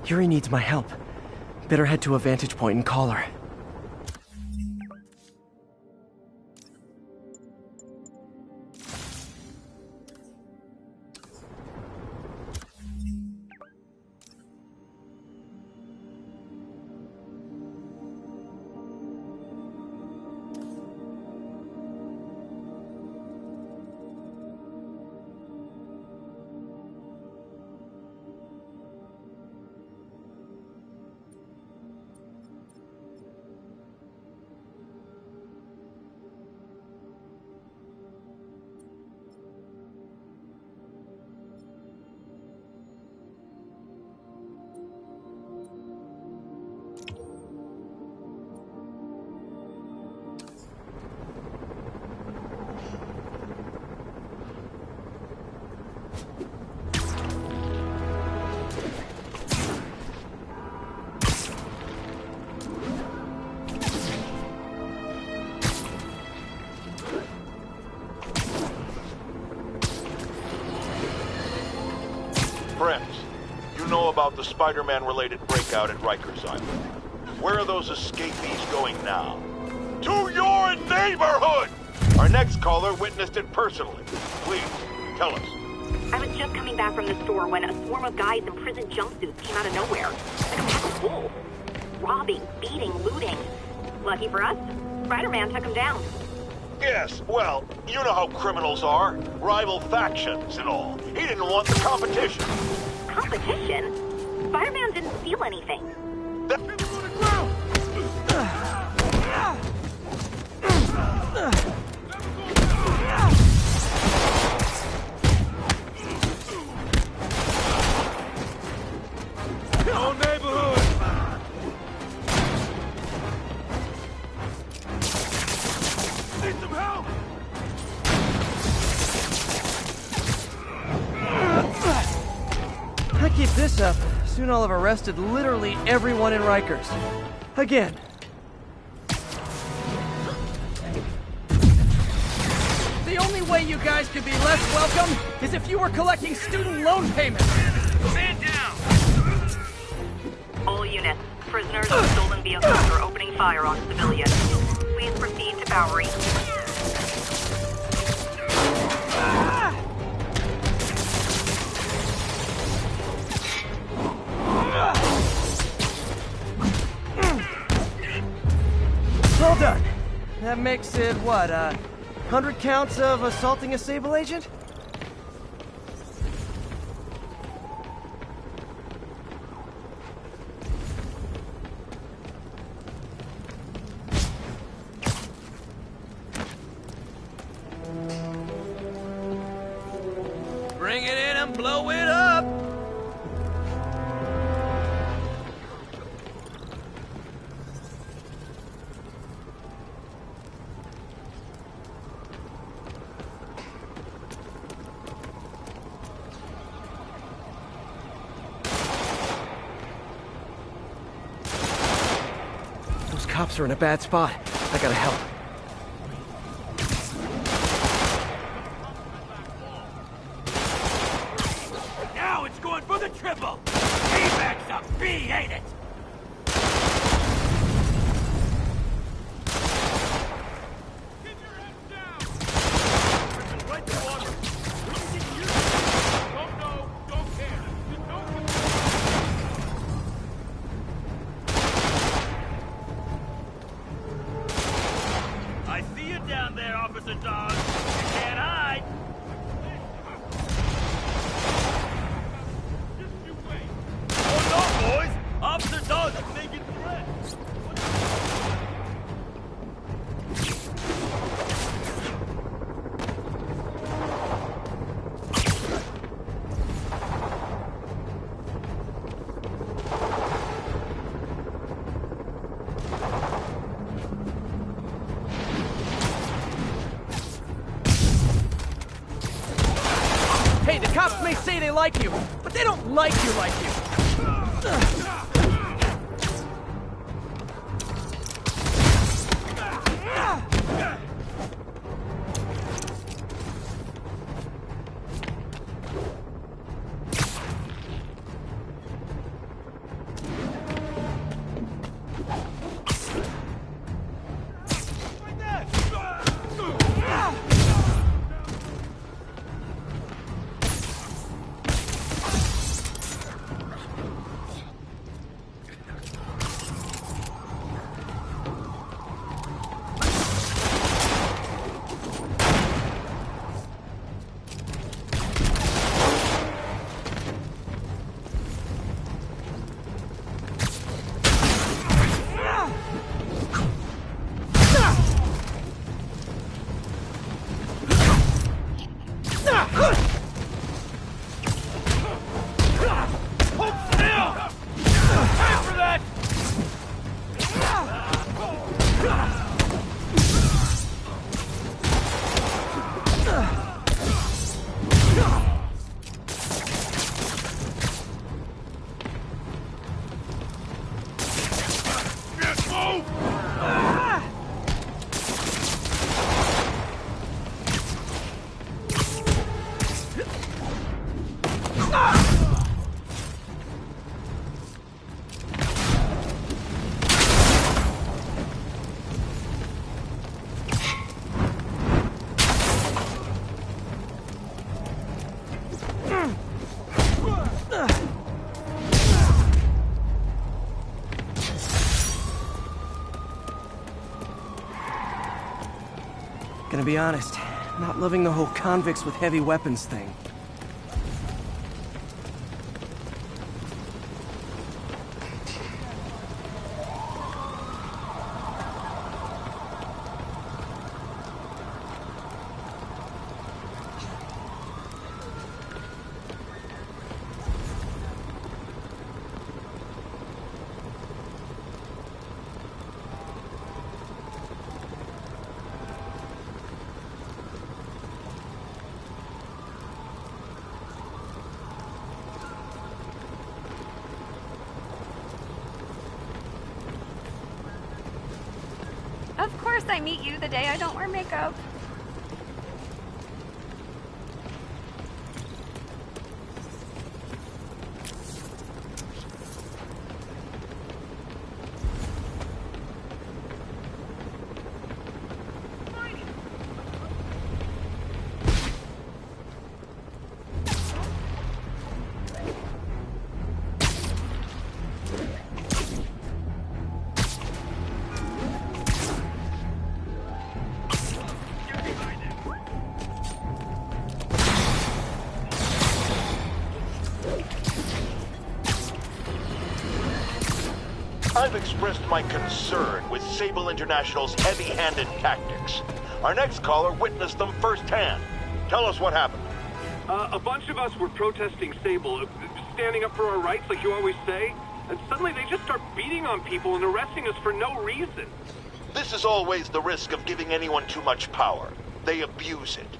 Yuri needs my help. Better head to a vantage point and call her. Friends, you know about the Spider-Man-related breakout at Rikers Island. Where are those escapees going now? To your neighborhood! Our next caller witnessed it personally. Please, tell us. I was just coming back from the store when a swarm of guys in prison jumpsuits came out of nowhere. Like a pack of wolves. Robbing, beating, looting. Lucky for us, Spider-Man took them down. Yes, well, you know how criminals are. Rival factions and all. He didn't want the competition. Competition? Spider-Man didn't steal anything. No neighborhood! Need some help! I keep this up, soon I'll have arrested literally everyone in Rikers. Again. The only way you guys could be less welcome is if you were collecting student loan payments. Man down! All units, prisoners and stolen vehicles are opening fire on civilians. Please proceed to Bowery. Well done. That makes it, what, 100 counts of assaulting a Sable agent? Bring it in and blow it up! Those cops are in a bad spot. I gotta help. Now it's going for the triple! Payback's a B, ain't it? Get your head down! Right to water! Don't know, don't care. Just don't... I see you down there, Officer Dawes. You can't hide. Just you wait. Oh no, boys! Officer Dawes is making threats. Hey, the cops may say they like you, but they don't like you. Gonna be honest, not loving the whole convicts with heavy weapons thing. Of course I meet you the day I don't wear makeup. I've expressed my concern with Sable International's heavy-handed tactics. Our next caller witnessed them firsthand. Tell us what happened. A bunch of us were protesting Sable, standing up for our rights like you always say, and suddenly they just start beating on people and arresting us for no reason. This is always the risk of giving anyone too much power. They abuse it.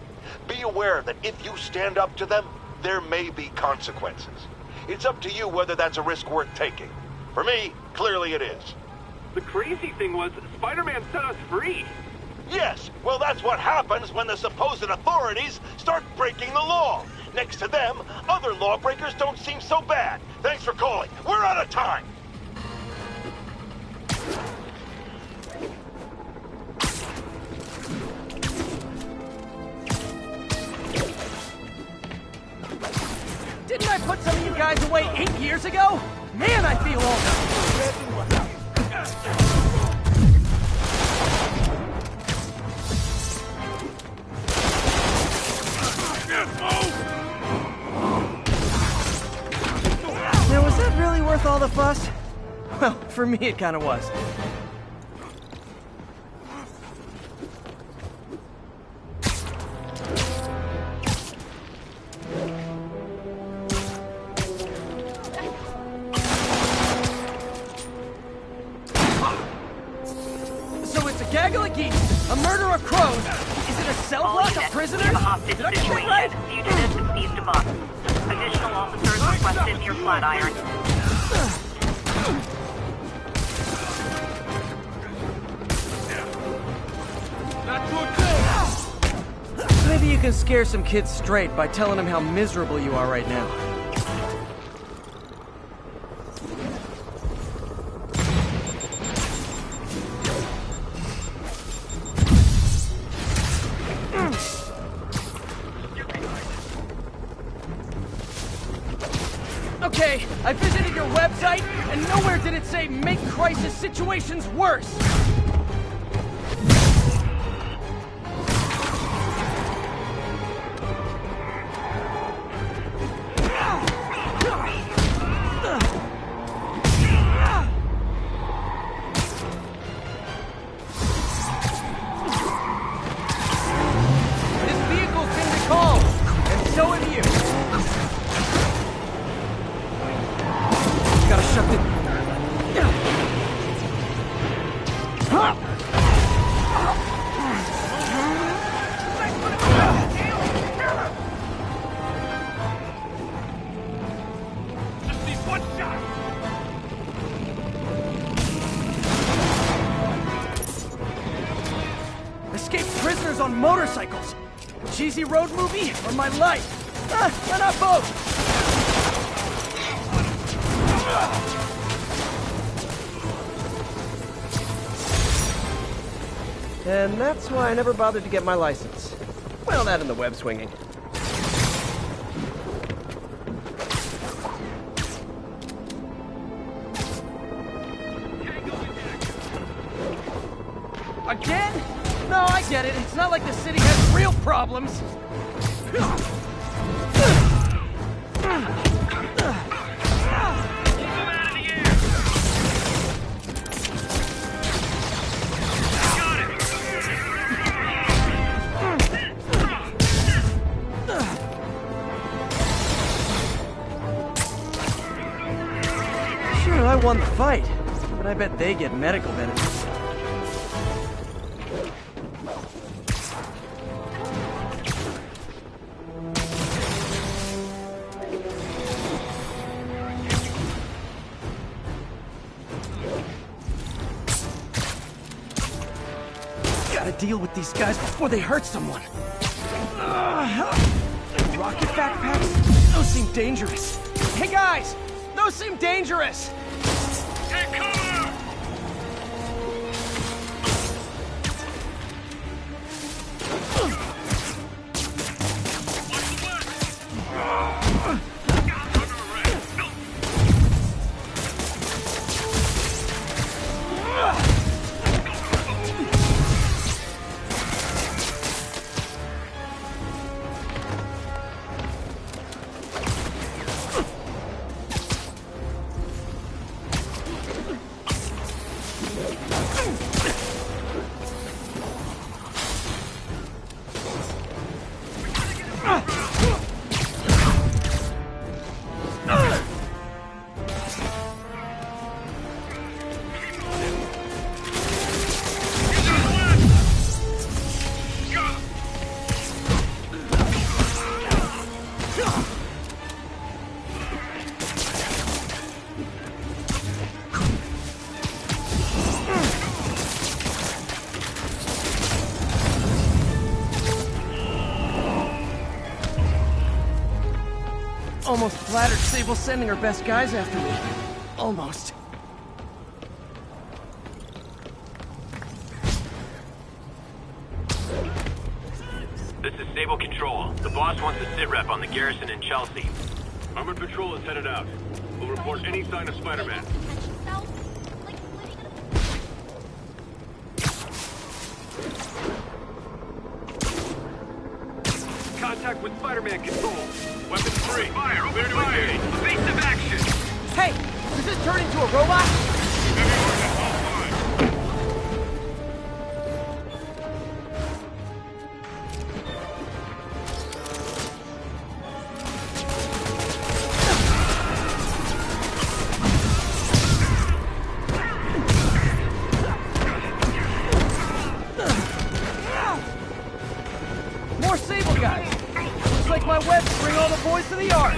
Be aware that if you stand up to them, there may be consequences. It's up to you whether that's a risk worth taking. For me, clearly it is. The crazy thing was, Spider-Man set us free. Yes, well that's what happens when the supposed authorities start breaking the law. Next to them, other lawbreakers don't seem so bad. Thanks for calling. We're out of time. Didn't I put some of you guys away 8 years ago? Man, I feel old. Now, was that really worth all the fuss? Well, for me, it kind of was. Gaggle of geese, a murder of crows. Is it a cell block of prisoners? We have a hostage situation. Right? Fugitives have seized a bus. Additional officers requested near Flatiron. Maybe you can scare some kids straight by telling them how miserable you are right now. Okay, I visited your website, and nowhere did it say make crisis situations worse. This vehicle's been recalled, and so have you. Gotta shut the... Just need one shot! Escaped prisoners on motorcycles. A cheesy road movie or my life? Why not both? And that's why I never bothered to get my license. Well, that and the web swinging. Again? No, I get it. It's not like the city has real problems. Sure, I won the fight, but I bet they get medical benefits. Gotta deal with these guys before they hurt someone. Rocket backpacks? Those seem dangerous. Hey guys! Those seem dangerous! Take cover! Almost flattered Sable's sending her best guys after me. Almost. This is Sable Control. The boss wants a sit rep on the garrison in Chelsea. Armored patrol is headed out. We'll report any sign of Spider-Man. Contact with Spider-Man Control. Weapons free. Fire! Open fire! Evasive action! Hey! Does this turn into a robot? More Sable guys! Looks like my webs bring all the boys to the yard!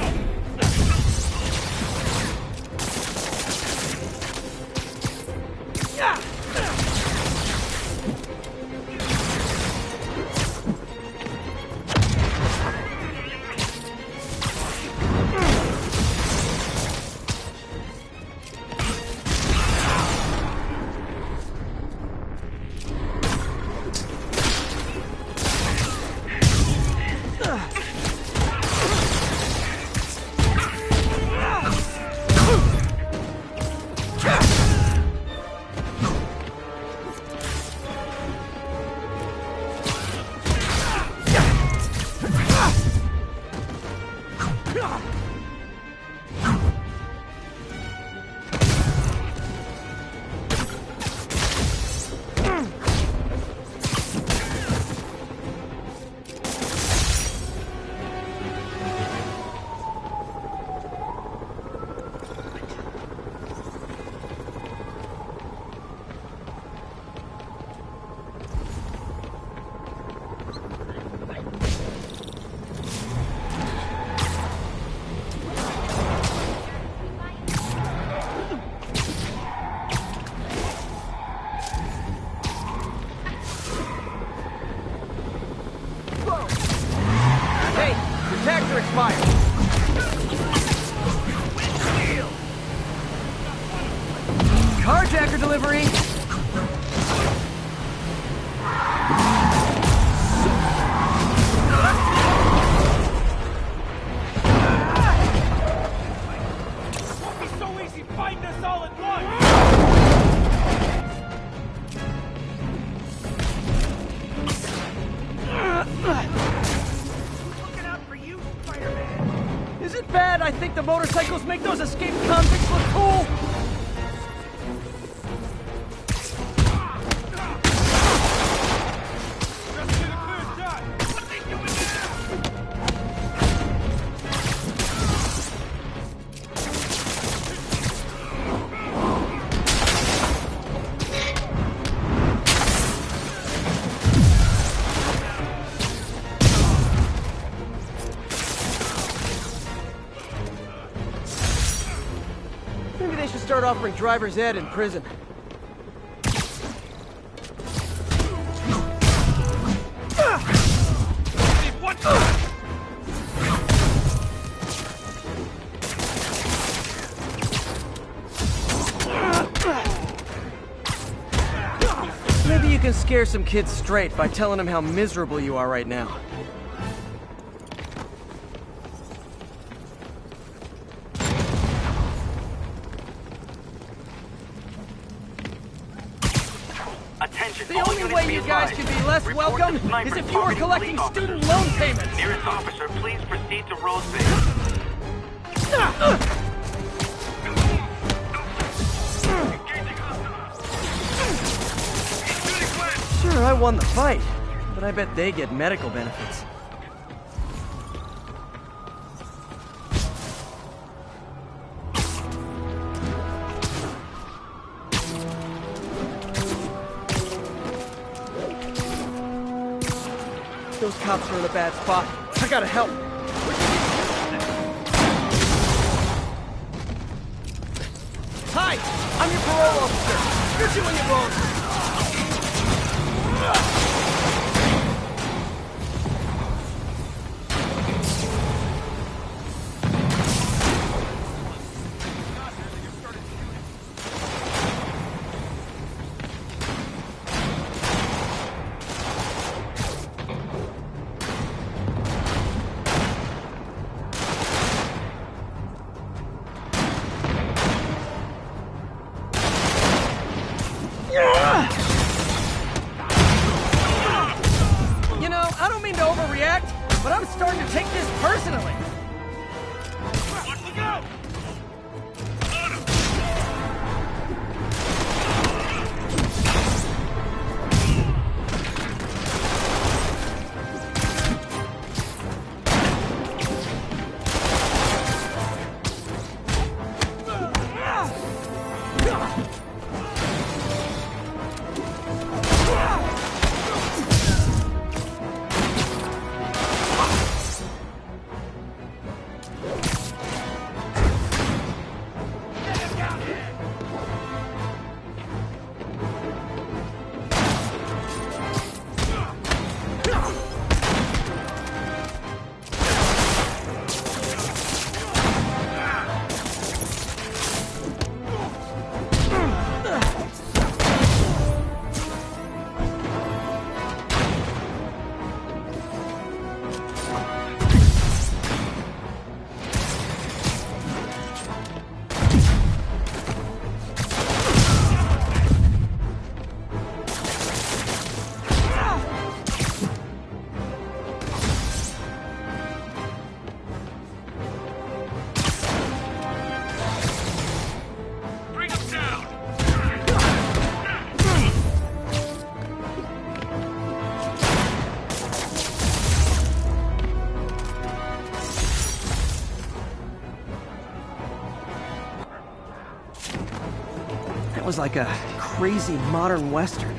Detector expired. Carjacker delivery. It's so easy fighting us all at once! Is it bad I think the motorcycles make those escaped convicts look cool? Maybe they should start offering driver's ed in prison. Maybe you can scare some kids straight by telling them how miserable you are right now. Attention, The only way you guys can be less welcome is if you were collecting student loan payments. Nearest officer, please proceed to Roseville. Sure, I won the fight, but I bet they get medical benefits. Those cops are in a bad spot. I gotta help. Hi, I'm your parole officer. You're doing it wrong. You know, I don't mean to overreact, but I'm starting to take this personally. Look out! That was like a crazy modern western.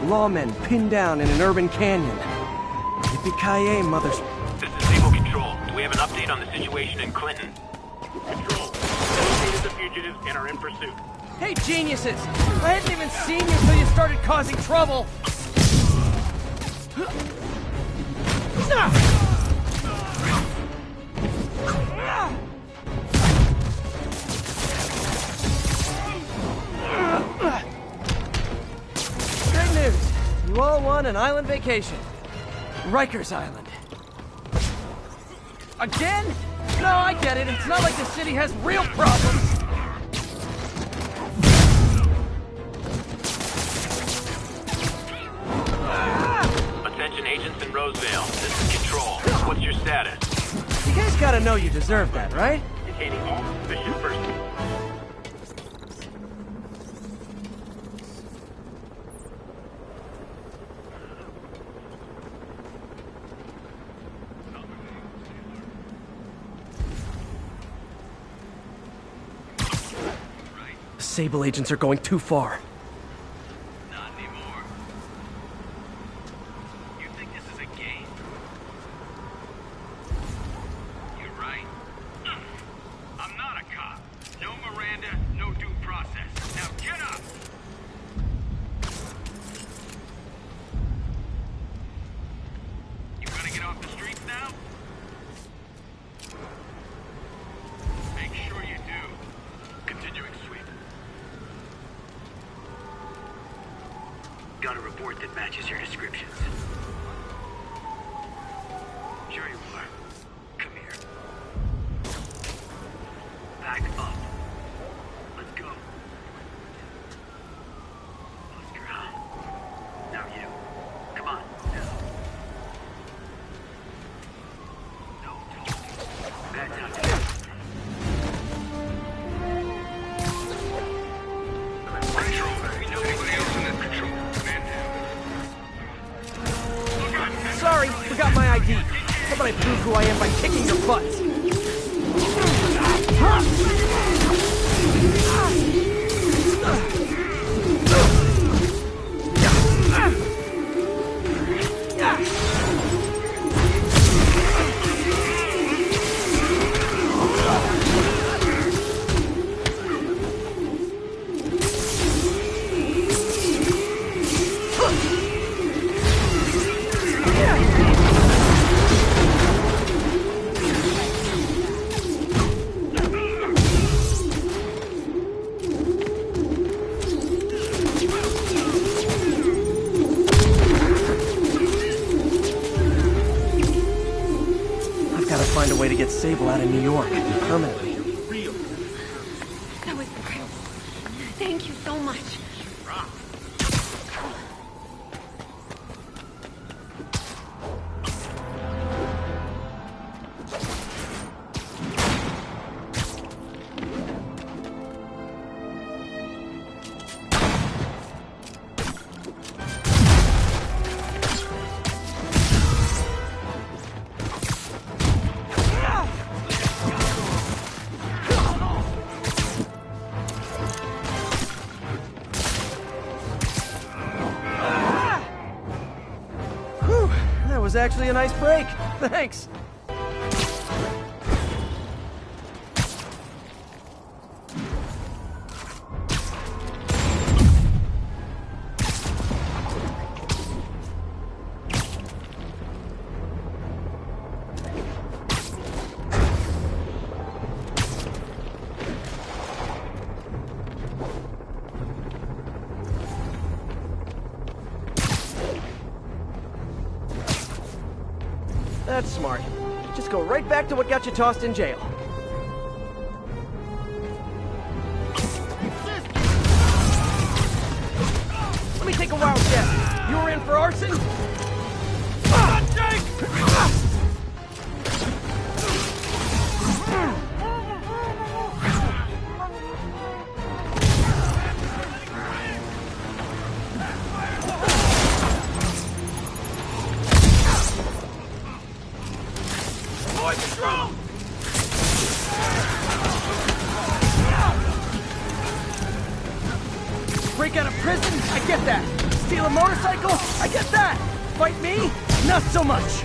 Lawmen pinned down in an urban canyon. Yippee-ki-yay, mothers... This is Sable Control. Do we have an update on the situation in Clinton? Control. Located the fugitives and are in pursuit. Hey, geniuses! I hadn't even seen you until you started causing trouble! Great news! You all won an island vacation. Rikers Island. Again? No, I get it. It's not like the city has real problems. Attention agents in Roseville. This is Control. What's your status? You guys gotta know you deserve that, right? Detaining all suspicious persons. The Sable agents are going too far. Not anymore. You think this is a game? You're right. I'm not a cop. No Miranda, no due process. Now get up! You gonna get off the streets now? Make sure you do. Continuing sweep. Got a report that matches your descriptions. Sure you are. Come here. Back up. Let's go. Oscar, huh? Now you. Come on. No talking. That's how you. Control. We know anybody else in that control. Man down. Sorry, forgot my ID. How about I prove who I am by kicking your butts? I've got to find a way to get Sable out of New York permanently. That was incredible. Thank you so much. Whew, that was actually a nice break. Thanks. That's smart. Just go right back to what got you tossed in jail. Let me take a wild guess. You were in for arson? Break out of prison? I get that. Steal a motorcycle? I get that. Fight me? Not so much.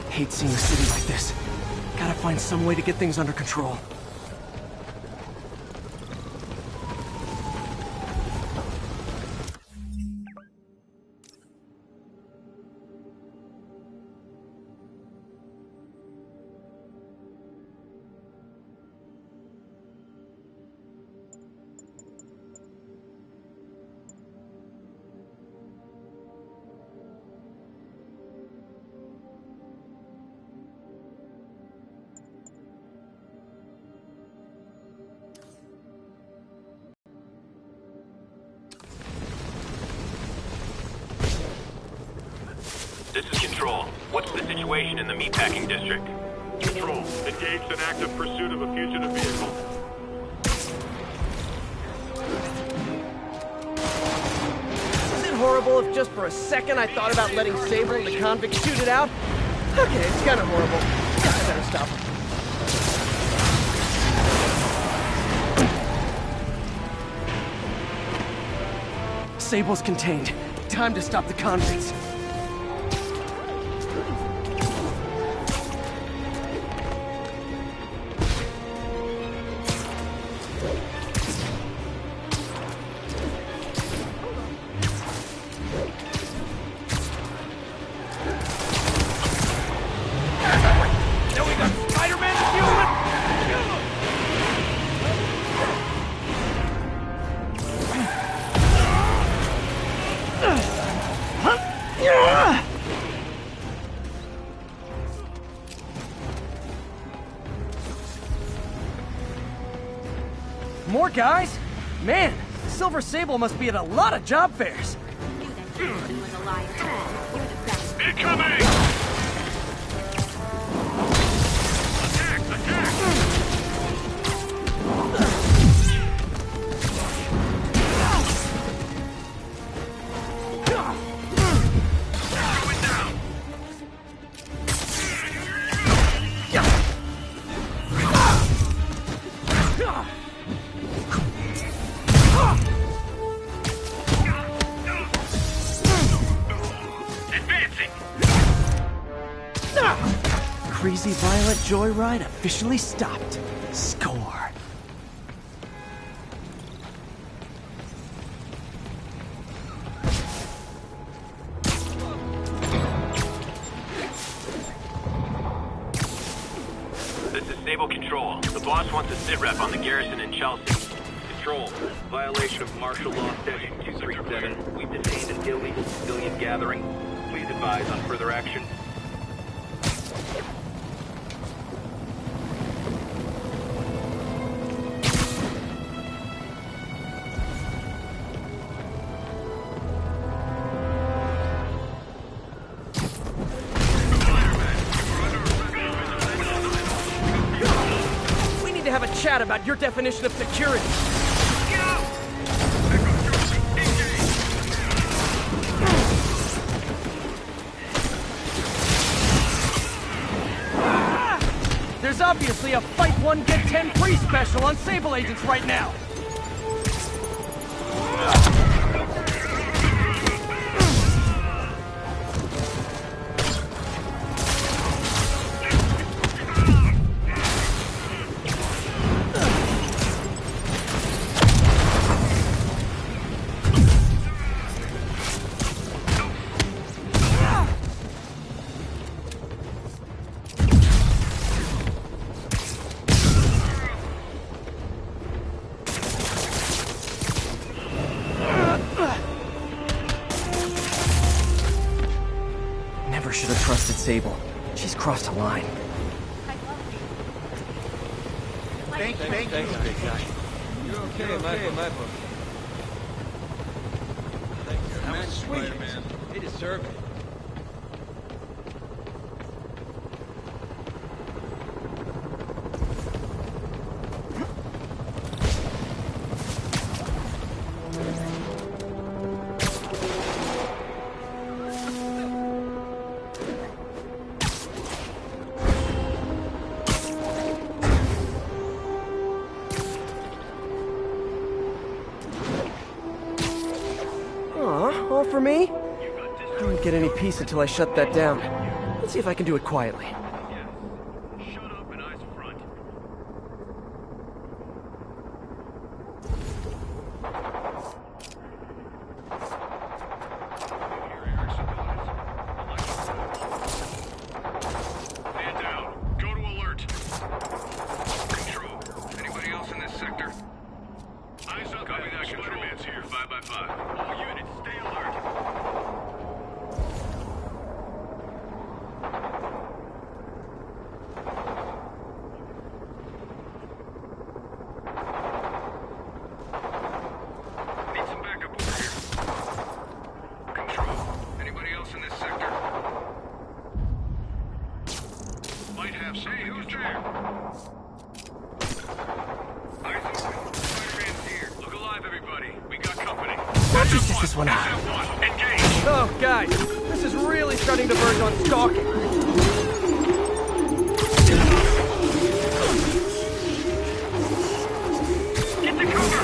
Hate seeing a city like this. Gotta find some way to get things under control. This is Control. What's the situation in the meatpacking district? Control, engaged in active pursuit of a fugitive vehicle. Is it horrible if just for a second I thought about letting Sable and the convict shoot it out? Okay, it's kind of horrible. I better stop him. Sable's contained. Time to stop the convicts. More guys? Man, Silver Sable must be at a lot of job fairs. Knew that Jason was alive. You're the best. Incoming! Attack! Attack! Going down! Crazy violent joyride officially stopped. Score. This is Sable Control. The boss wants a sit rep on the garrison in Chelsea. Control, violation of martial law statute 237. We've detained an illegal civilian gathering. Please advise on further action. We need to have a chat about your definition of security. There's obviously a fight one get 10 free special on Sable agents right now. Should have trusted Sable. She's crossed a line. Thank you, big guy. You're okay, my book. That was sweet, man. They deserve it. All for me? I won't get any peace until I shut that down. Let's see if I can do it quietly. Shut up and eyes front. Man down. Go to alert. Control. Anybody else in this sector? Eyes up. Copy that. Spider-Man's here. 5x5. All units, stay alert. have some. Hey, who's there? Eyes open. Spider-Man's here. Look alive, everybody. We got company. Let's just check this one out. Engage. Oh, guys, this is really starting to verge on stalking. Get the cover.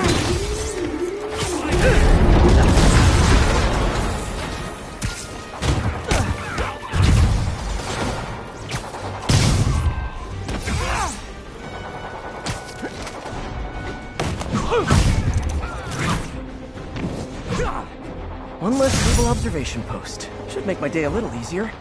One less stable observation post. Should make my day a little easier.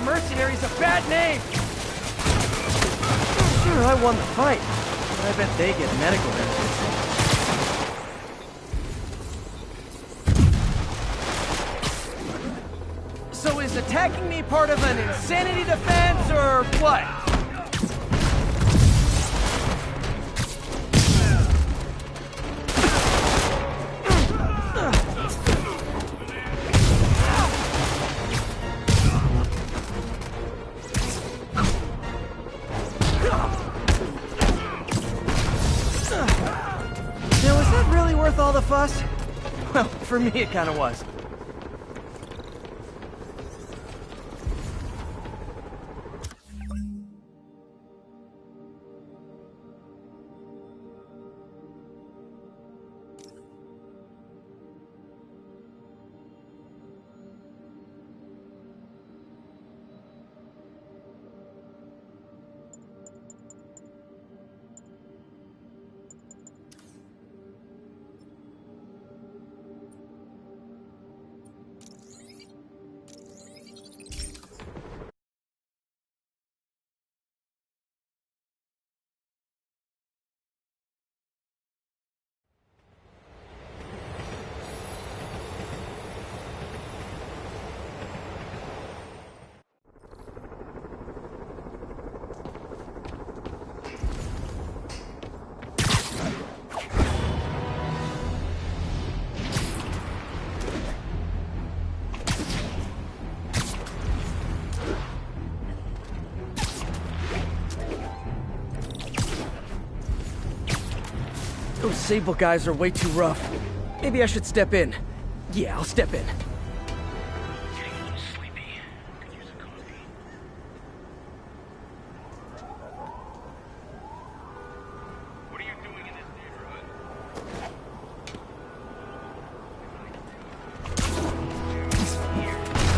Mercenaries a bad name! Sure, I won the fight, but I bet they get medical benefits. So is attacking me part of an insanity defense, or what? Worth all the fuss? Well, for me it kinda was. Those Sable guys are way too rough. Maybe I should step in. Yeah, I'll step in. Getting a little sleepy. Could use a coffee. What are you doing in this neighborhood?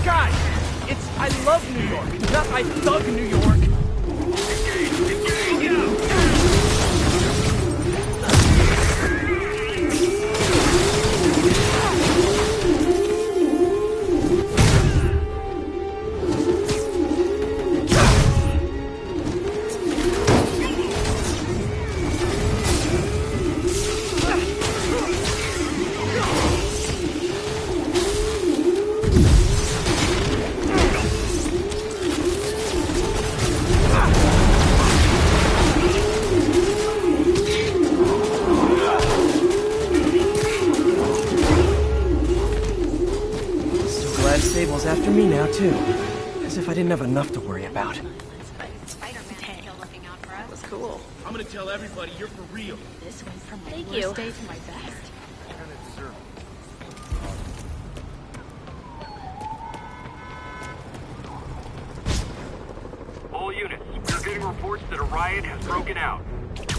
Guys, it's I love New York, not I thug New York. Engage! Go! Sable's after me now, too. As if I didn't have enough to worry about. Spider-Man still looking out for us. That's cool. I'm gonna tell everybody you're for real. This went from my Thank worst you. day to my best. All units, we're getting reports that a riot has broken out.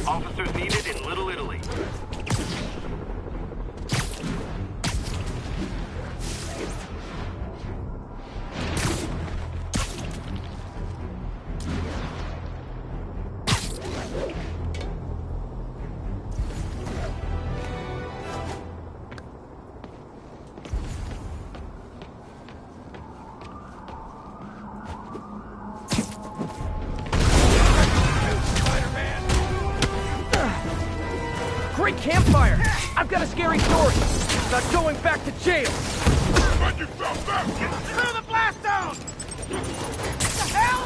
Officers needed in Little Italy. scary stories about going back to jail. Clear the blast zone! What the hell?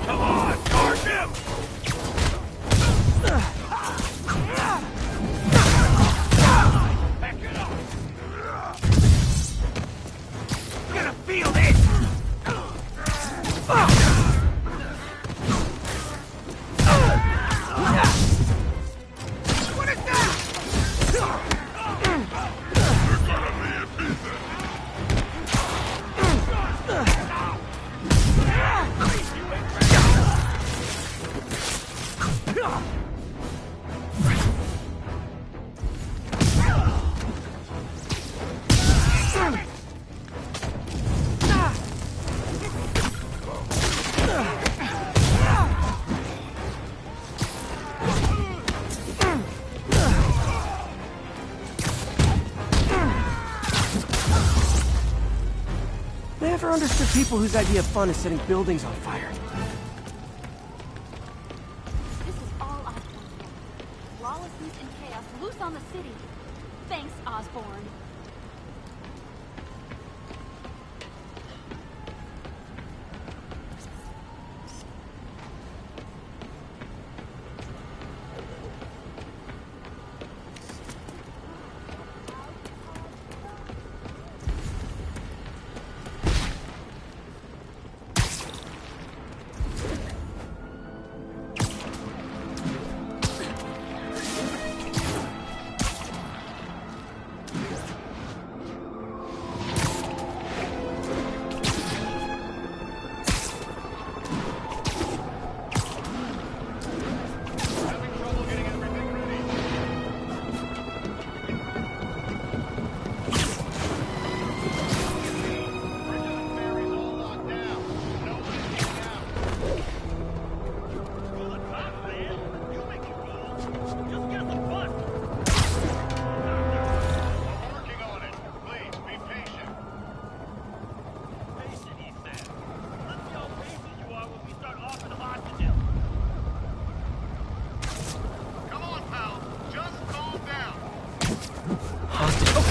Come on, charge him! Back it up! You're gonna feel this! What is that? Never understood people whose idea of fun is setting buildings on fire. This is all Osborn's fault. Lawlessness and chaos loose on the city. Thanks, Osborn.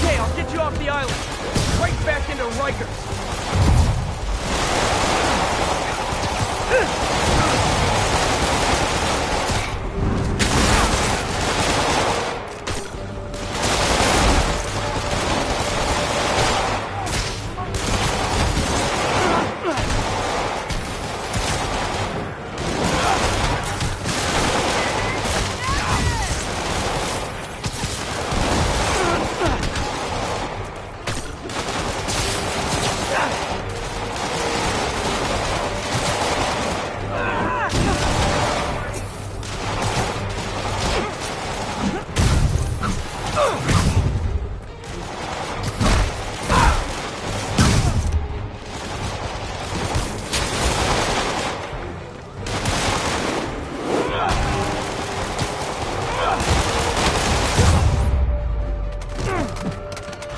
Okay, I'll get you off the island. Right back into Rikers.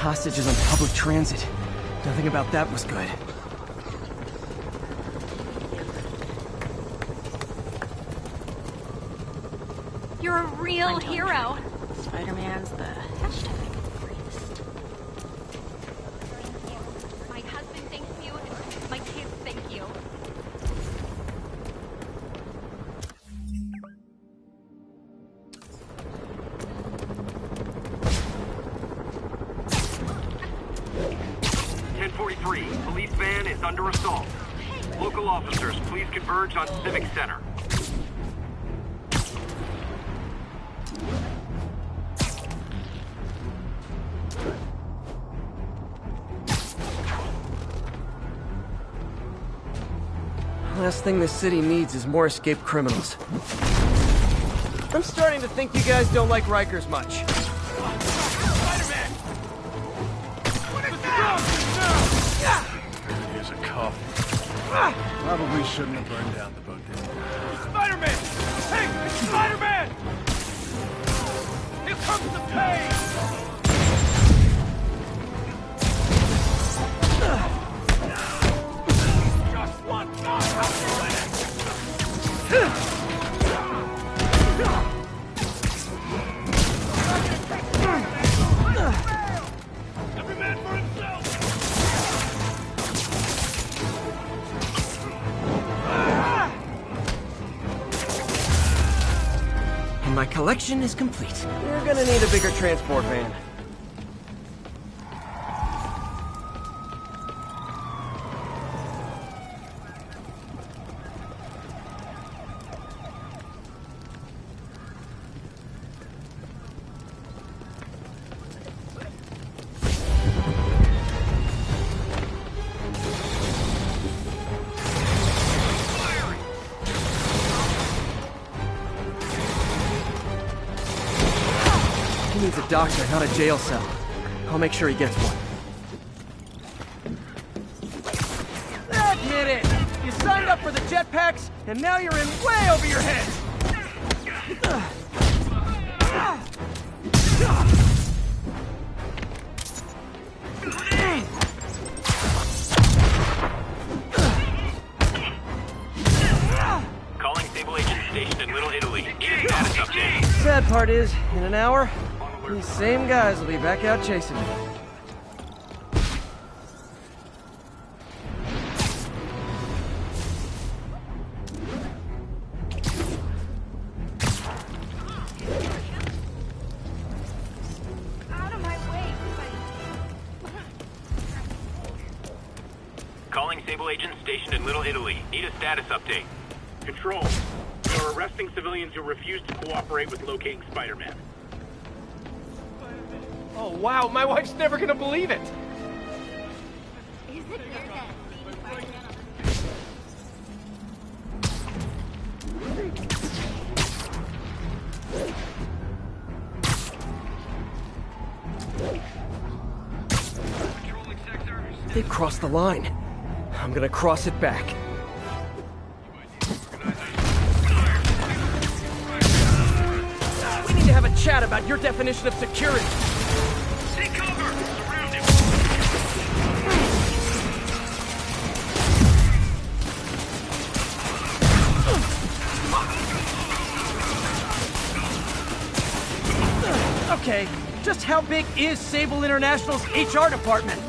Hostages on public transit. Nothing about that was good. You're a real hero. Spider-Man's the hashtag greatest. My husband thanks you, and my kids thank you. Police van is under assault. Local officers, please converge on Civic Center. Last thing this city needs is more escaped criminals. I'm starting to think you guys don't like Rikers much. Spider-Man! What is that? Here's a cop. Probably shouldn't have burned down the bodega. Spider-Man! Hey, it's Spider-Man! Here comes the pain! collection is complete. We're gonna need a bigger transport van. He needs a doctor, not a jail cell. I'll make sure he gets one. Admit it! You signed up for the jetpacks, and now you're in way over your head! Calling Sable Agent stationed in Little Italy. Need a status update. Sad part is, in an hour, these same guys will be back out chasing me. Out of my way, Calling Sable Agent stationed in Little Italy. Need a status update. Control. We are arresting civilians who refuse to cooperate with locating Spider-Man. Oh wow, my wife's never gonna believe it! Is it weird that seeing Spider-Man on Patrolling sector. They've crossed the line. I'm gonna cross it back. We need to have a chat about your definition of security. Take cover! Surround him! Okay, just how big is Sable International's HR department?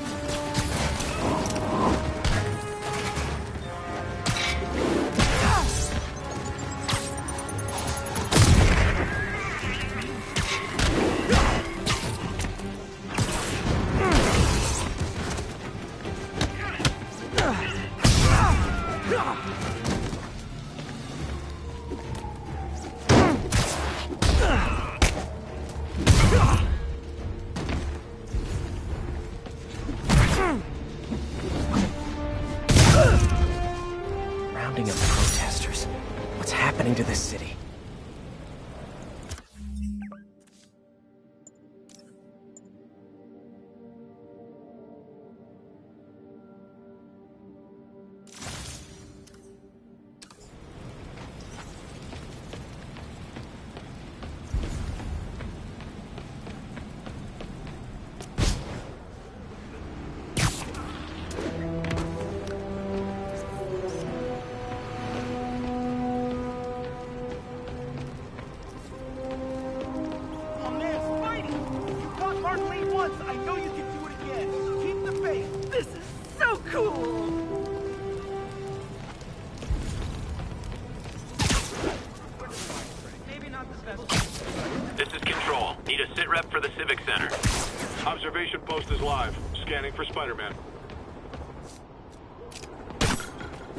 Rounding up protesters. What's happening to this city? I know you can do it again. Keep the faith. This is so cool. Maybe not the best. This is Control. Need a sit rep for the Civic Center. Observation post is live. Scanning for Spider-Man.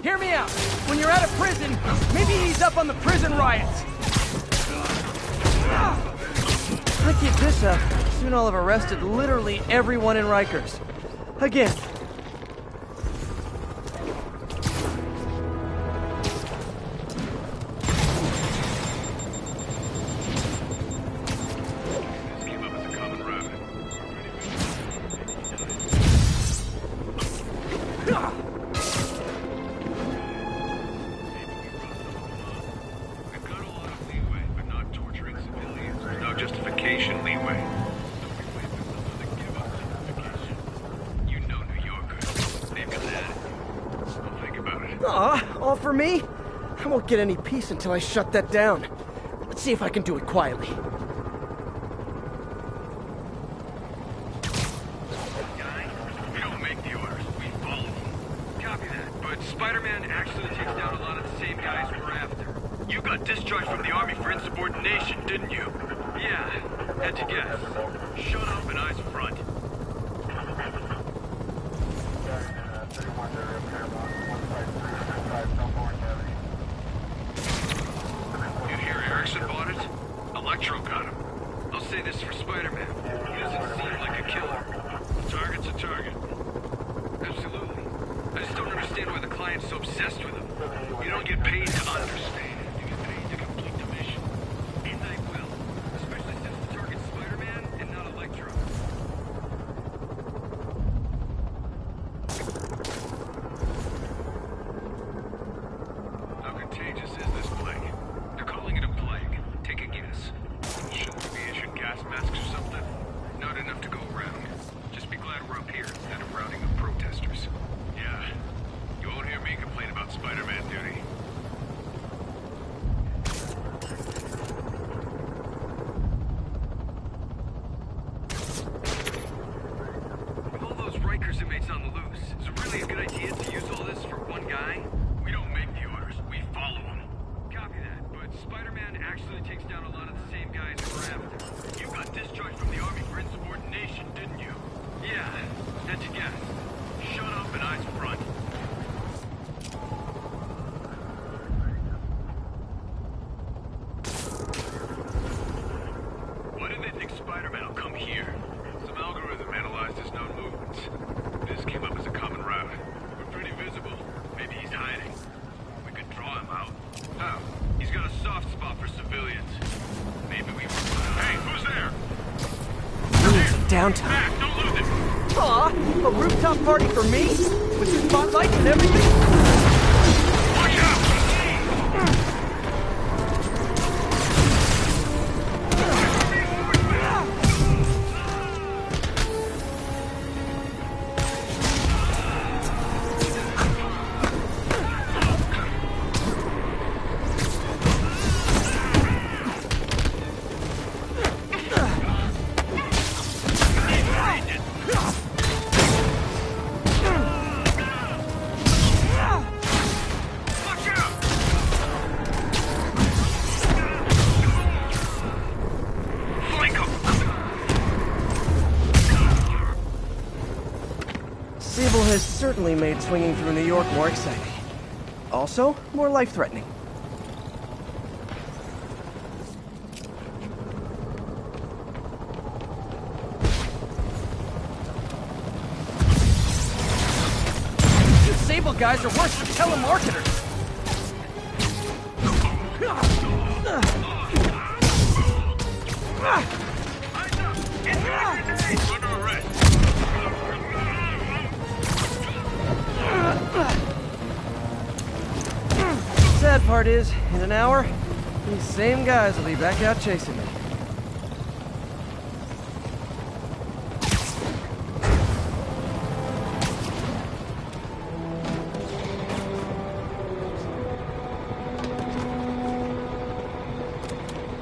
Hear me out. When you're out of prison, maybe ease up on the prison riots. If I keep this up, soon I'll have arrested literally everyone in Rikers. Again. Came up as a common rabbit. We've got a lot of leeway, but not torturing civilians. There's no justification leeway. You know New Yorkers. They've got at it. I'll think about it. Aw, all for me? I won't get any peace until I shut that down. Let's see if I can do it quietly. Guy, we don't make the orders. We follow them. Copy that. But Spider-Man actually takes down a lot of the same guys we're after. You got discharged from the army for insubordination, didn't you? client's so obsessed with him. You don't get paid to understand. You get paid to complete the mission. And I will. Especially since the target's Spider-Man and not Electro. How contagious is this plague? They're calling it a plague. Take a guess. Shouldn't we be issuing gas masks or something? Not enough to go around. Just be glad we're up here instead of routing up protesters. Yeah. You won't hear me complain about Spider-Man duty. With all those Rikers inmates on the loose, is it really a good idea to use all this for one guy? We don't make the orders, we follow them. Copy that, but Spider-Man actually takes down a lot of the same guys we're after. You got discharged from the Army for insubordination, didn't you? Yeah, how'd you guess? Shut up and eyes front. Why do they think Spider-Man will come here? Some algorithm analyzed his known movements. This came up as a common route. We're pretty visible. Maybe he's hiding. We could draw him out. How? He's got a soft spot for civilians. Maybe we... Hey, who's there? Downtime. Back, don't lose it! Aw, a rooftop party for me? With spotlights and everything? Watch out! Sable has certainly made swinging through New York more exciting. Also, more life-threatening. You Sable guys are worse than telemarketers! Under arrest. Sad part is, in an hour, these same guys will be back out chasing me.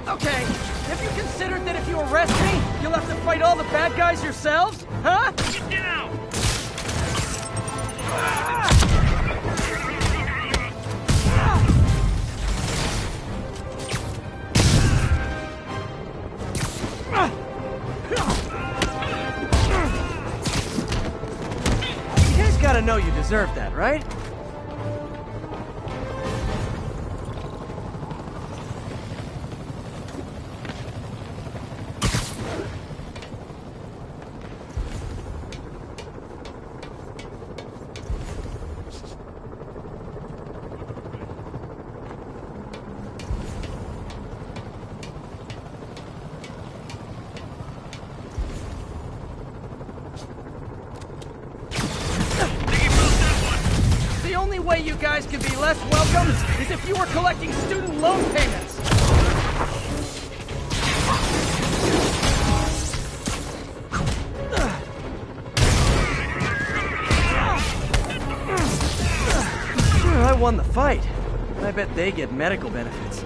Okay, have you considered that if you arrest me, you'll have to fight all the bad guys yourselves? Huh? Get down! You guys gotta know you deserve that, right? The only way you guys can be less welcome is if you were collecting student loan payments. Sure, I won the fight. I bet they get medical benefits.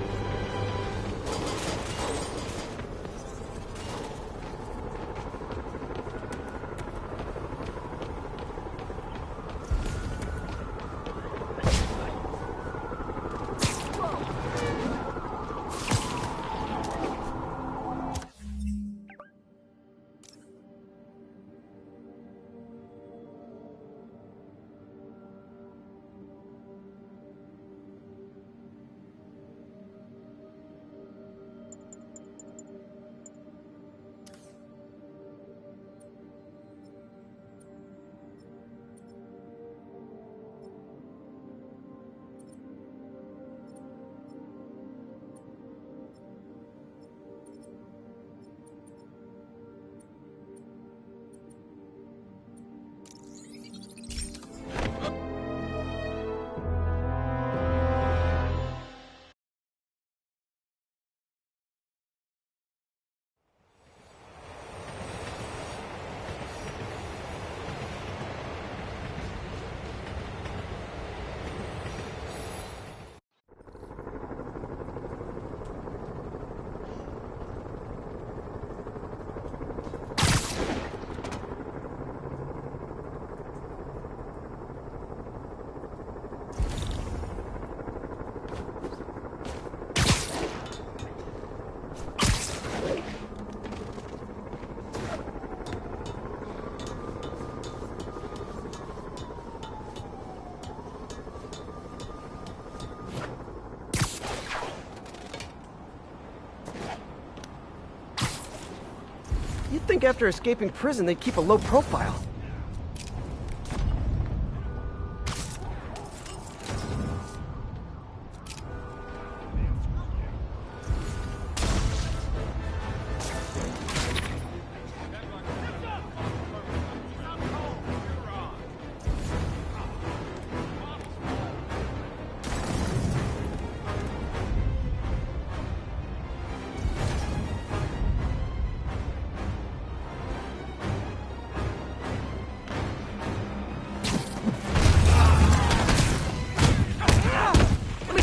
think after escaping prison they'd keep a low profile.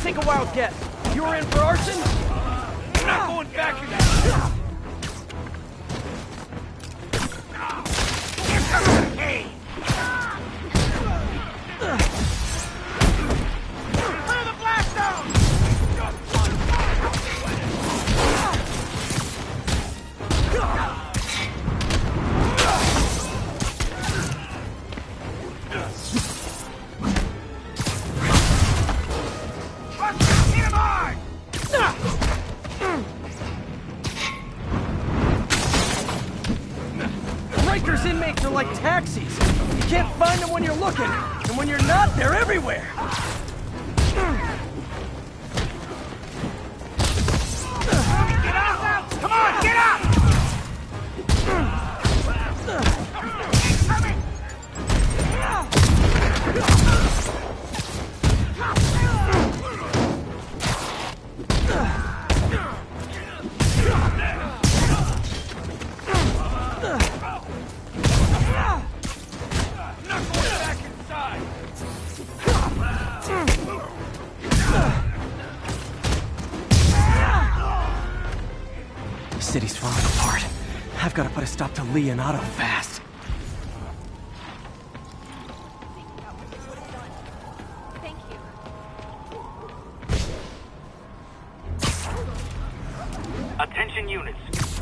Take a wild guess. You were in for arson? I'm not going back in there. Clear the blast down! Rikers inmates are like taxis. You can't find them when you're looking, and when you're not, they're everywhere. Get out! Come on, get out! Coming! The city's falling apart. I've got to put a stop to Lee and Otto fast. Thank you. Attention units.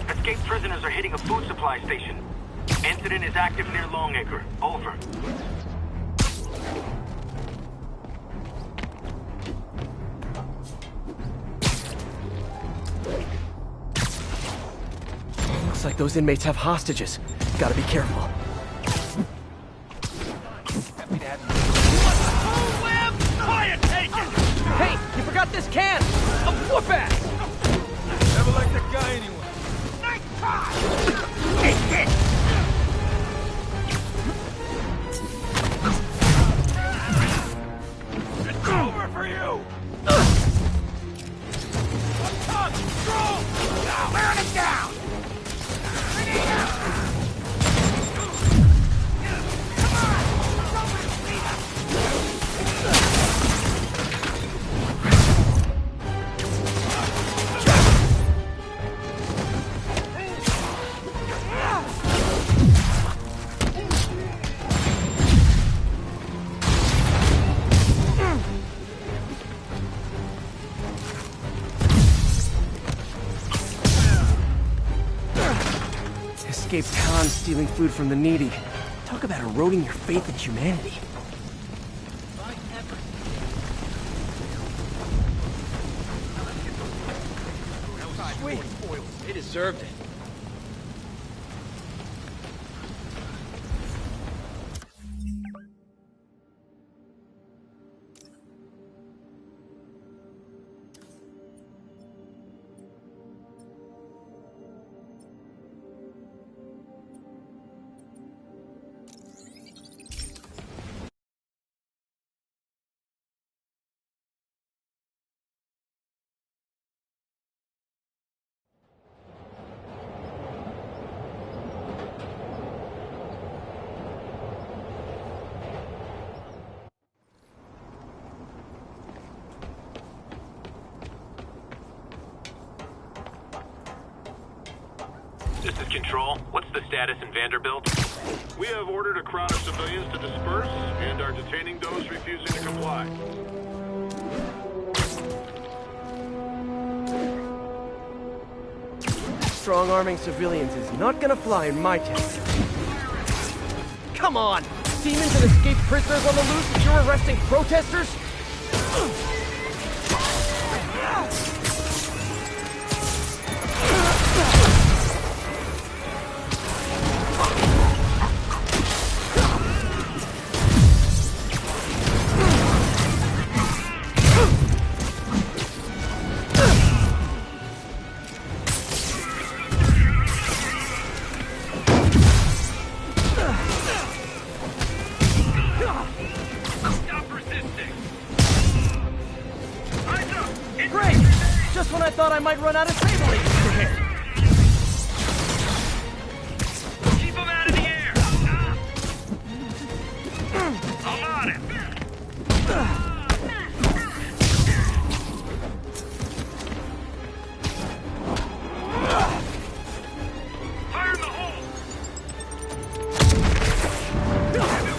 Escaped prisoners are hitting a food supply station. Incident is active near Longacre. Over. Looks like those inmates have hostages. Gotta be careful. Hey, you forgot this can! A whoop ass! Never liked that guy anyway. Nice try! It's over for you! Burn it down! Escaped cons stealing food from the needy. Talk about eroding your faith in humanity. Sweet. They deserved it. This is Control. What's the status in Vanderbilt? We have ordered a crowd of civilians to disperse and are detaining those refusing to comply. Strong-arming civilians is not gonna fly in my town. Come on! Demons and escaped prisoners on the loose and you're arresting protesters? thought I might run out of Sable agents to hit. Keep him out of the air! I'm on it! Fire in the hole!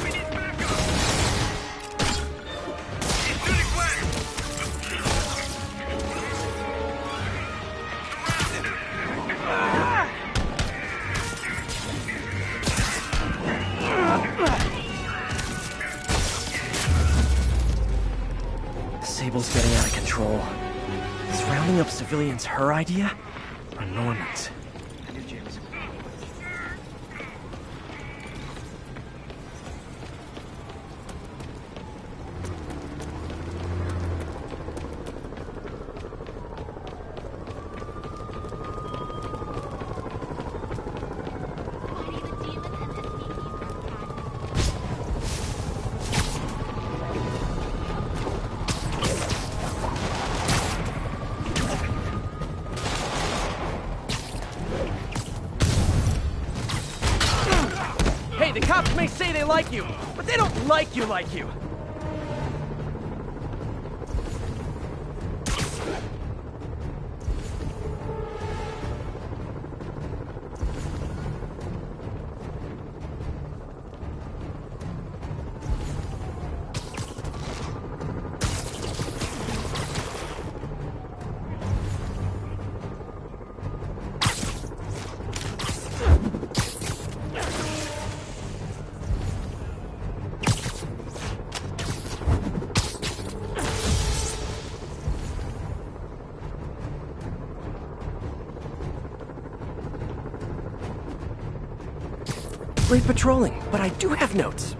We need backup! He's shooting west! Sable's getting out of control. Is rounding up civilians her idea? Or Norman's? Hey, the cops may say they like you, but they don't like you. Great patrolling, but I do have notes.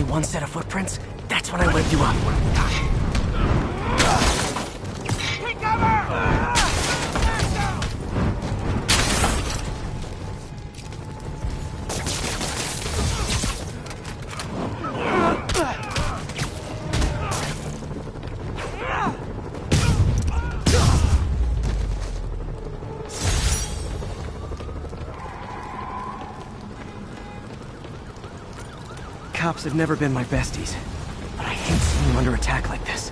One set of footprints, that's when I went you up. Take cover! Cops have never been my besties, but I hate seeing them under attack like this.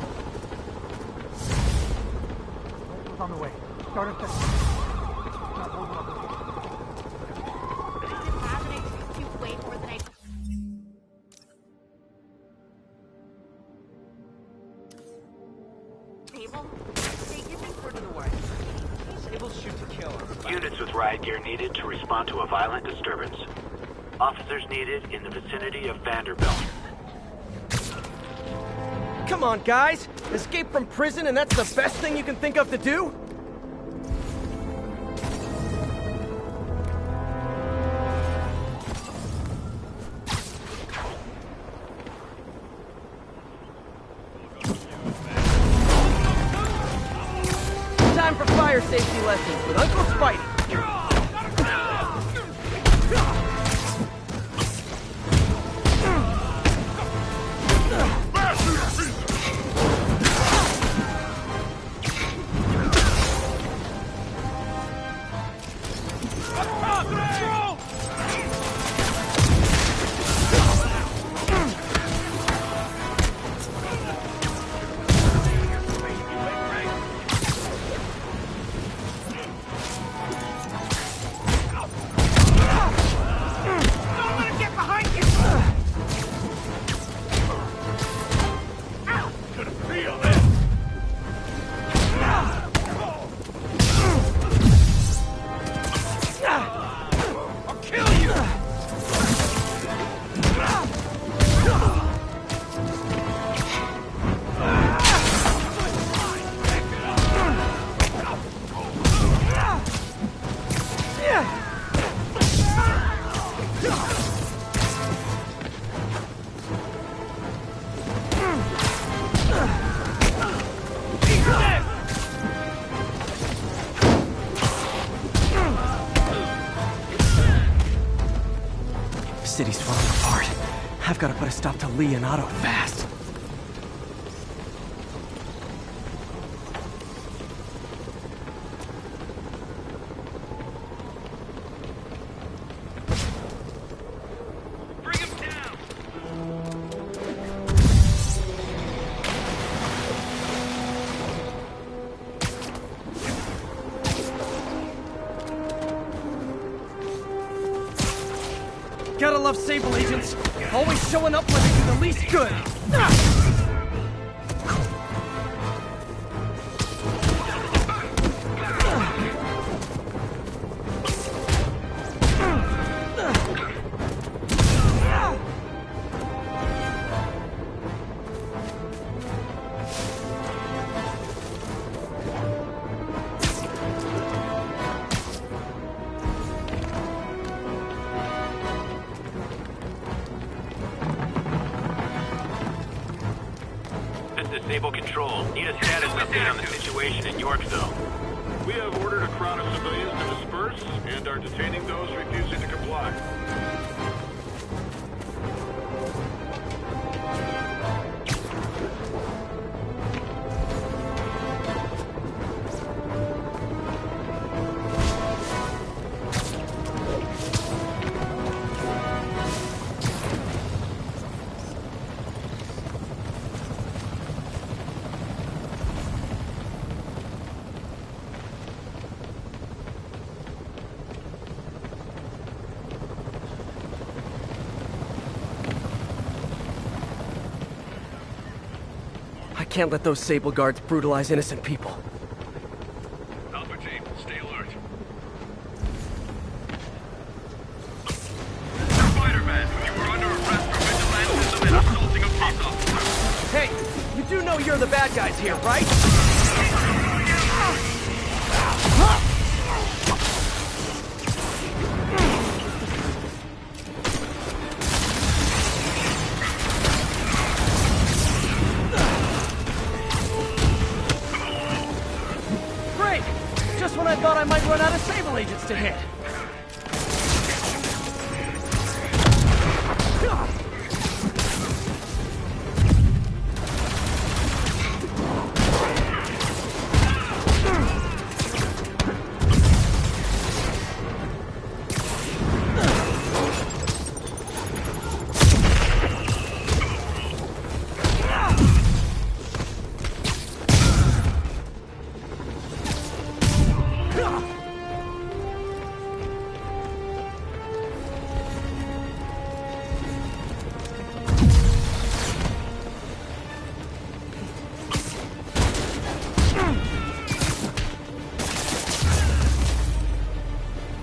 On the way. Start at this. Units with riot gear needed to respond to a violent disturbance. Officers needed in the vicinity of Vanderbilt. Come on, guys! Escape from prison and that's the best thing you can think of to do? Time for fire safety lessons with Uncle Spidey. city's falling apart. I've got to put a stop to Lee and Otto fast. Bring him down! Gotta love Sable agents. Always showing up when they do the least good. Disable control. Need a status update on the situation in Yorkville. We have ordered a crowd of civilians to disperse and are detaining those refusing to comply. I can't let those Sable guards brutalize innocent people. Alpha team, stay alert. Spider-Man, you were under arrest for vigilantism and assaulting a peace officer. Hey, you do know you're the bad guys here, right? Great! Just when I thought I might run out of Sable agents to hit.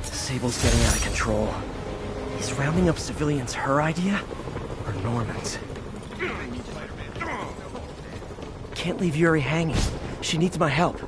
Sable's getting out of control. Is rounding up civilians her idea? Or Norman's? Can't leave Yuri hanging. She needs my help.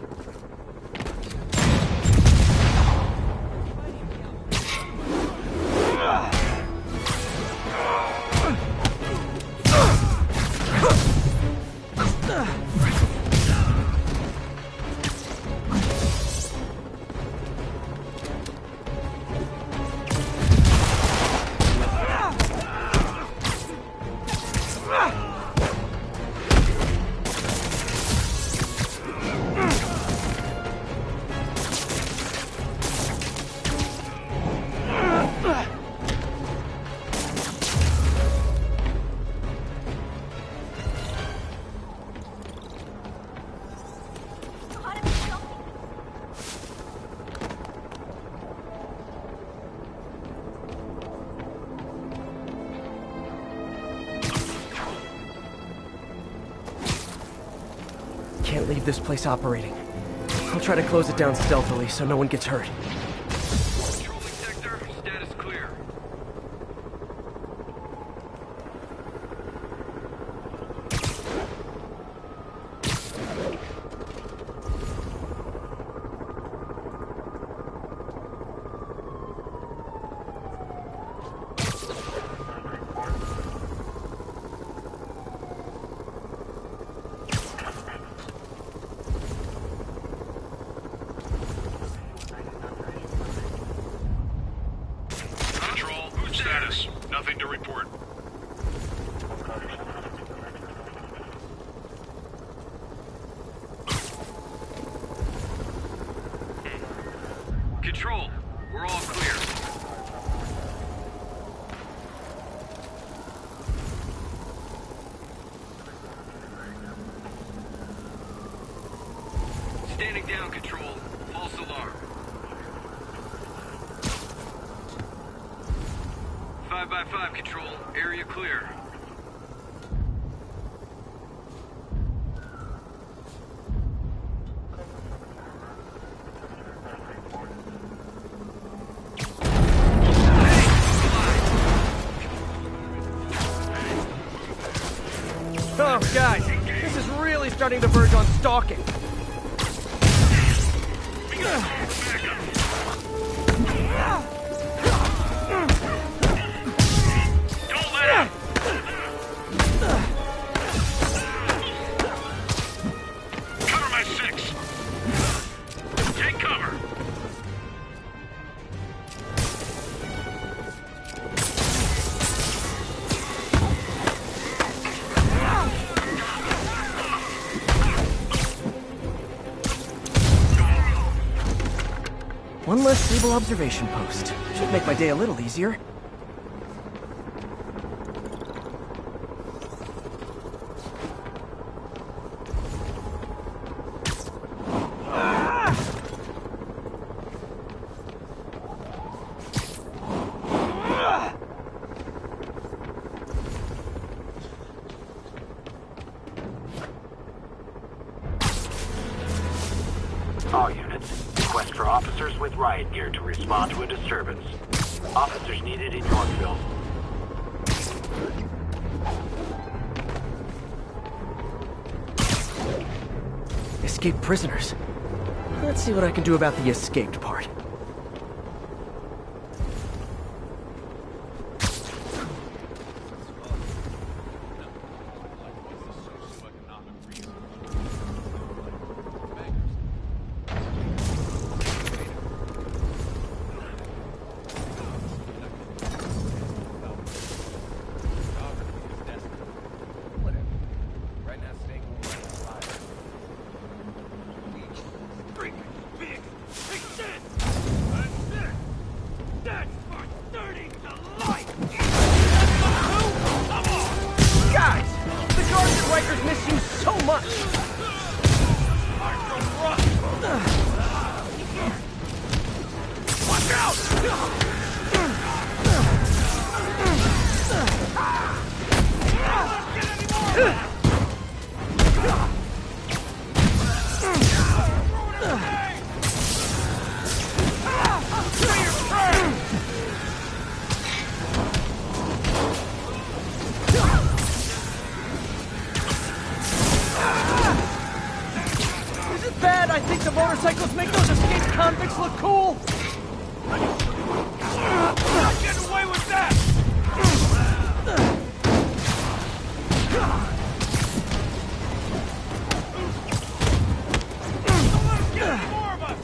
Can't leave this place operating. I'll try to close it down stealthily so no one gets hurt. Controlling sector, status clear. to report. Control, we're all clear. Standing down, Control. False alarm. 5x5, Control. Area clear. Oh, guys, this is really starting to verge on stalking. Don't let him! Cover my 6. Take cover. One less stable observation post. Should make my day a little easier. All units, request for officers with riot gear to respond to a disturbance. Officers needed in Yorkville. Escaped prisoners. Let's see what I can do about the escaped part. I think the motorcycles make those escaped convicts look cool! Not getting away with that! Don't let him get any more of us!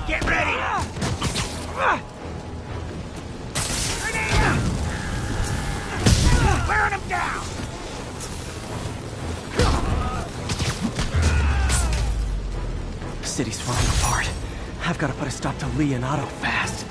Get ready! Wearing him down! City's falling apart. I've got to put a stop to Lee and Otto fast.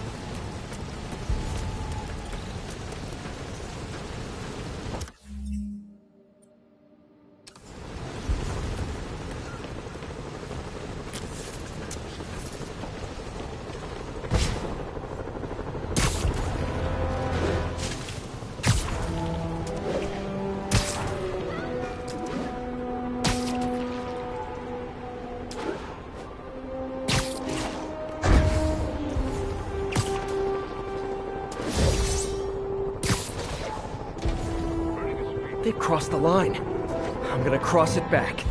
They crossed the line. I'm gonna cross it back.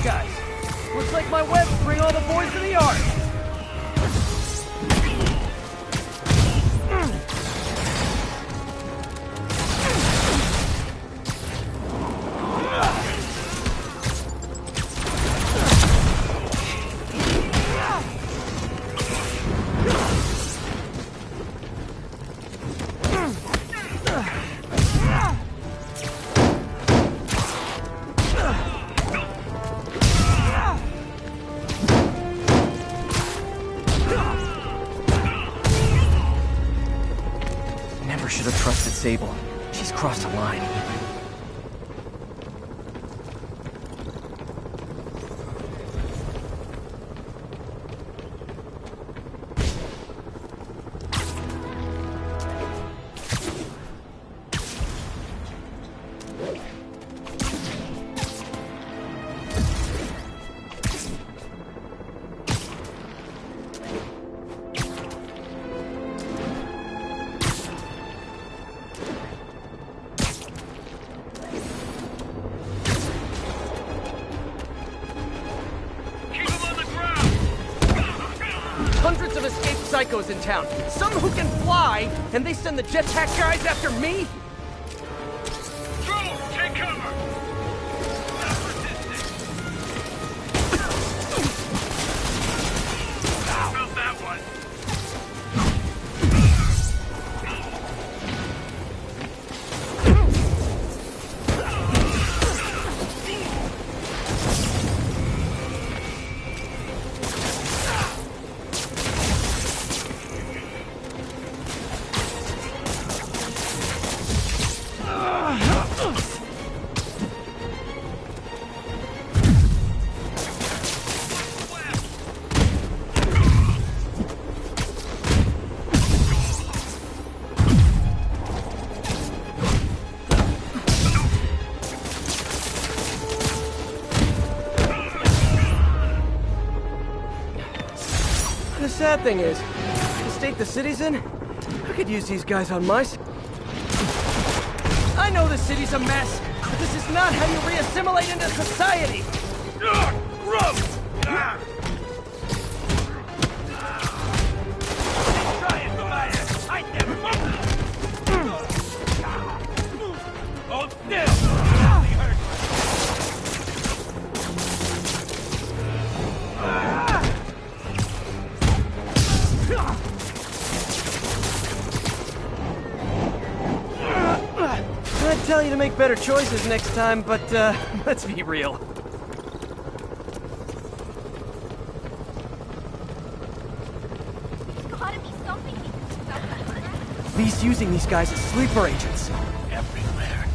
guys. Looks like my webs bring all the boys to the yard. Should have trusted Sable. She's crossed a line. Hundreds of escaped psychos in town. Some who can fly, and they send the jetpack guys after me? Drone, take cover! Felt that one. The sad thing is, the state the city's in, I could use these guys on my side. I know the city's a mess, but this is not how you re-assimilate into society! Ugh, gross! I'd tell you to make better choices next time, but let's be real. There's gotta be something we can do about it. Lee's using these guys as sleeper agents. Everywhere.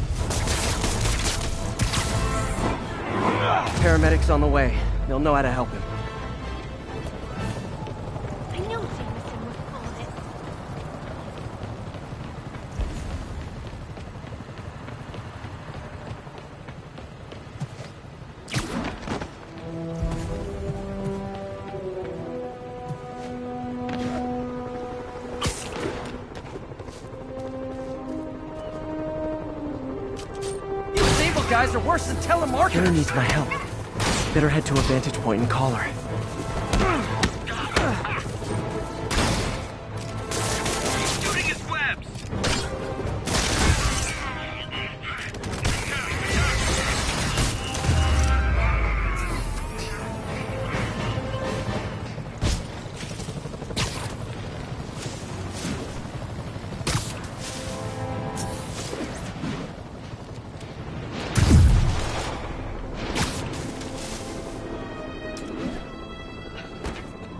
Paramedics on the way. They'll know how to help him. I knew Jameson was full of it. These Sable guys are worse than telemarketers! Kara needs my help. Better head to a vantage point and call her. Shooting his webs!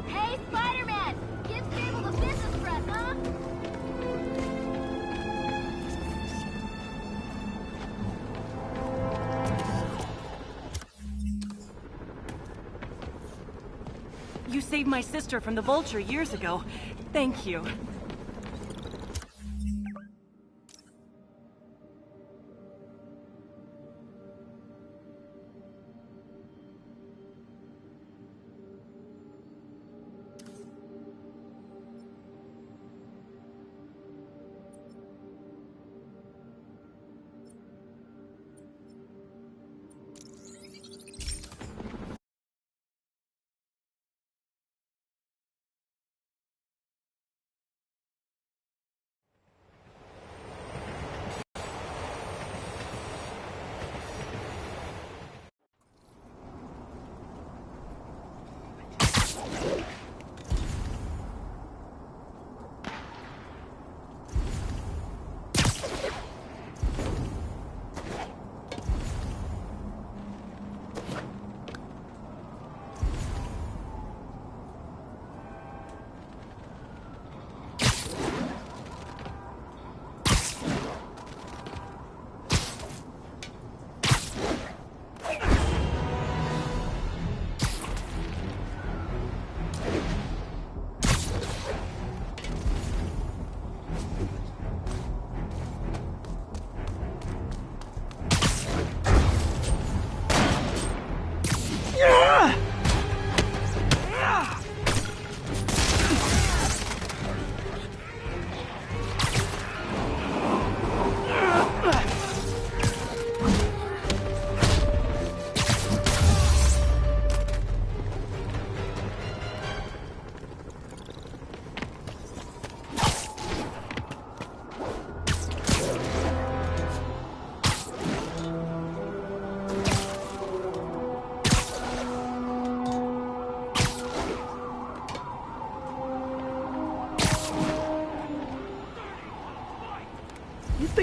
Hey, Spider-Man! Give Sable the business press, huh? You saved my sister from the Vulture years ago. Thank you.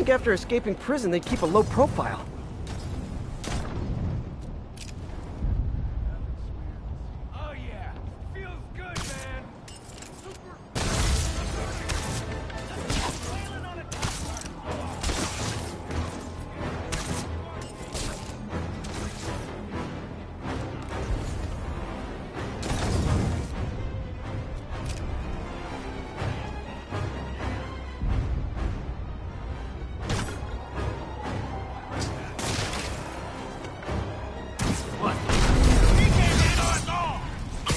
think after escaping prison they'd keep a low profile. Oh yeah, feels good, man.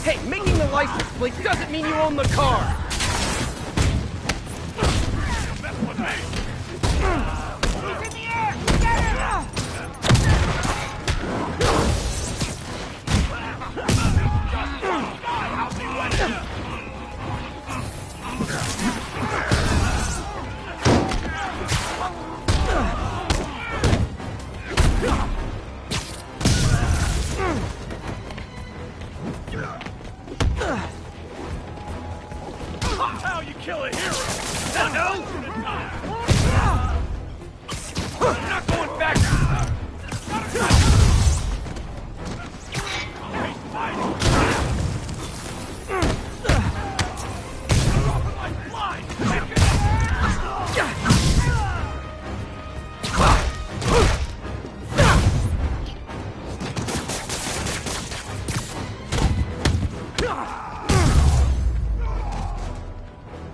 Hey, making the license plate doesn't mean you own the car! How you kill a hero? I know. I'm not going back.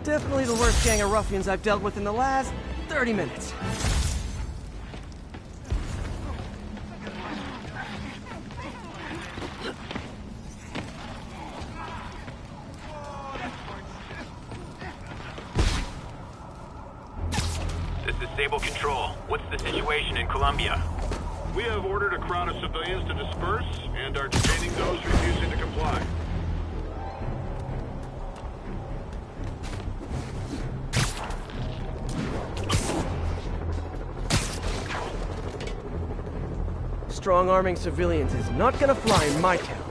Definitely the worst gang of ruffians I've dealt with in the last 30 minutes. This is Stable Control. What's the situation in Colombia? We have ordered a crowd of civilians to disperse and are detaining those refusing to comply. Strong-arming civilians is not gonna fly in my town.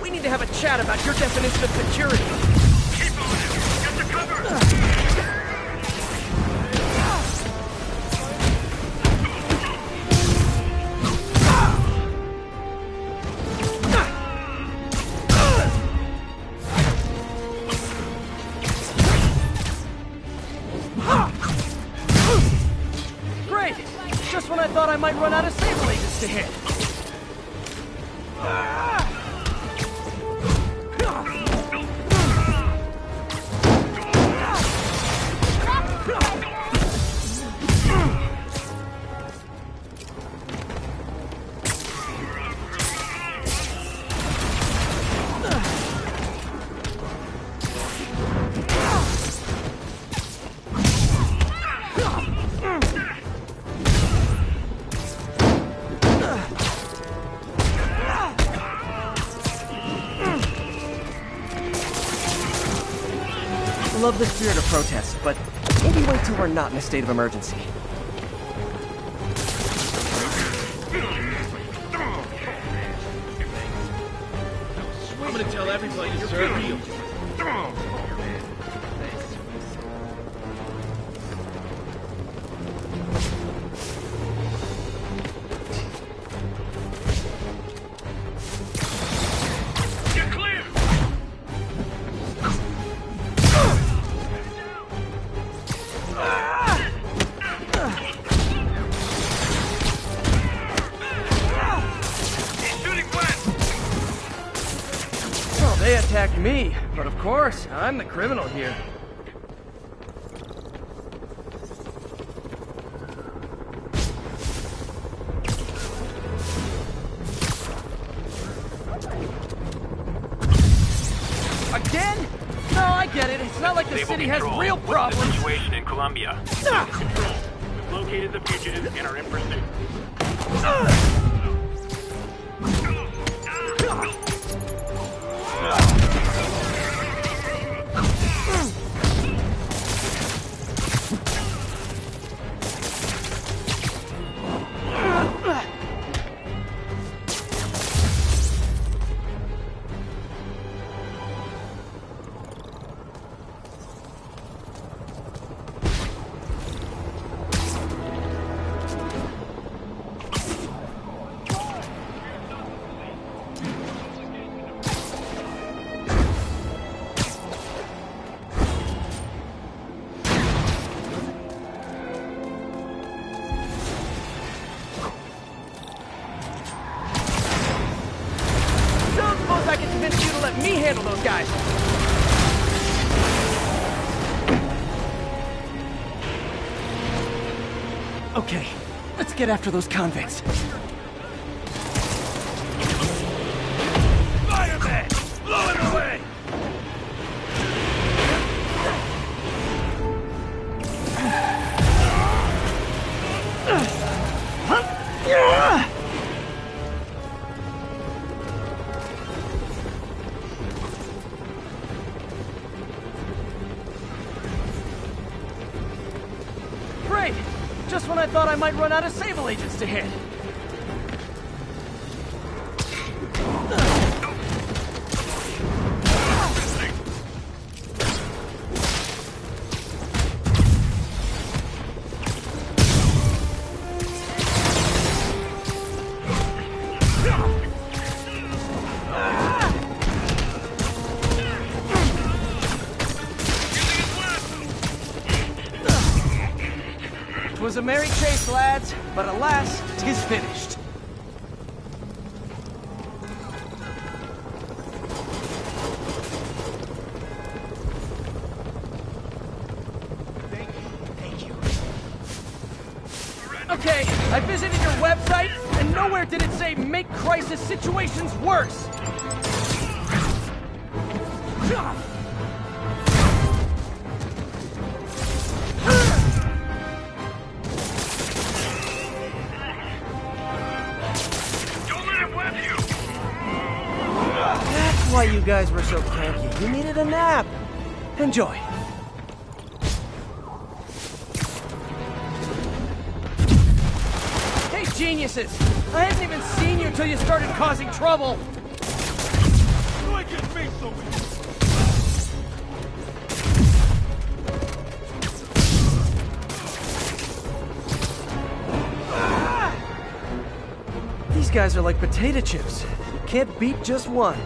We need to have a chat about your definition of security. Keep on it. Get the cover. Great! Just when I thought I might run out of Sable agents to hit. Love the spirit of protest, but maybe wait till we're not in a state of emergency. I'm gonna tell everybody you're real. You're clear. They attacked me, but of course, I'm the criminal here. Again? No, I get it. It's not like the city has real problems. What's the situation in Colombia? Control. We've located the fugitives and are in pursuit. Okay, let's get after those convicts. Spider-Man! Blow it away! Great! Just when I thought I might run out of Sable agents to hit. It was a merry chase, lads, but alas, 'tis finished. Okay, I visited your website, and nowhere did it say make crisis situations worse. That's why you guys were so cranky. You needed a nap. Enjoy. Hey, geniuses! I hadn't even seen you till you started causing trouble. Why get me so weak? These guys are like potato chips. You can't beat just one.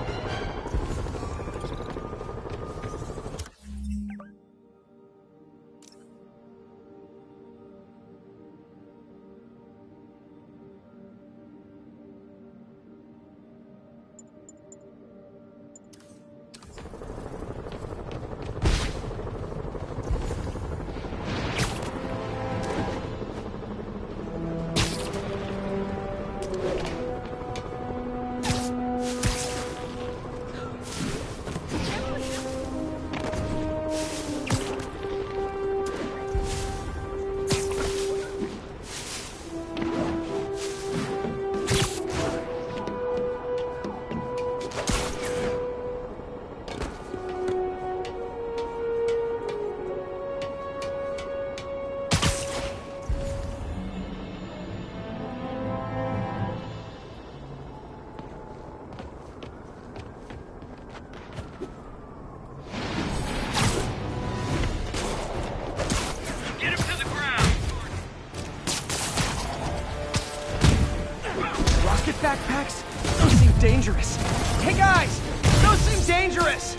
Backpacks? Those seem dangerous. Hey guys! Those seem dangerous!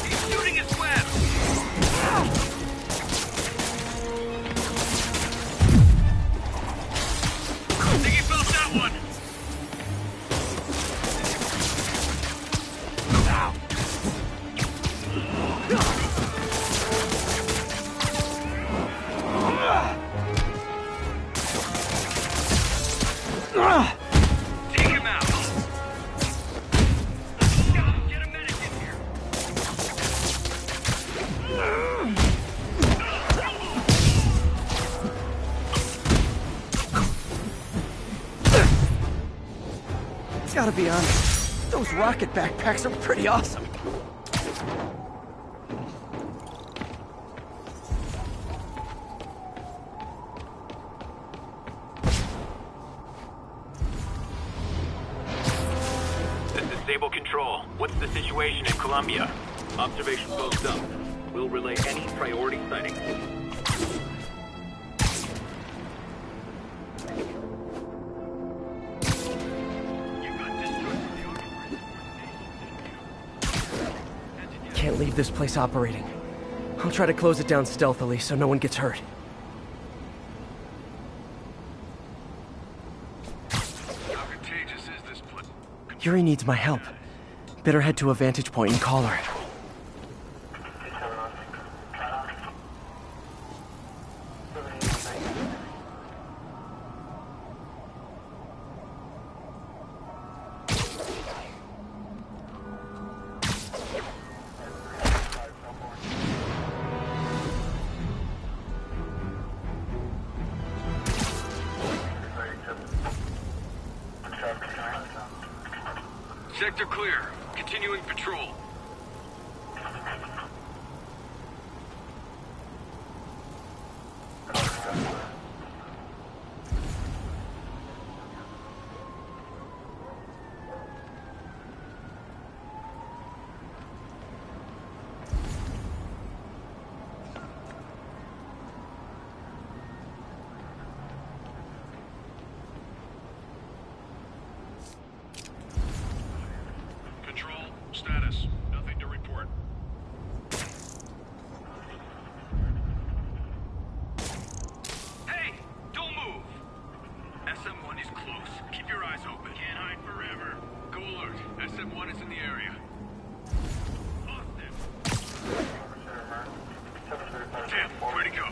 He's shooting his web! I think he felt that one! Take him out! Get a medic in here! Gotta be honest, those rocket backpacks are pretty awesome. Disable control. What's the situation in Colombia? Observation post up. We'll relay any priority sightings. Can't leave this place operating. I'll try to close it down stealthily so no one gets hurt. How contagious is this place? Yuri needs my help. Better head to a vantage point and call her. Sector clear. Continuing patrol. Status. Nothing to report. Hey! Don't move! SM-1 is close. Keep your eyes open. Can't hide forever. Go alert. SM-1 is in the area. Lost him. Damn, where'd he go?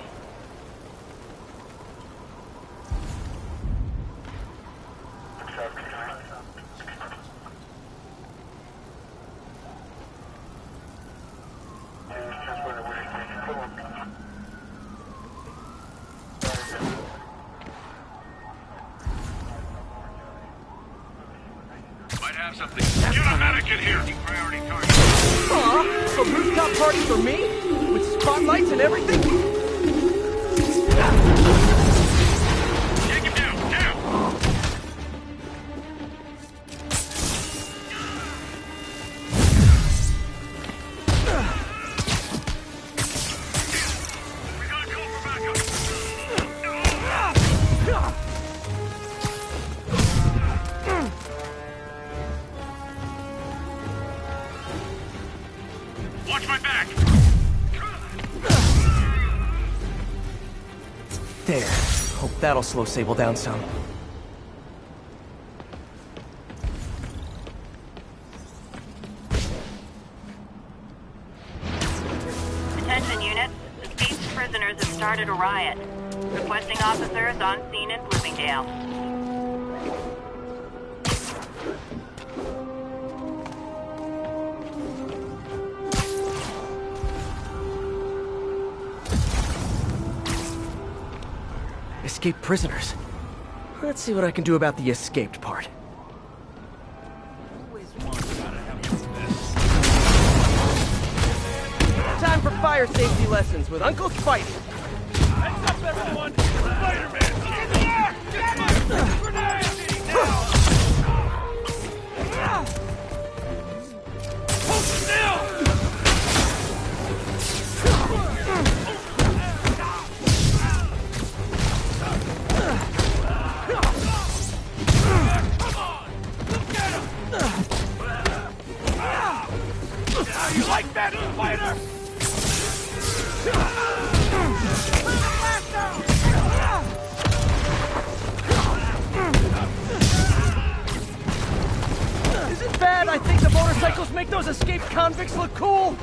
Something. Get a medic in here! Priority target. Aw, a rooftop party for me? With spotlights and everything? Take him down, now! We gotta call for backup. Watch my back! There. Hope that'll slow Sable down some. Attention units. Escaped prisoners have started a riot. Requesting officers on scene in Bloomingdale. Escaped prisoners. Let's see what I can do about the escaped part. Time for fire safety lessons with Uncle Spidey. Heads up, everyone! Spider-Man! In the air! Grenade! Hold still! You like that, spider? Is it bad I think the motorcycles make those escaped convicts look cool?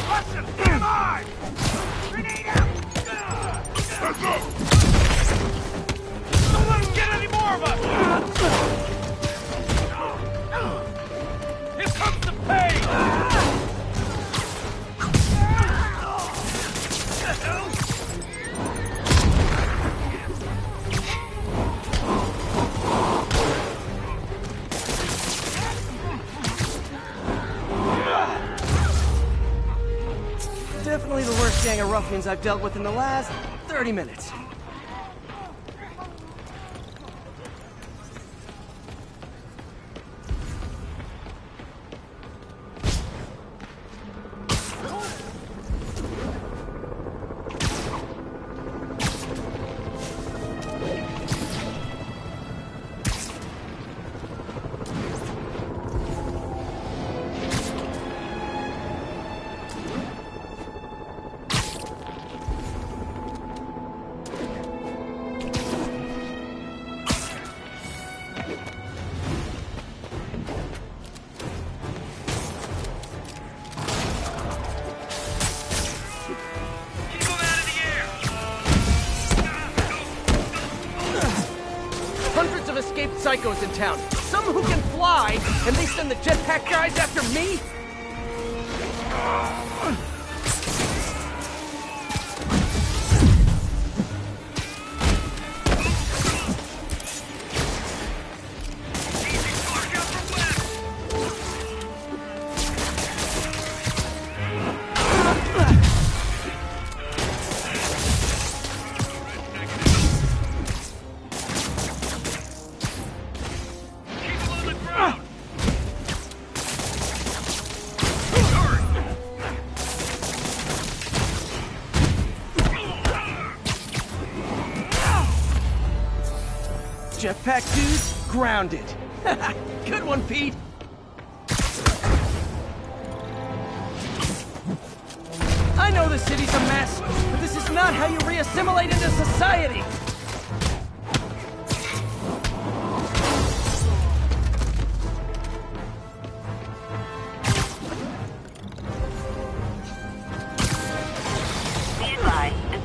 Listen, get on! Grenade out! Let's go! Don't let him get any more of us! Here comes the pain! Definitely the worst gang of ruffians I've dealt with in the last 30 minutes. Psychos in town. Some who can fly, and they send the jetpack guys after me? Jetpack dudes grounded. Good one, Pete. I know the city's a mess, but this is not how you re-assimilate into society.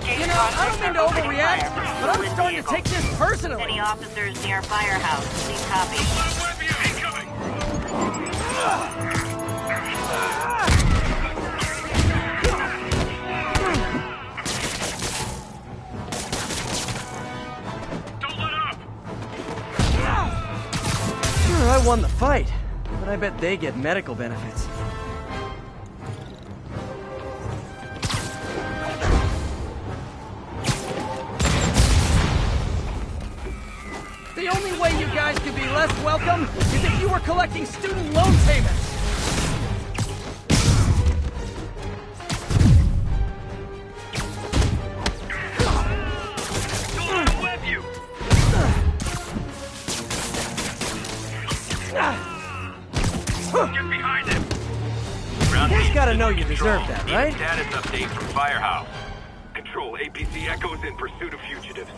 You know, I don't mean to overreact, but I'm starting to take this personally. Any officers near firehouse, please copy. Don't let up! Sure, I won the fight, but I bet they get medical benefits. The only way you guys could be less welcome is if you were collecting student loan payments. Don't let him web you! Get behind him! You guys gotta know you deserve that, right? Status update from Firehouse. Control, APC Echoes in pursuit of fugitives.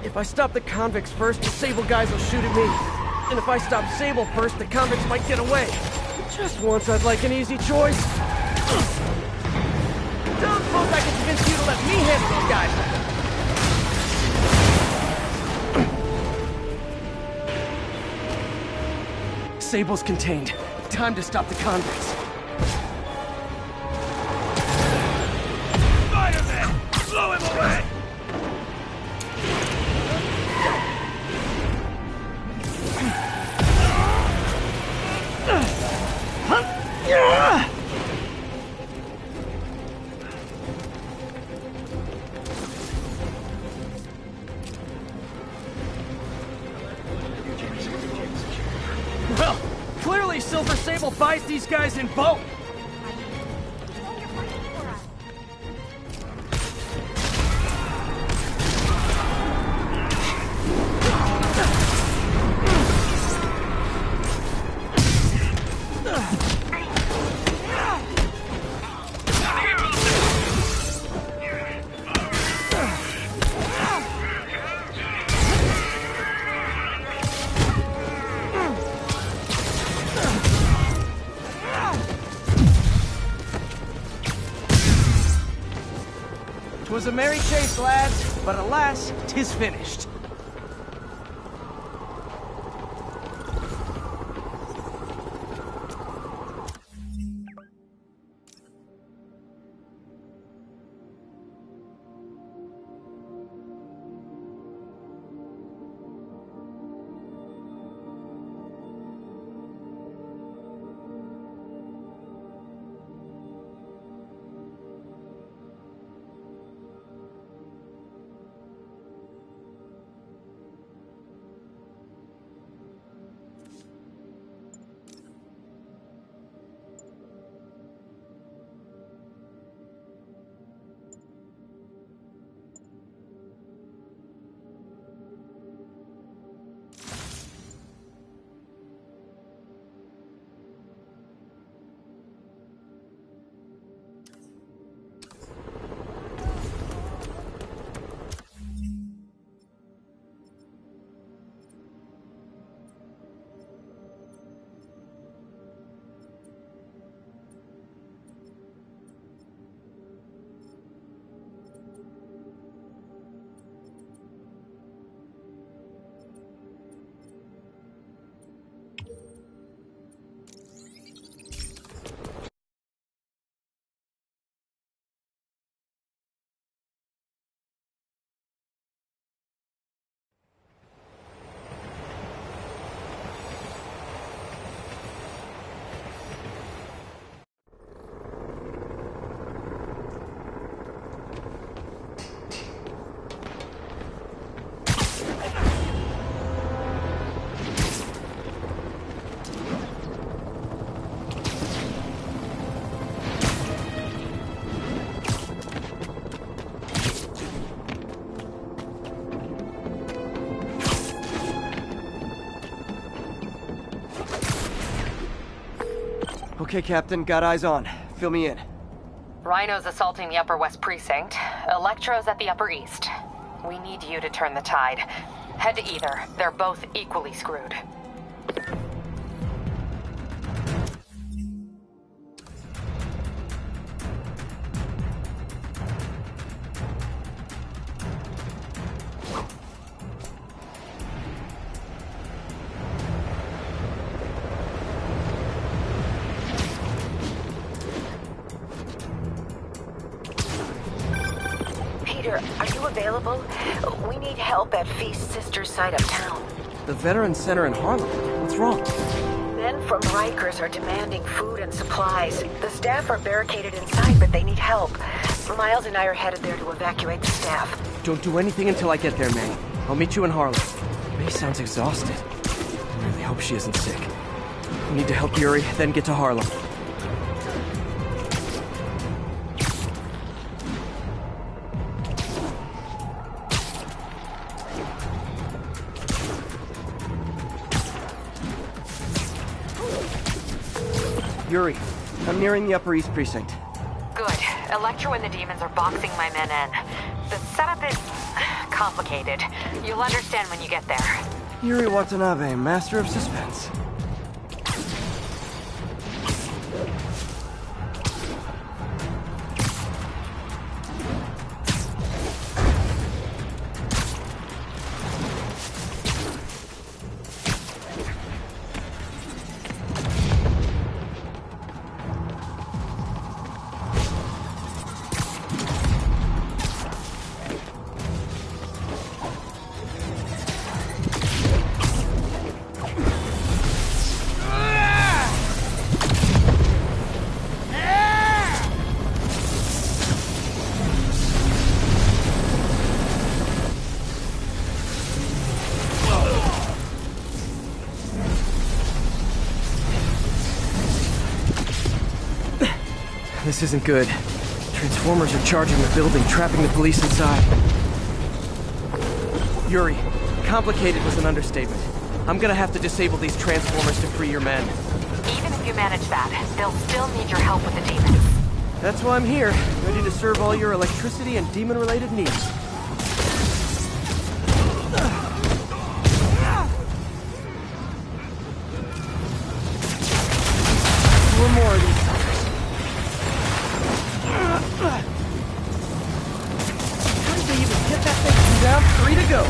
If I stop the convicts first, the Sable guys will shoot at me. And if I stop Sable first, the convicts might get away. Just once I'd like an easy choice. Don't suppose I can convince you to let me handle those guys. Sable's contained. Time to stop the convicts. Spider-Man! Blow him away! Well, clearly Silver Sable buys these guys in bulk. Was a merry chase, lads, but alas, 'tis finished. Okay, Captain, got eyes on. Fill me in. Rhino's assaulting the Upper West Precinct. Electro's at the Upper East. We need you to turn the tide. Head to either. They're both equally screwed. Are you available? We need help at Feast's sister's side of town. The Veterans Center in Harlem. What's wrong? Men from Rikers are demanding food and supplies. The staff are barricaded inside, but they need help. Miles and I are headed there to evacuate the staff. Don't do anything until I get there, May. I'll meet you in Harlem. May sounds exhausted. I really hope she isn't sick. We need to help Yuri, then get to Harlem. Yuri, I'm nearing the Upper East Precinct. Good. Electro and the demons are boxing my men in. The setup is complicated. You'll understand when you get there. Yuri Watanabe, master of suspense. This isn't good. Transformers are charging the building, trapping the police inside. Yuri, complicated was an understatement. I'm gonna have to disable these transformers to free your men. Even if you manage that, they'll still need your help with the demons. That's why I'm here, ready to serve all your electricity and demon-related needs. One more of these. How did they even get that thing down? 3 to go.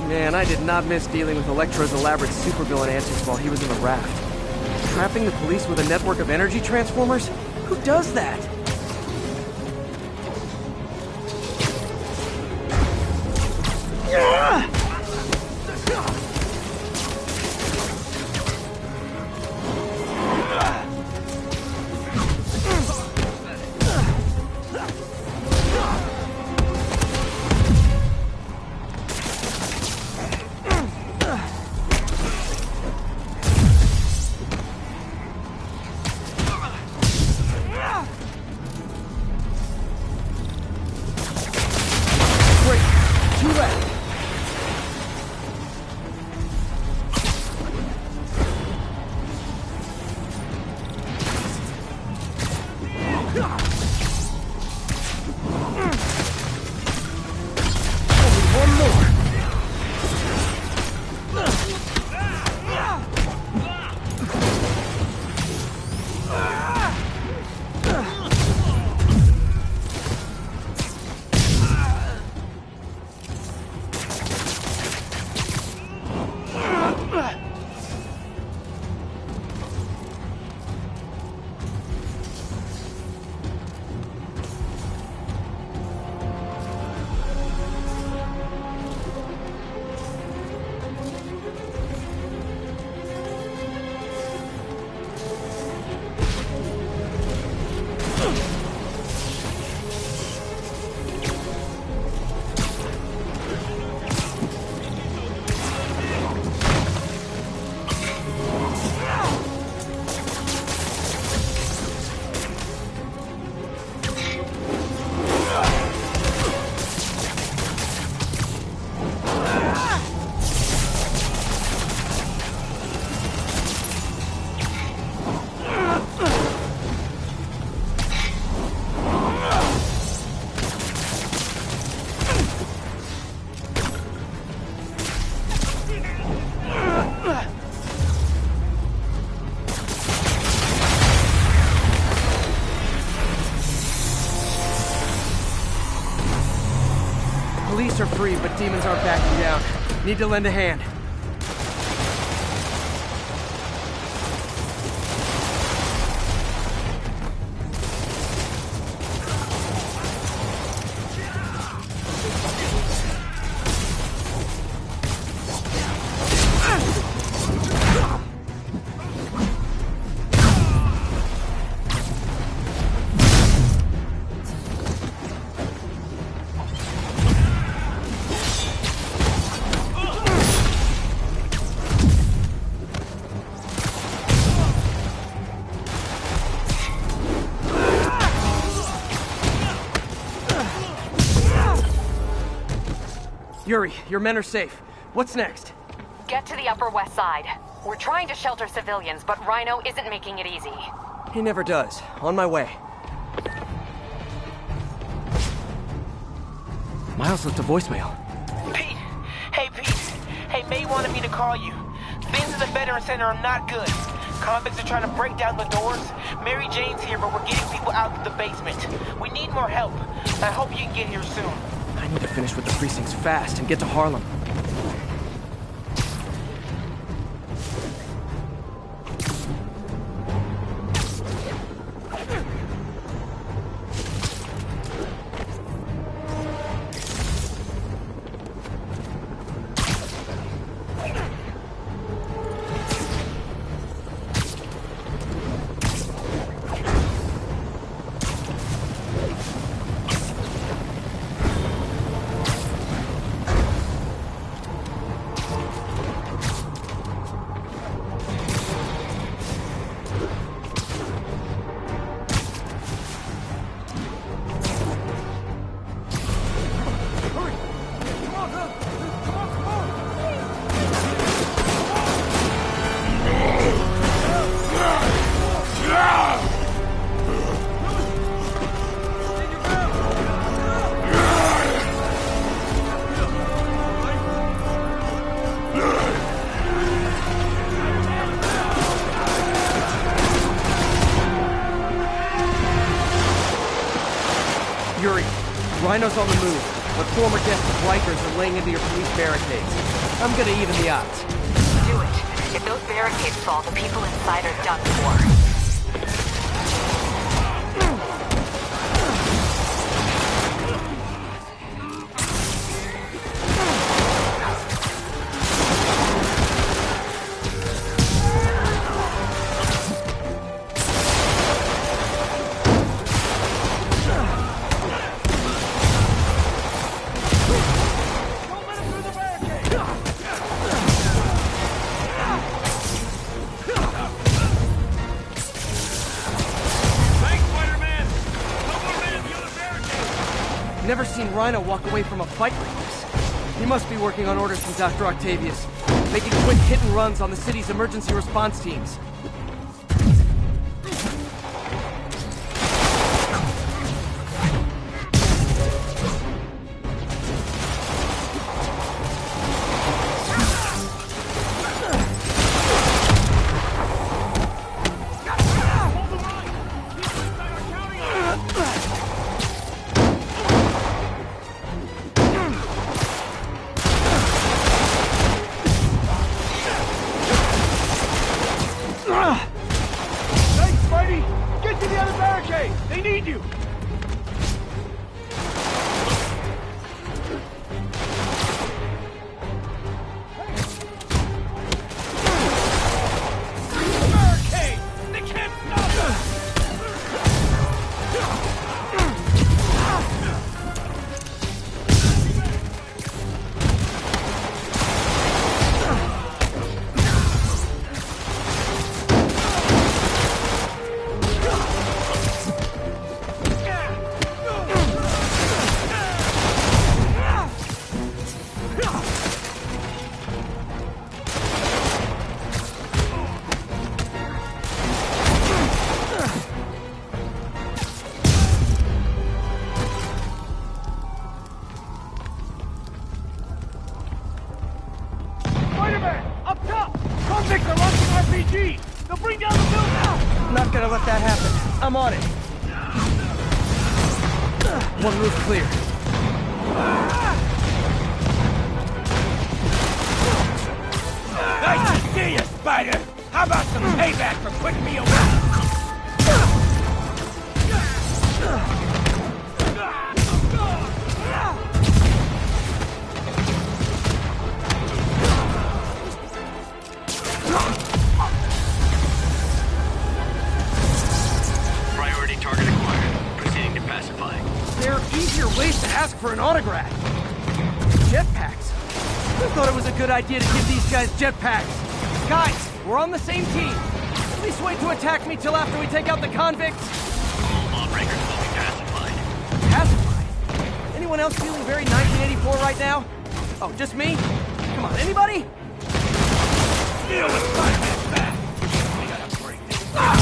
Man, I did not miss dealing with Electro's elaborate supervillain antics while he was in the raft. Trapping the police with a network of energy transformers? Who does that? Police are free, but demons aren't backing down. Need to lend a hand. Yuri, your men are safe. What's next? Get to the Upper West Side. We're trying to shelter civilians, but Rhino isn't making it easy. He never does. On my way. Miles left a voicemail. Pete! Hey, Pete! Hey, May wanted me to call you. Things in the Veteran Center are not good. Convicts are trying to break down the doors. Mary Jane's here, but we're getting people out to the basement. We need more help. I hope you can get here soon. I need to finish with the precincts fast and get to Harlem. Yuri, Rhino's on the move, but former guests of Rikers are laying into your police barricades. I'm gonna even the odds. Do it. If those barricades fall, the people inside are done for. Never seen Rhino walk away from a fight like this. He must be working on orders from Dr. Octavius, making quick hit and runs on the city's emergency response teams. Thanks, Spidey! Get to the other barricade! They need you! Barricade! They can't stop us! Up top! Convicts are launching RPGs! They'll bring down the building! Not gonna let that happen. I'm on it. One roof clear. See ya, Spider! How about some payback for putting me away? Priority target acquired. Proceeding to pacify. There are easier ways to ask for an autograph. Jetpacks. I thought it was a good idea to give these guys jetpacks. Guys, we're on the same team. At least wait to attack me till after we take out the convicts. All lawbreakers will be pacified. Pacified? Anyone else feeling very 1984 right now? Oh, just me? Come on, anybody? Deal with Spider-Man's back. We gotta bring this down.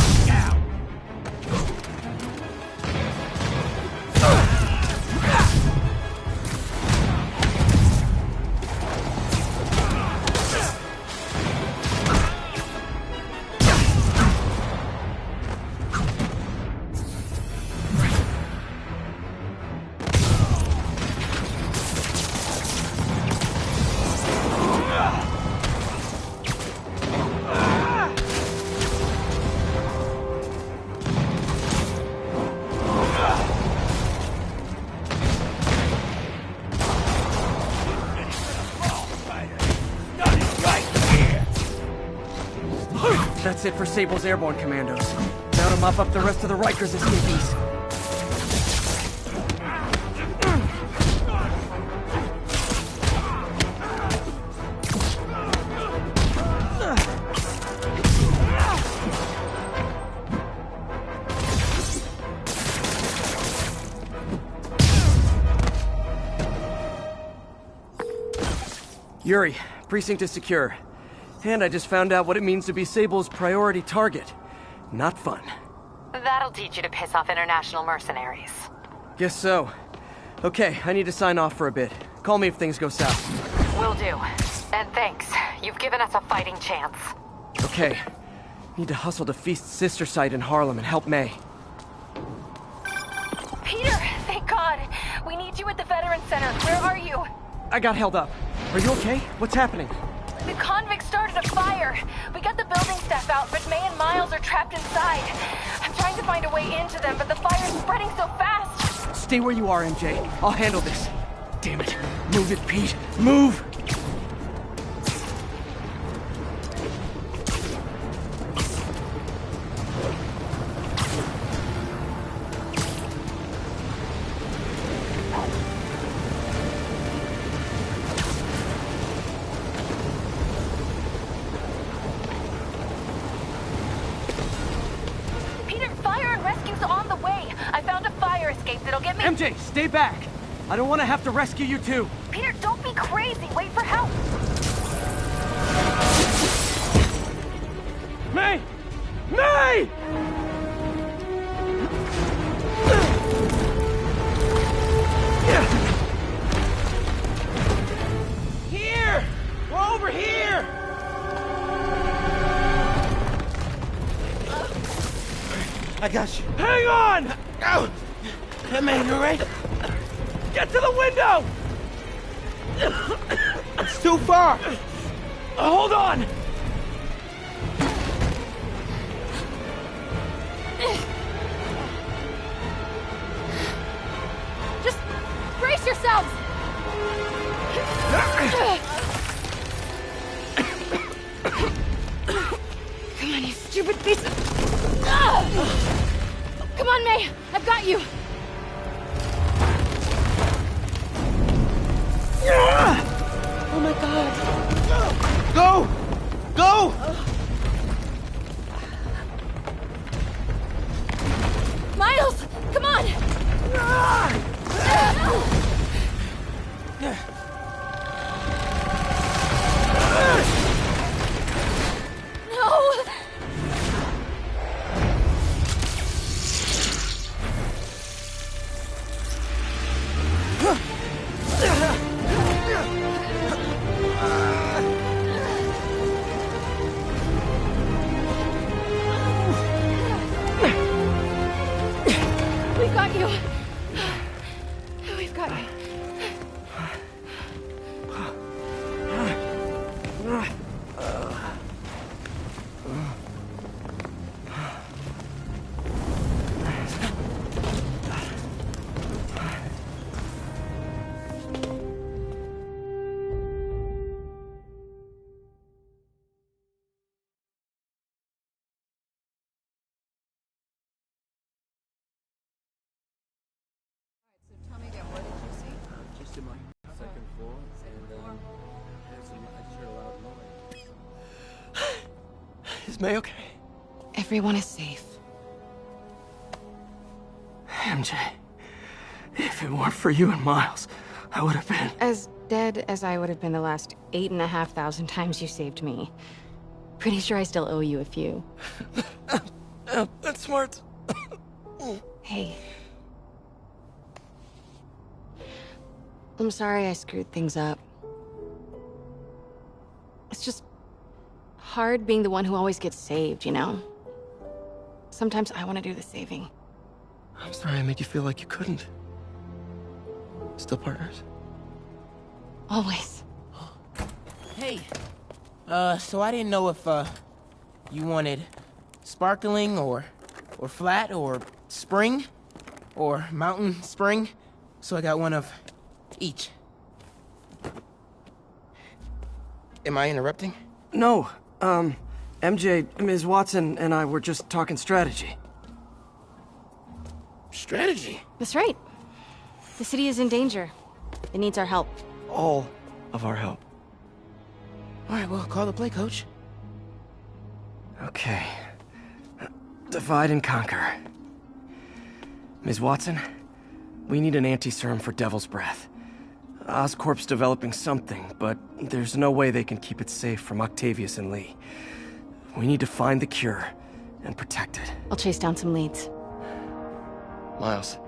That's it for Sable's airborne commandos. Now to mop up the rest of the Rikers escapees. Yuri, precinct is secure. And I just found out what it means to be Sable's priority target. Not fun. That'll teach you to piss off international mercenaries. Guess so. Okay, I need to sign off for a bit. Call me if things go south. Will do. And thanks. You've given us a fighting chance. Okay. Need to hustle to Feast's sister site in Harlem and help May. Peter, thank God. We need you at the Veterans Center. Where are you? I got held up. Are you okay? What's happening? The convicts started a fire. We got the building staff out, but May and Miles are trapped inside. I'm trying to find a way into them, but the fire's spreading so fast. Stay where you are, MJ. I'll handle this. Damn it. Move it, Pete. Move! MJ, stay back! I don't want to have to rescue you too! Peter, don't be crazy! Wait for help! May! May! Here! We're over here! I got you. Hang on! Ow! Hey, man, you alright? Get to the window! It's too far! Hold on! Just brace yourselves! Come on, you stupid piece of... Come on, May! I've got you! Oh my God! Go! Go! Miles! Come on! No! We've got you. We've got you. to my second floor, and there's I just heard a loud noise. Is May okay? Everyone is safe. MJ, if it weren't for you and Miles, I would have been... As dead as I would have been the last 8,500 times you saved me. Pretty sure I still owe you a few. That's smart. Hey. I'm sorry I screwed things up. It's just hard being the one who always gets saved, you know? Sometimes I want to do the saving. I'm sorry I made you feel like you couldn't. Still partners? Always. Hey. So I didn't know if, you wanted sparkling or flat or spring or mountain spring. So I got one of each. Am I interrupting? No. MJ, Ms. Watson, and I were just talking strategy. Strategy? That's right. The city is in danger. It needs our help. All of our help. All right, well, call the play, Coach. Okay. Divide and conquer. Ms. Watson, we need an anti-serum for Devil's Breath. Oscorp's developing something, but there's no way they can keep it safe from Octavius and Lee. We need to find the cure and protect it. I'll chase down some leads. Miles,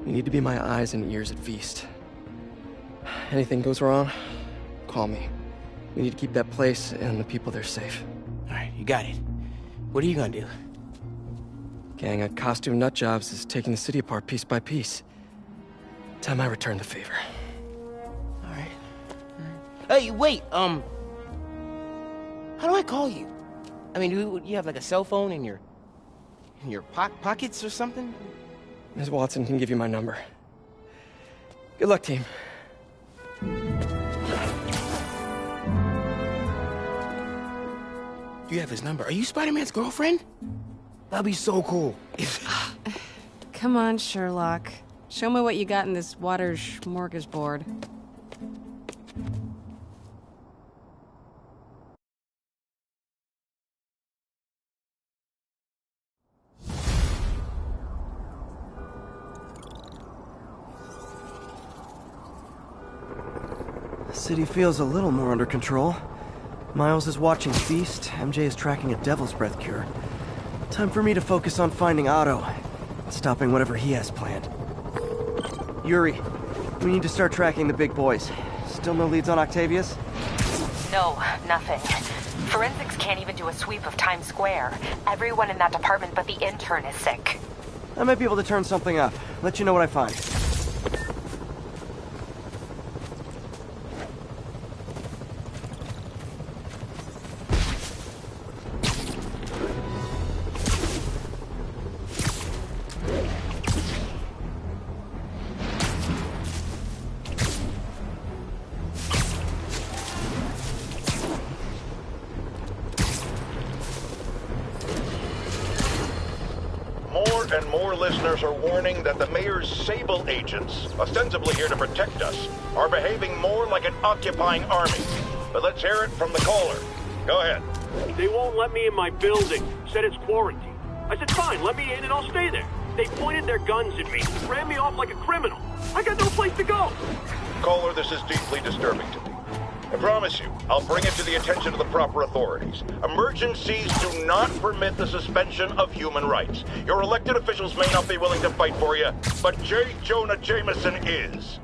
you need to be my eyes and ears at Feast. Anything goes wrong, call me. We need to keep that place and the people there safe. All right, you got it. What are you gonna do? Gang at Costume Nutjobs is taking the city apart piece by piece. Time I return the favor. All right. Hey, wait, how do I call you? I mean, you have like a cell phone in your pockets or something? Ms. Watson can give you my number. Good luck, team. You have his number. Are you Spider-Man's girlfriend? That'd be so cool. Come on, Sherlock. Show me what you got in this water smorgasbord. The city feels a little more under control. Miles is watching Feast, MJ is tracking a Devil's Breath cure. Time for me to focus on finding Otto, and stopping whatever he has planned. Yuri, we need to start tracking the big boys. Still no leads on Octavius? No, nothing. Forensics can't even do a sweep of Times Square. Everyone in that department but the intern is sick. I might be able to turn something up. Let you know what I find. And more listeners are warning that the mayor's Sable agents, ostensibly here to protect us, are behaving more like an occupying army. But let's hear it from the caller. Go ahead. They won't let me in my building. Said it's quarantine. I said, fine, let me in and I'll stay there. They pointed their guns at me, ran me off like a criminal. I got no place to go. Caller, this is deeply disturbing to me. I promise you, I'll bring it to the attention of the proper authorities. Emergencies do not permit the suspension of human rights. Your elected officials may not be willing to fight for you, but J. Jonah Jameson is.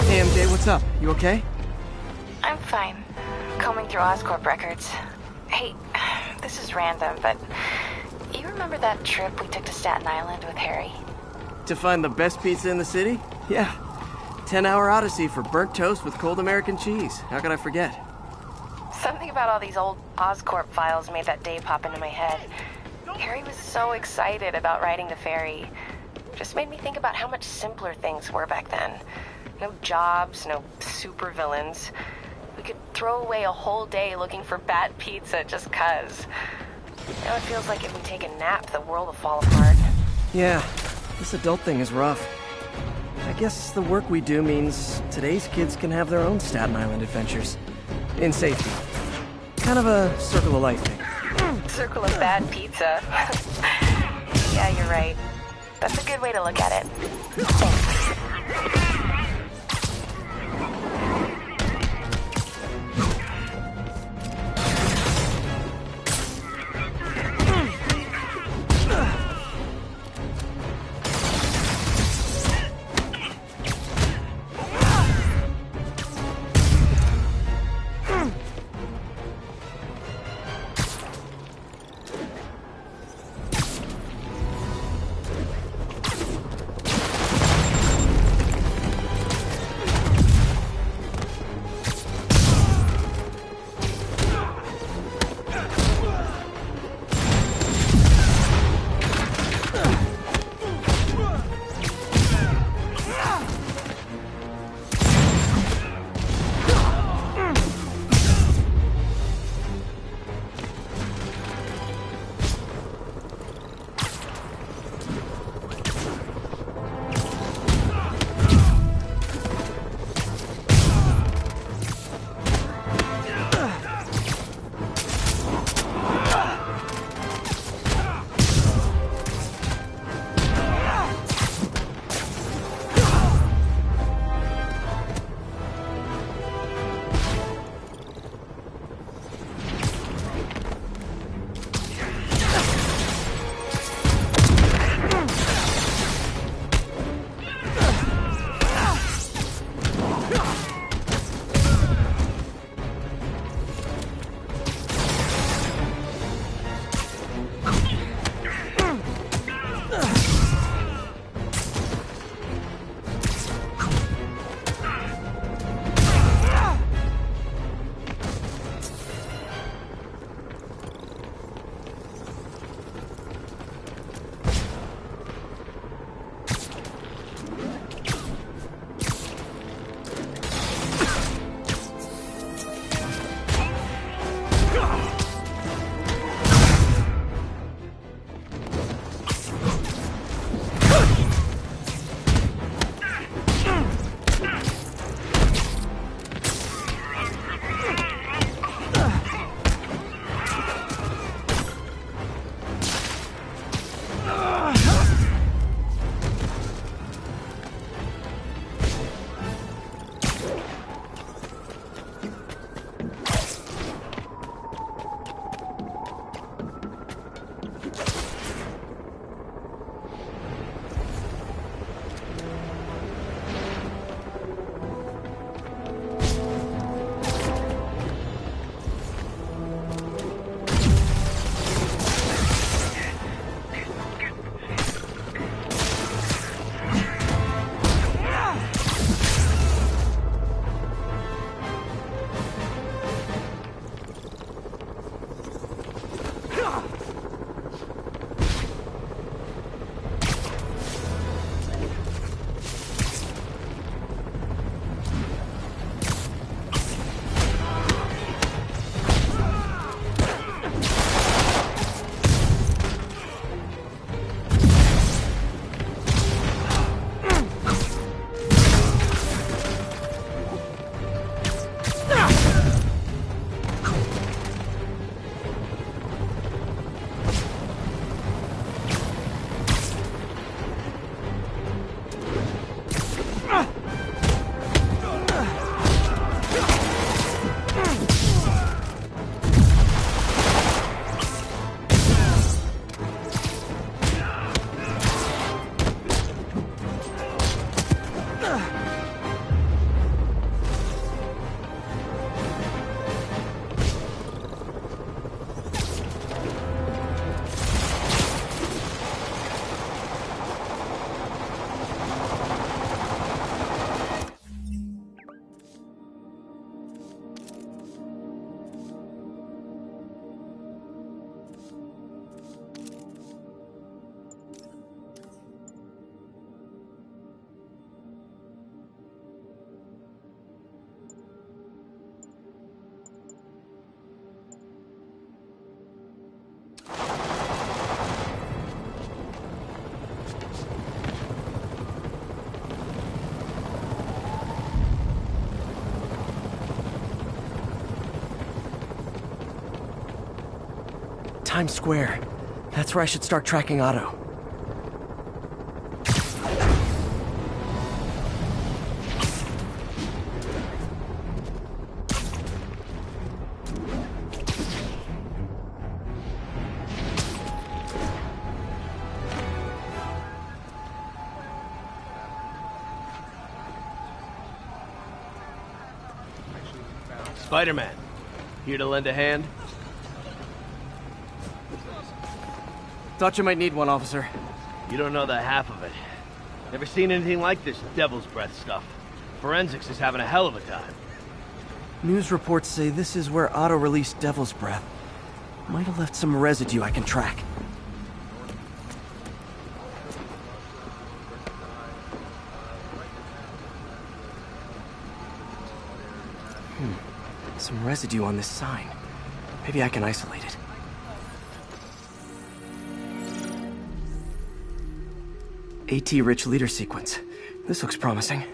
Hey, MJ, what's up? You okay? I'm fine. Combing through Oscorp records. Hey, this is random, but you remember that trip we took to Staten Island with Harry? To find the best pizza in the city? Yeah. 10-hour odyssey for burnt toast with cold American cheese. How could I forget? Something about all these old Oscorp files made that day pop into my head. Harry was so excited about riding the ferry. Just made me think about how much simpler things were back then. No jobs, no supervillains. We could throw away a whole day looking for bad pizza just 'cause. Now it feels like if we take a nap, the world will fall apart. Yeah, this adult thing is rough. I guess the work we do means today's kids can have their own Staten Island adventures. In safety. Kind of a circle of life thing. Circle of bad pizza. Yeah, you're right. That's a good way to look at it. Thanks. Times Square. That's where I should start tracking Otto. Spider-Man, here to lend a hand? Thought you might need one, officer. You don't know the half of it. Never seen anything like this devil's breath stuff. Forensics is having a hell of a time. News reports say this is where Otto released devil's breath. Might have left some residue I can track. Some residue on this sign. Maybe I can isolate it. AT-rich leader sequence. This looks promising.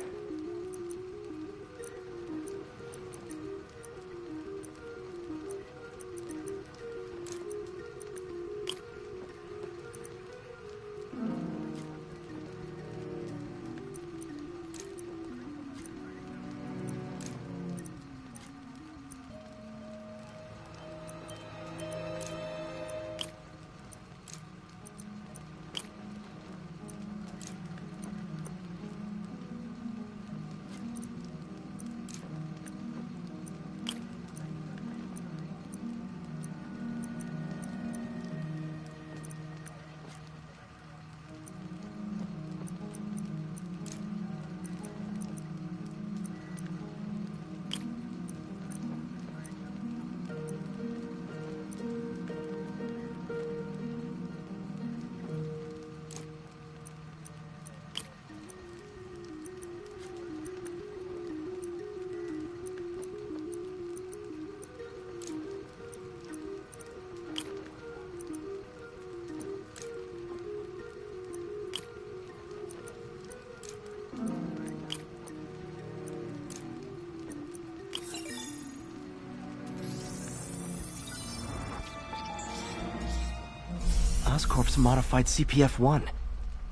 Oscorp's modified CPF-1.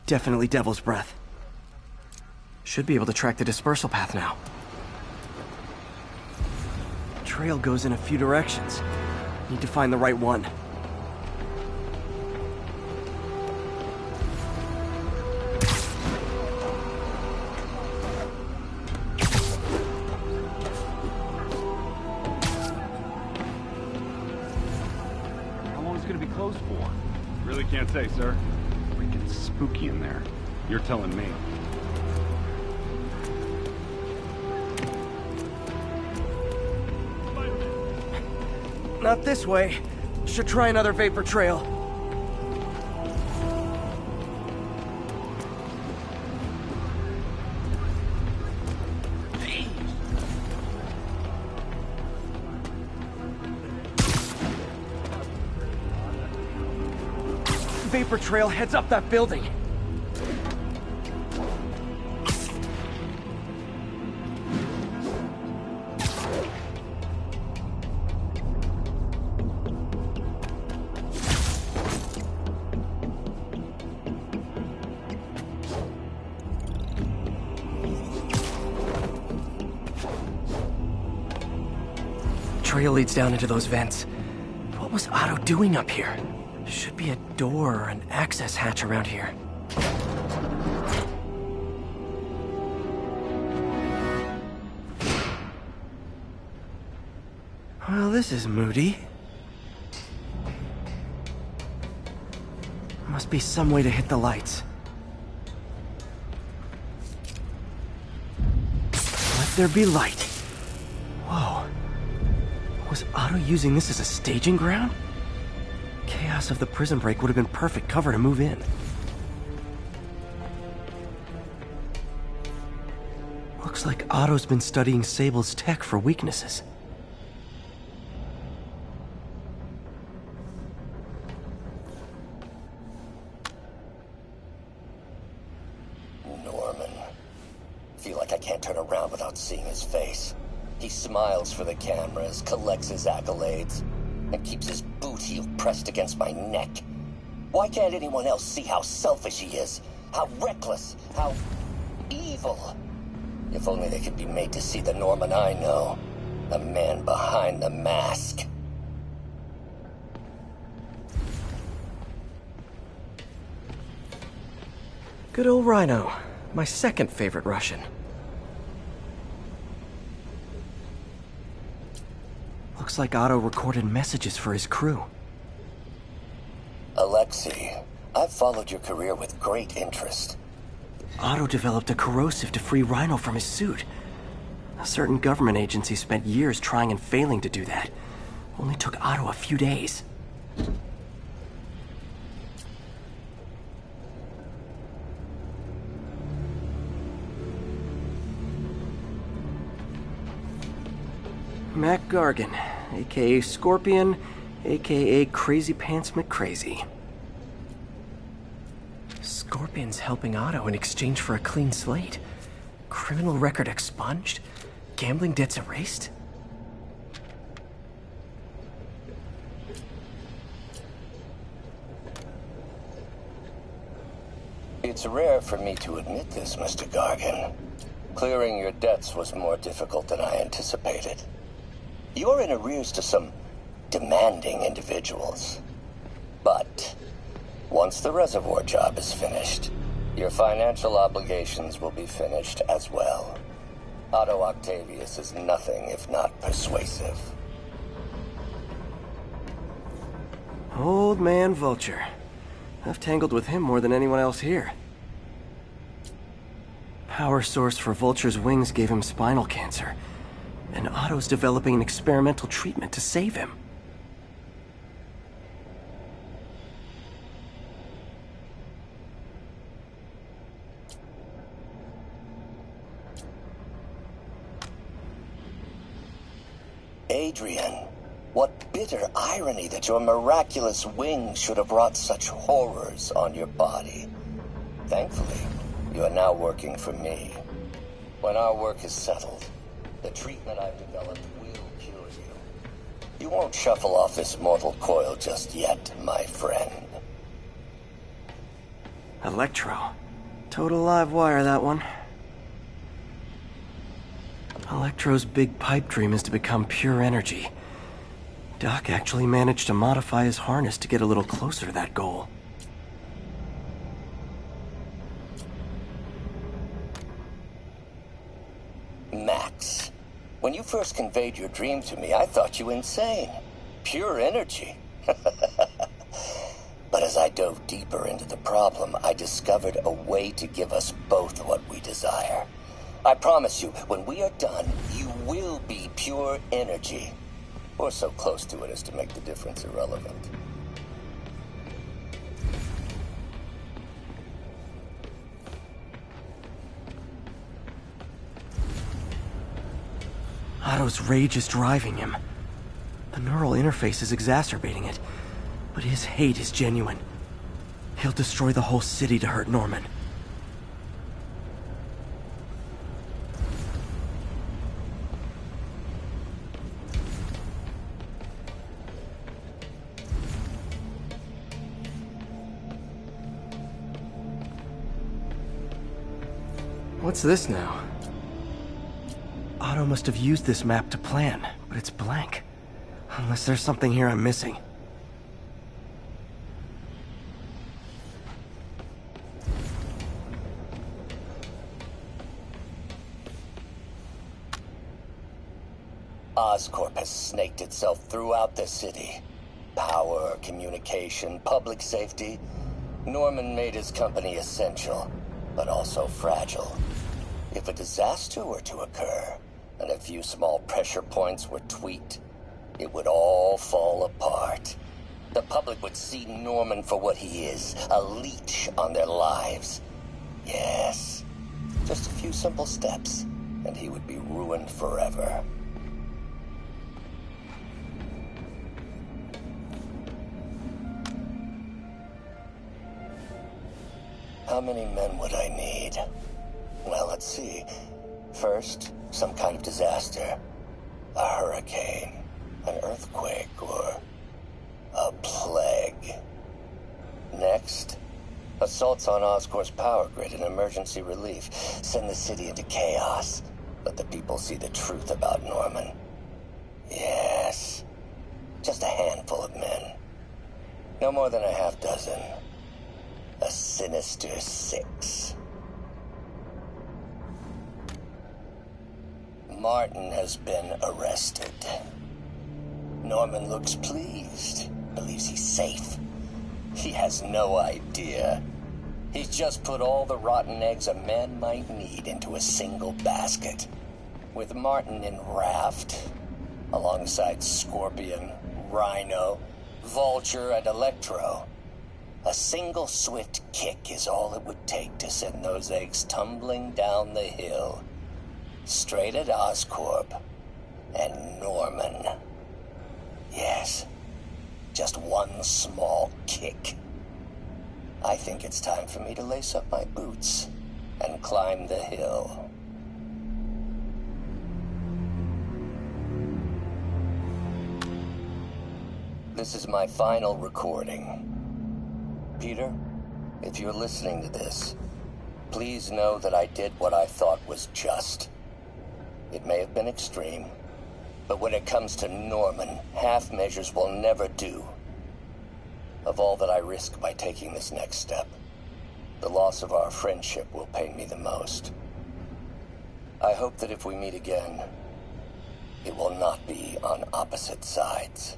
Definitely Devil's Breath. Should be able to track the dispersal path now. Trail goes in a few directions. Need to find the right one. How long is it gonna be closed for? Really can't say, sir. Freaking spooky in there. You're telling me. Not this way. Should try another vapor trail. Vapor trail heads up that building. Trail leads down into those vents. What was Otto doing up here? Should be a door or an access hatch around here. Well, this is moody. Must be some way to hit the lights. Let there be light. Whoa. Was Otto using this as a staging ground? Chaos of the prison break would have been perfect cover to move in. Looks like Otto's been studying Sable's tech for weaknesses. Norman. Feel like I can't turn around without seeing his face. He smiles for the cameras, collects his accolades, and keeps his boot heel pressed against my neck. Why can't anyone else see how selfish he is? How reckless? How evil? If only they could be made to see the Norman I know. The man behind the mask. Good old Rhino. My second favorite Russian. Looks like Otto recorded messages for his crew. Alexei, I've followed your career with great interest. Otto developed a corrosive to free Rhino from his suit. A certain government agency spent years trying and failing to do that. Only took Otto a few days. Mac Gargan, aka Scorpion, aka Crazy Pants McCrazy. Scorpion's helping Otto in exchange for a clean slate. Criminal record expunged? Gambling debts erased? It's rare for me to admit this, Mr. Gargan. Clearing your debts was more difficult than I anticipated. You're in arrears to some demanding individuals. But once the reservoir job is finished, your financial obligations will be finished as well. Otto Octavius is nothing if not persuasive. Old man Vulture. I've tangled with him more than anyone else here. Power source for Vulture's wings gave him spinal cancer, and Otto's developing an experimental treatment to save him. Adrian, what bitter irony that your miraculous wings should have wrought such horrors on your body. Thankfully, you are now working for me. When our work is settled, the treatment I've developed will cure you. You won't shuffle off this mortal coil just yet, my friend. Electro. Total live wire, that one. Electro's big pipe dream is to become pure energy. Doc actually managed to modify his harness to get a little closer to that goal. Max, when you first conveyed your dream to me, I thought you insane. Pure energy. But as I dove deeper into the problem, I discovered a way to give us both what we desire. I promise you, when we are done, you will be pure energy. Or so close to it as to make the difference irrelevant. Otto's rage is driving him. The neural interface is exacerbating it, but his hate is genuine. He'll destroy the whole city to hurt Norman. What's this now? Otto must have used this map to plan, but it's blank. Unless there's something here I'm missing. Oscorp has snaked itself throughout the city. Power, communication, public safety. Norman made his company essential, but also fragile. If a disaster were to occur, and a few small pressure points were tweaked, it would all fall apart. The public would see Norman for what he is, a leech on their lives. Yes, just a few simple steps, and he would be ruined forever. How many men would I need? Well, let's see. First, some kind of disaster. A hurricane, an earthquake, or a plague. Next, assaults on Oscorp's power grid and emergency relief. Send the city into chaos. Let the people see the truth about Norman. Yes, just a handful of men. No more than a half dozen. A sinister 6. Martin has been arrested. Norman looks pleased, believes he's safe. He has no idea. He's just put all the rotten eggs a man might need into a single basket. With Martin in raft, alongside Scorpion, Rhino, Vulture, and Electro, a single swift kick is all it would take to send those eggs tumbling down the hill. Straight at Oscorp and Norman. Yes, just one small kick. I think it's time for me to lace up my boots and climb the hill. This is my final recording. Peter, if you're listening to this, please know that I did what I thought was just. It may have been extreme, but when it comes to Norman, half measures will never do. Of all that I risk by taking this next step, the loss of our friendship will pain me the most. I hope that if we meet again, it will not be on opposite sides.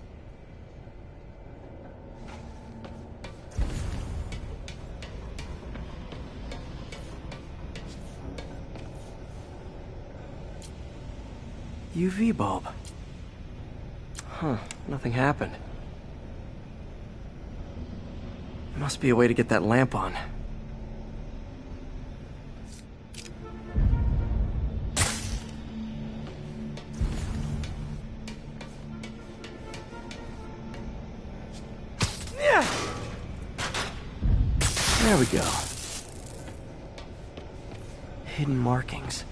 UV bulb. Huh, nothing happened. Must be a way to get that lamp on. Yeah. There we go. Hidden markings.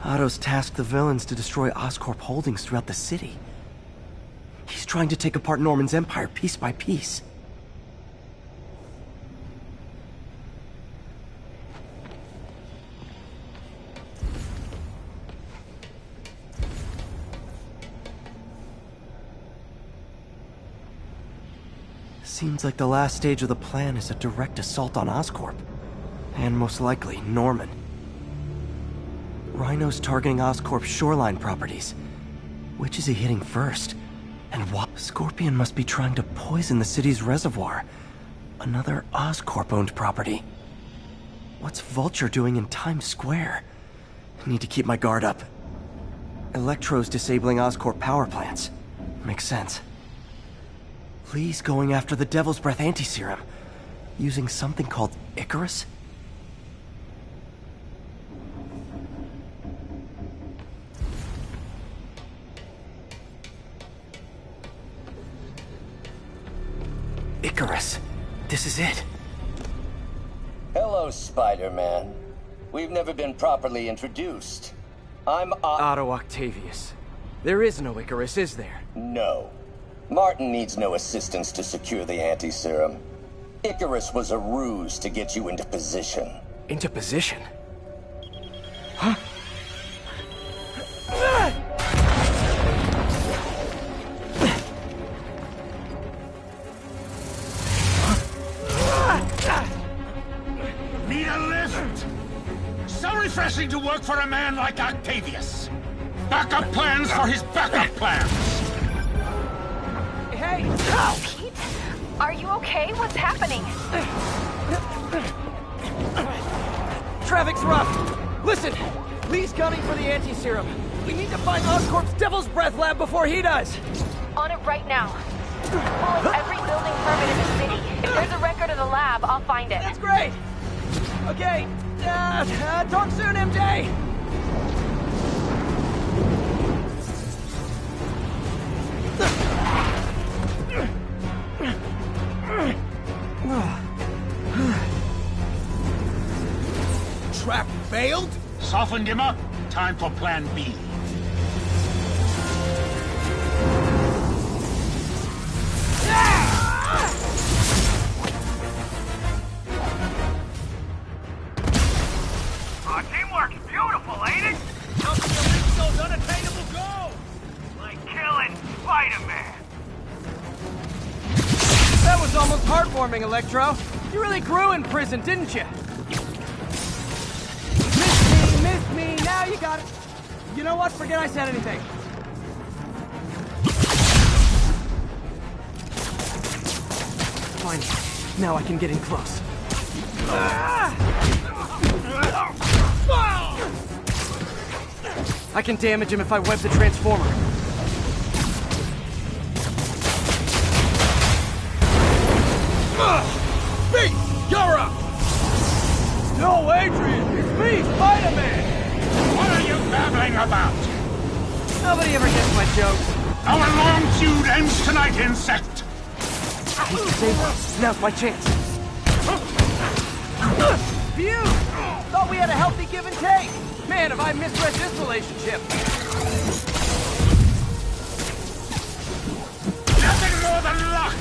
Otto's tasked the villains to destroy Oscorp holdings throughout the city. He's trying to take apart Norman's empire piece by piece. Seems like the last stage of the plan is a direct assault on Oscorp. And most likely, Norman. Rhino's targeting Oscorp's shoreline properties. Which is he hitting first? And what? Scorpion must be trying to poison the city's reservoir. Another Oscorp-owned property. What's Vulture doing in Times Square? I need to keep my guard up. Electro's disabling Oscorp power plants. Makes sense. Lee's going after the Devil's Breath anti-serum. Using something called Icarus? Icarus. This is it. Hello, Spider-Man. We've never been properly introduced. I'm Otto Octavius. There is no Icarus, is there? No. Martin needs no assistance to secure the anti-serum. Icarus was a ruse to get you into position. Into position? Huh? Need a lift? So refreshing to work for a man like Octavius. Backup plans for his backup plans! Hey! Pete? Are you okay? What's happening? Traffic's rough. Listen, Lee's gunning for the anti-serum. We need to find Oscorp's Devil's Breath lab before he does. On it right now. Pulling every building permit in the city. If there's a record of the lab, I'll find it. That's great. Okay. Talk soon, MJ. Trap failed? Softened him up. Time for plan B. Teamwork's beautiful, ain't it? Helping you reach those unattainable goals! Like killing Spider-Man! That was almost heartwarming, Electro. You really grew in prison, didn't you? Miss me, now you got it. You know what? Forget I said anything. Fine. Now I can get in close. I can damage him if I web the transformer. Beat! You're up! No, Adrian! It's me, Spider-Man! What are you babbling about? Nobody ever gets my jokes. Our long feud ends tonight, insect! He's the savior. Now's my chance. Phew! Thought we had a healthy give and take. Man, have I misread this relationship. Nothing more than luck!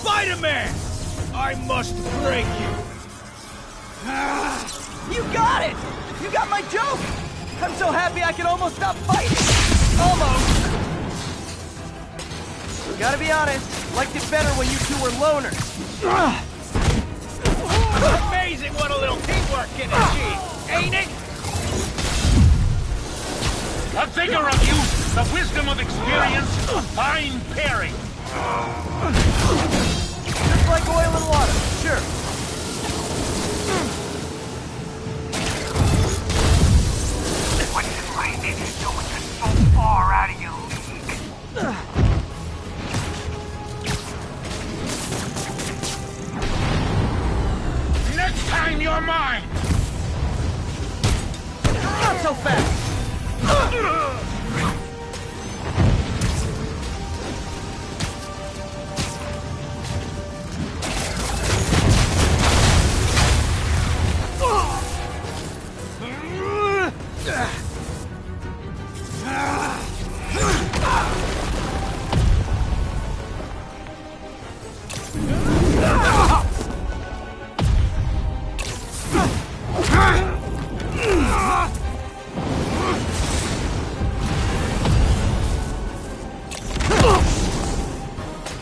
Spider-Man! I must break you! You got it! You got my joke! I'm so happy I can almost stop fighting! Almost! Gotta be honest, liked it better when you two were loners. Amazing what a little teamwork can achieve, ain't it? The vigor of youth, the wisdom of experience, fine pairing. Just like oil and water, sure. What is right in you doing? You're so far out of your league. Next time you're mine! Not so fast!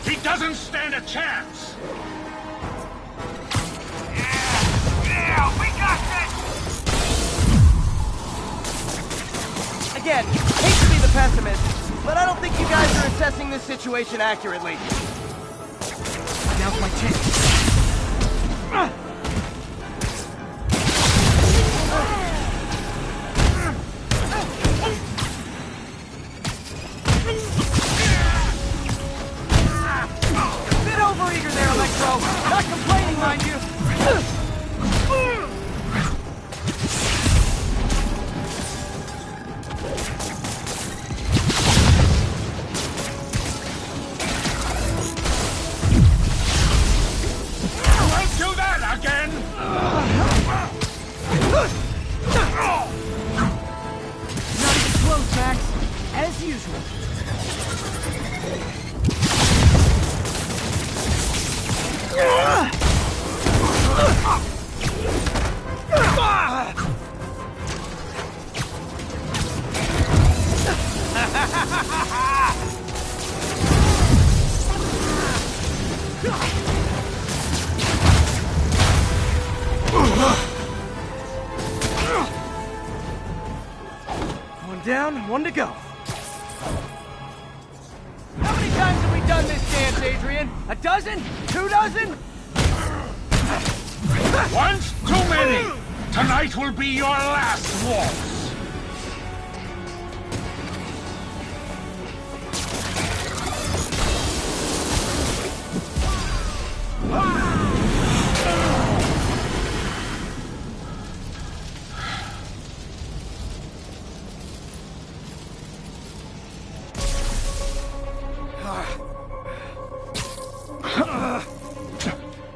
He doesn't stand a chance! Yeah, we got this! Again, hate to be the pessimist, but I don't think you guys are assessing this situation accurately. Now's my chance. Bit overeager there, Electro. Not complaining, mind you. Don't do that again! Not even close, Max. As usual. down, one to go. How many times have we done this dance, Adrian? A dozen? 2 dozen? Once too many! Tonight will be your last waltz!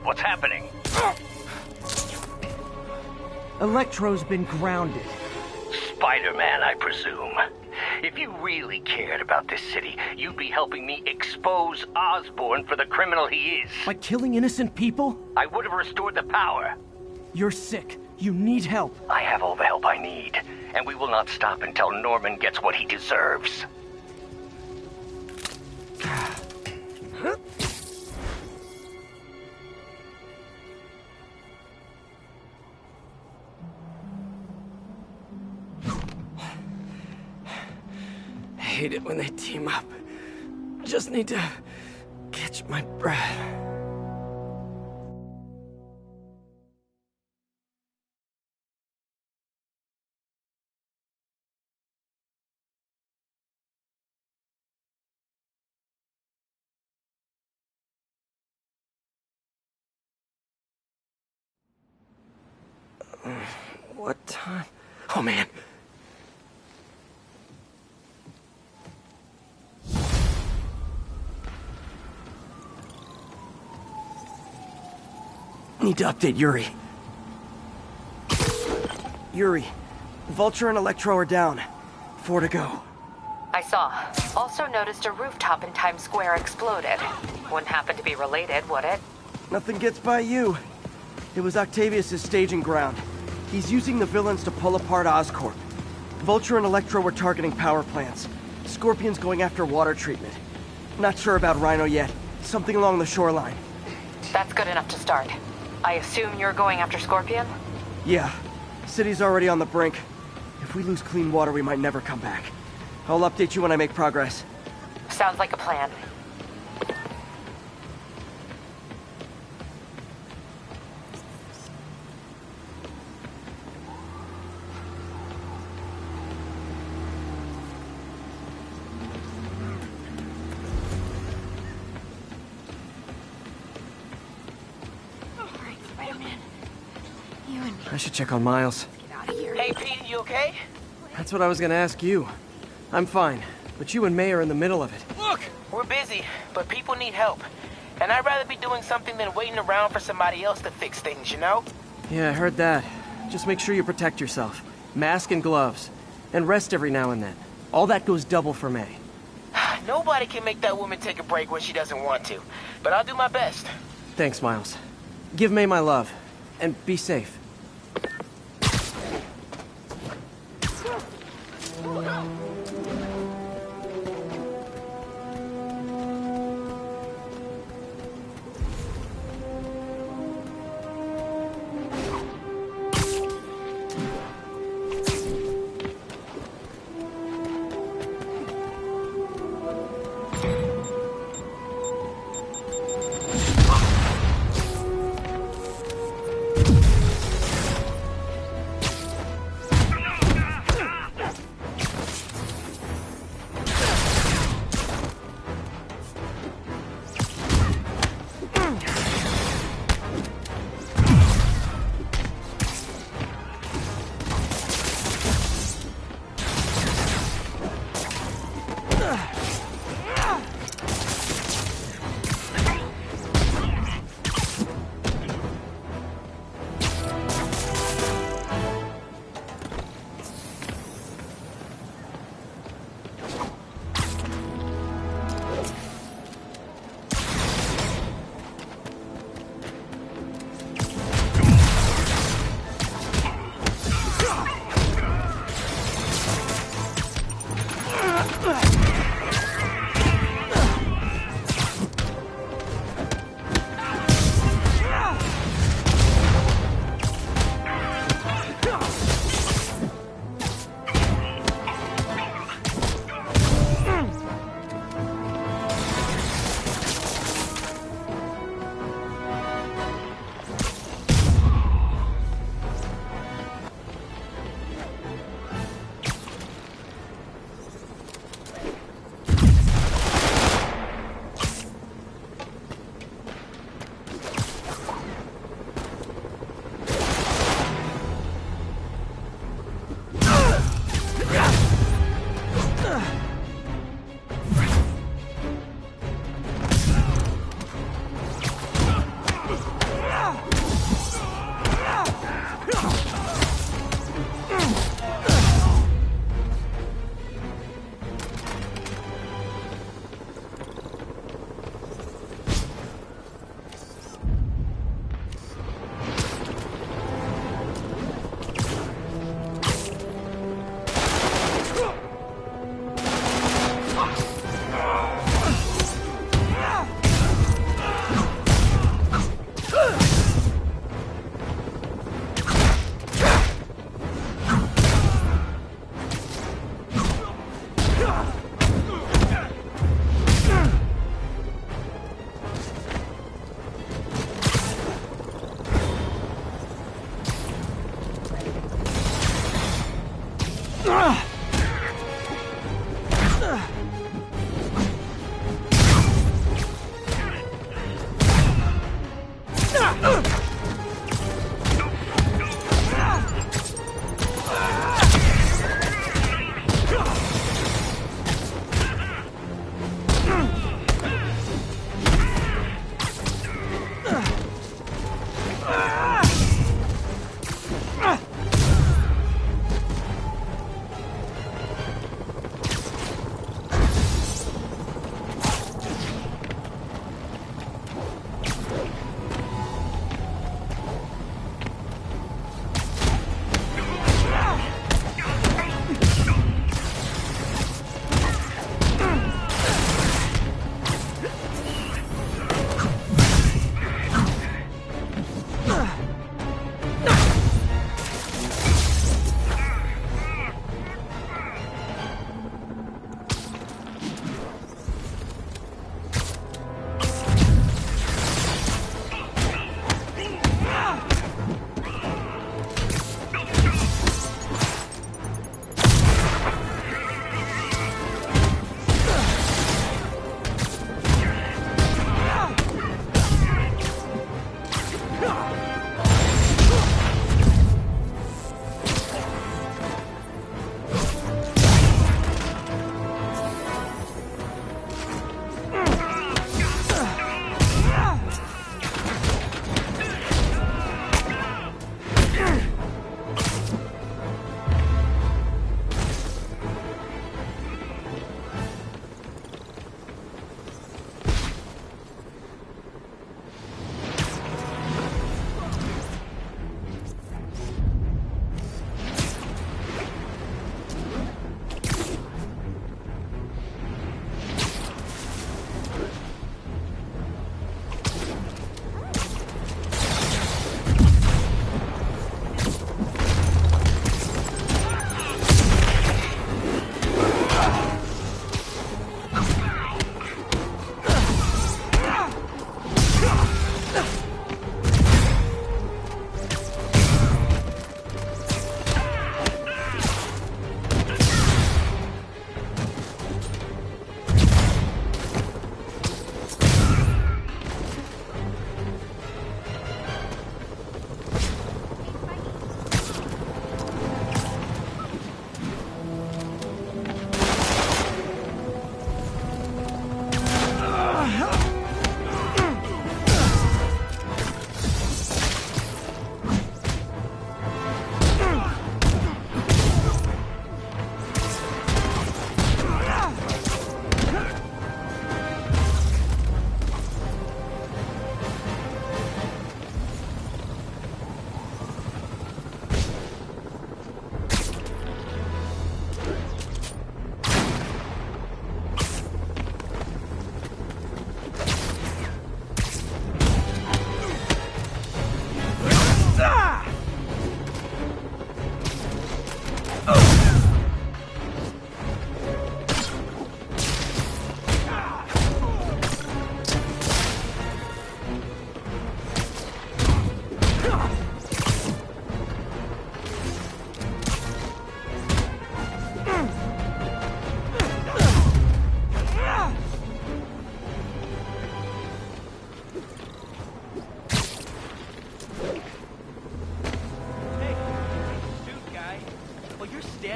What's happening? Electro's been grounded. Spider-Man, I presume. If you really cared about this city, you'd be helping me expose Osborn for the criminal he is. By killing innocent people? I would have restored the power. You're sick. You need help. I have all the help I need, and we will not stop until Norman gets what he deserves. I hate it when they team up. Just need to catch my breath. What time? Oh, man. Need to update Yuri. Yuri, Vulture and Electro are down. 4 to go. I saw. Also noticed a rooftop in Times Square exploded. Wouldn't happen to be related, would it? Nothing gets by you. It was Octavius' staging ground. He's using the villains to pull apart Oscorp. Vulture and Electro were targeting power plants. Scorpion's going after water treatment. Not sure about Rhino yet. Something along the shoreline. That's good enough to start. I assume you're going after Scorpion? Yeah. City's already on the brink. If we lose clean water, we might never come back. I'll update you when I make progress. Sounds like a plan. I should check on Miles. Hey, Pete, you okay? That's what I was gonna ask you. I'm fine, but you and May are in the middle of it. Look, we're busy, but people need help. And I'd rather be doing something than waiting around for somebody else to fix things, you know? Yeah, I heard that. Just make sure you protect yourself. Mask and gloves. And rest every now and then. All that goes double for May. Nobody can make that woman take a break when she doesn't want to. But I'll do my best. Thanks, Miles. Give May my love. And be safe.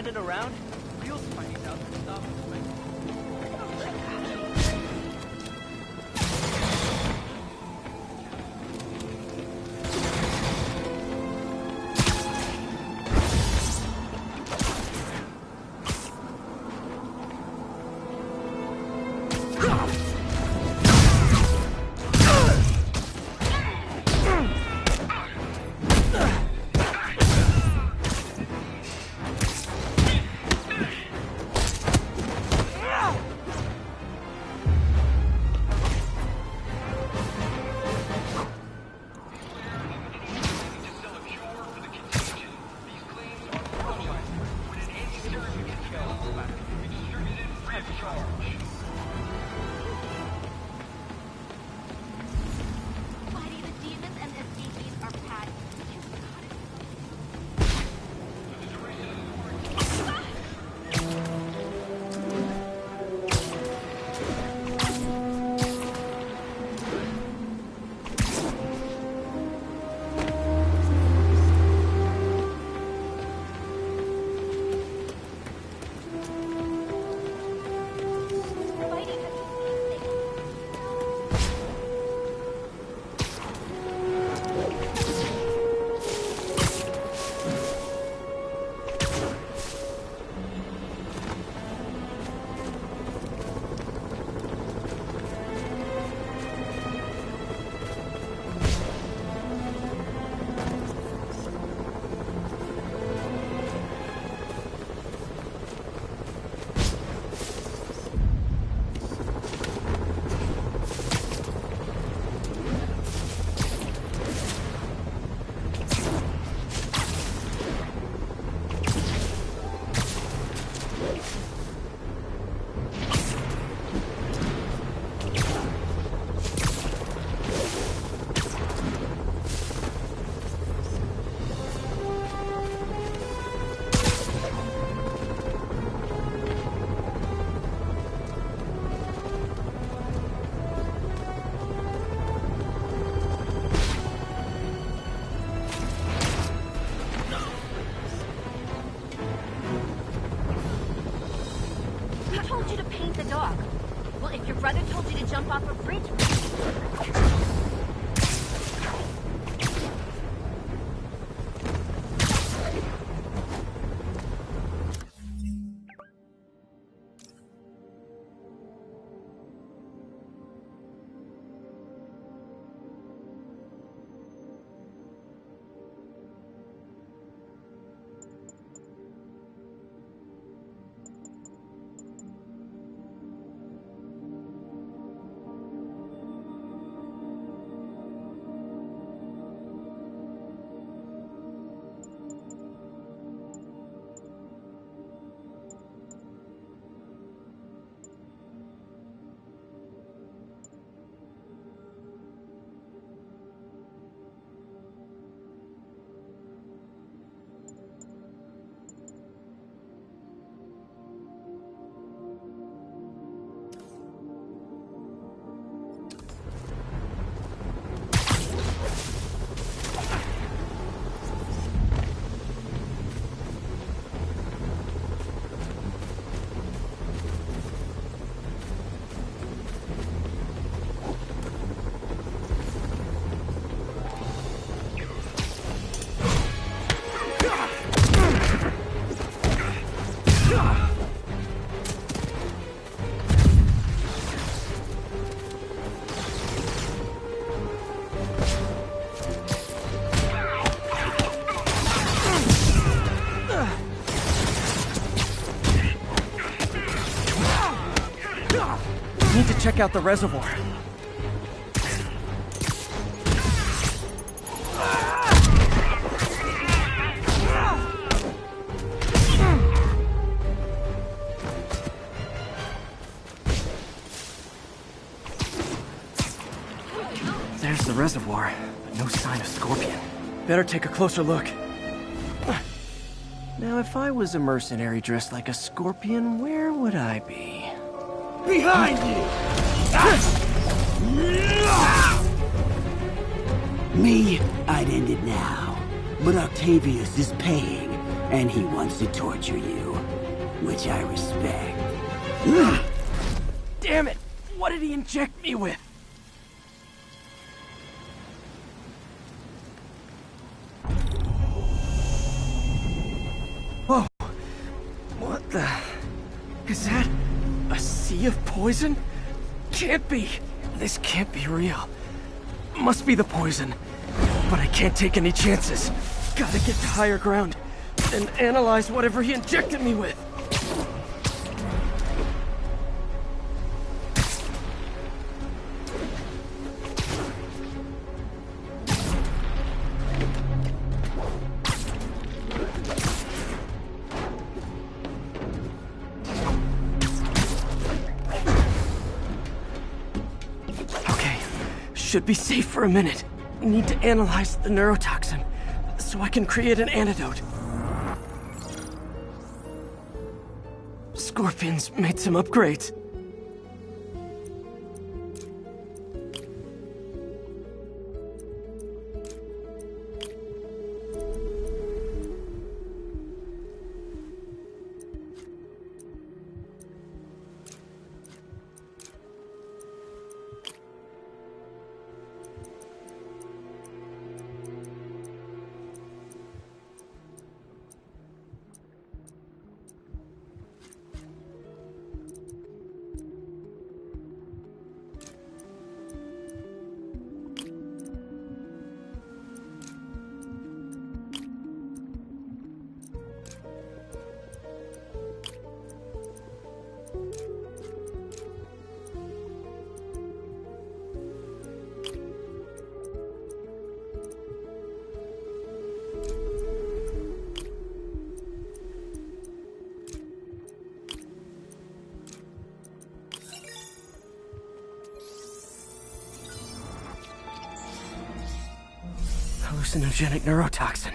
standing around? Real Spidey's out there stopping Spidey. check out the reservoir. There's the reservoir, but no sign of Scorpion. Better take a closer look. Now, if I was a mercenary dressed like a scorpion, where would I be? Behind you! Me, I'd end it now. But Octavius is paying, and he wants to torture you. Which I respect. Damn it! What did he inject me with? Whoa! What the... Is that... a sea of poison? Can't be! This can't be real. Must be the poison. But I can't take any chances. Gotta get to higher ground and analyze whatever he injected me with. Should be safe for a minute. Need to analyze the neurotoxin, so I can create an antidote. Scorpion's made some upgrades. Hallucinogenic neurotoxin.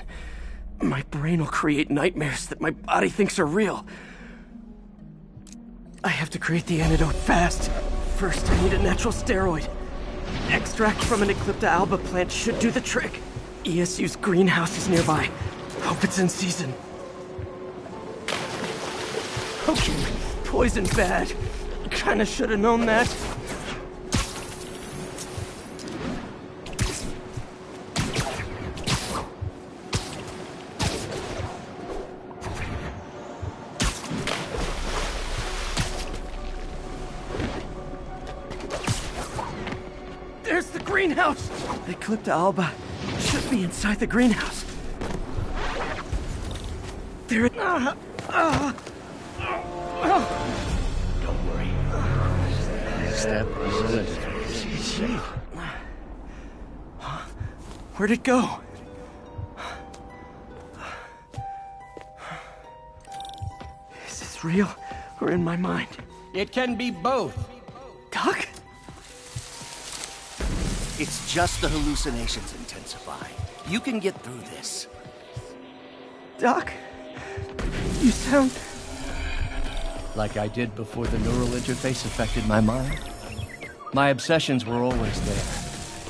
My brain will create nightmares that my body thinks are real. I have to create the antidote fast. First, I need a natural steroid. Extract from an Eclipta alba plant should do the trick. ESU's greenhouse is nearby. Hope it's in season. Okay, poison bad. Kinda should have known that. Greenhouse! The Eclipta alba should be inside the greenhouse. There it... Don't worry. Step Where'd it go? Is this real or in my mind? It can be both. Doc? It's just the hallucinations intensifying. You can get through this. Doc? You sound... like I did before the neural interface affected my mind. My obsessions were always there,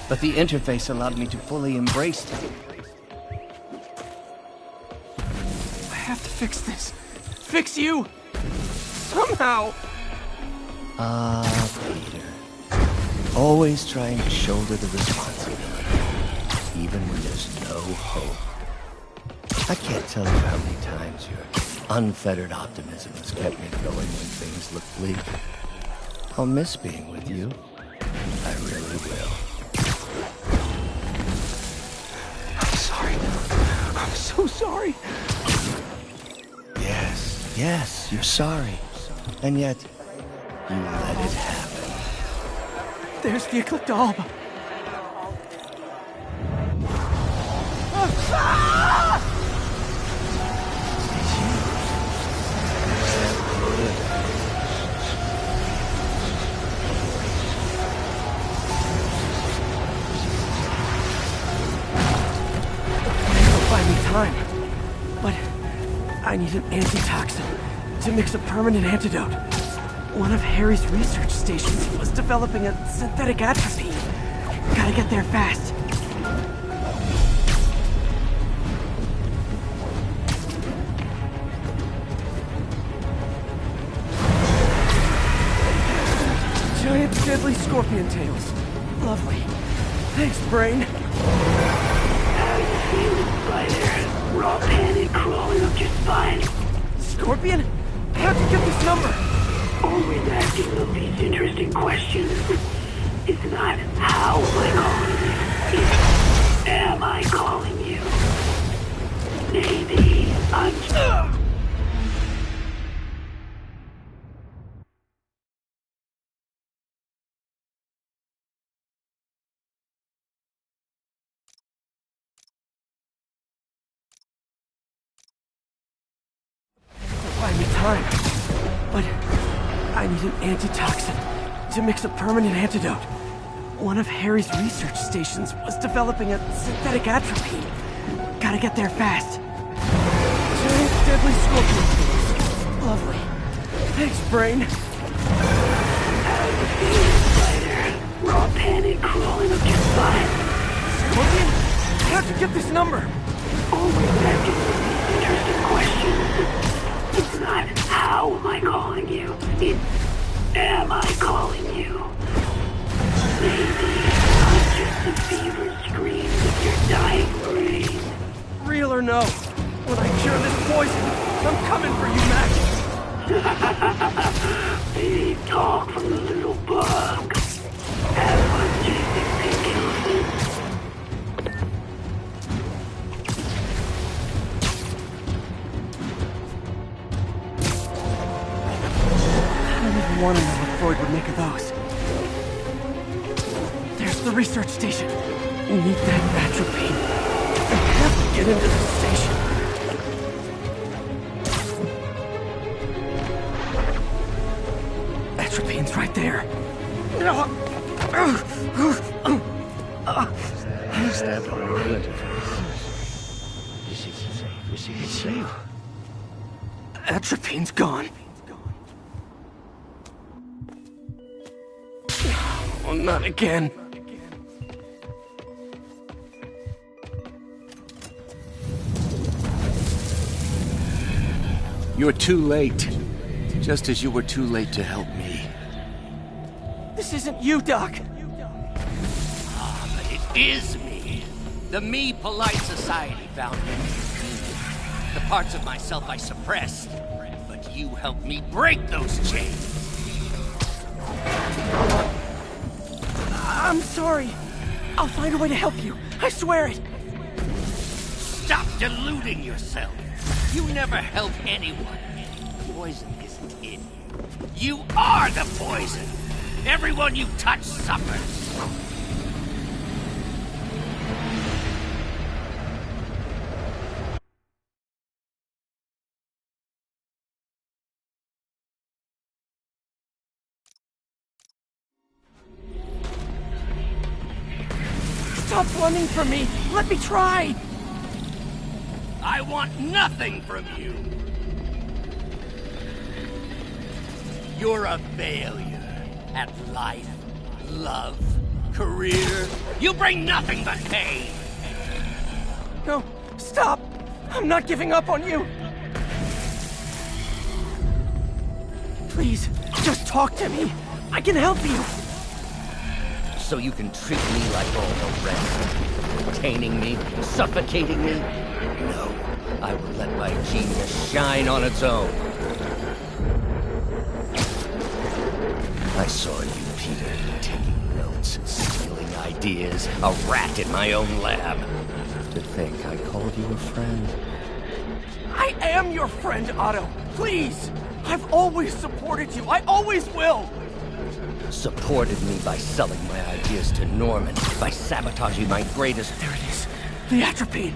but the interface allowed me to fully embrace them. I have to fix this. Fix you! Somehow! Peter. Always trying to shoulder the responsibility, even when there's no hope. I can't tell you how many times your unfettered optimism has kept me going when things look bleak. I'll miss being with you. I really will. I'm sorry. I'm so sorry. Yes, you're sorry. And yet, you let it happen. There's the ecliptalb. Buy me time, but I need an antitoxin to mix a permanent antidote. One of Harry's research stations was developing a synthetic atropine. Gotta get there fast. Giant deadly scorpion tails. Lovely. Thanks, Brain. How you feeling, Spider? Raw panic crawling up your spine. Scorpion? How'd you get this number? Always asking them these interesting questions. It's not how am I calling you, it's am I calling you? Maybe I'm... Buy me time, but I need an antitoxin to mix a permanent antidote. One of Harry's research stations was developing a synthetic atropine. Gotta get there fast. Giant deadly scorpion tails. Lovely. Thanks, Brain. How you feeling, Spider? Raw panic crawling up your spine. Scorpion? How'd you get this number? Always asking them these interesting questions. It's not how am I calling you, it's am I calling you? Maybe I'm just the fever screams of your dying brain. Real or no, when I cure this poison, I'm coming for you, Mac. Big talk from the little bug. Have fun chasing pink elephants. I want to know what Freud would make of those. There's the research station. We need that atropine. I have to get into the station. Atropine's right there. Stabbed on her splinter. Is she safe? Is she safe? Atropine's gone. Oh, not again. You're too late. Just as you were too late to help me. This isn't you, Doc. Ah, but it is me. The me polite society found me. The parts of myself I suppressed. But you helped me break those chains. I'm sorry. I'll find a way to help you. I swear it. Stop deluding yourself. You never help anyone. Poison isn't in you. You are the poison. Everyone you touch suffers. Stop running from me! Let me try! I want nothing from you! You're a failure at life, love, career. You bring nothing but pain! No, stop! I'm not giving up on you! Please, just talk to me! I can help you! So you can treat me like all the rest. Containing me, suffocating me. No, I will let my genius shine on its own. I saw you, Peter, taking notes, stealing ideas, a rat in my own lab. To think I called you a friend. I am your friend, Otto. Please! I've always supported you. I always will! supported me by selling my ideas to Norman, by sabotaging my greatest... There it is. The atropine.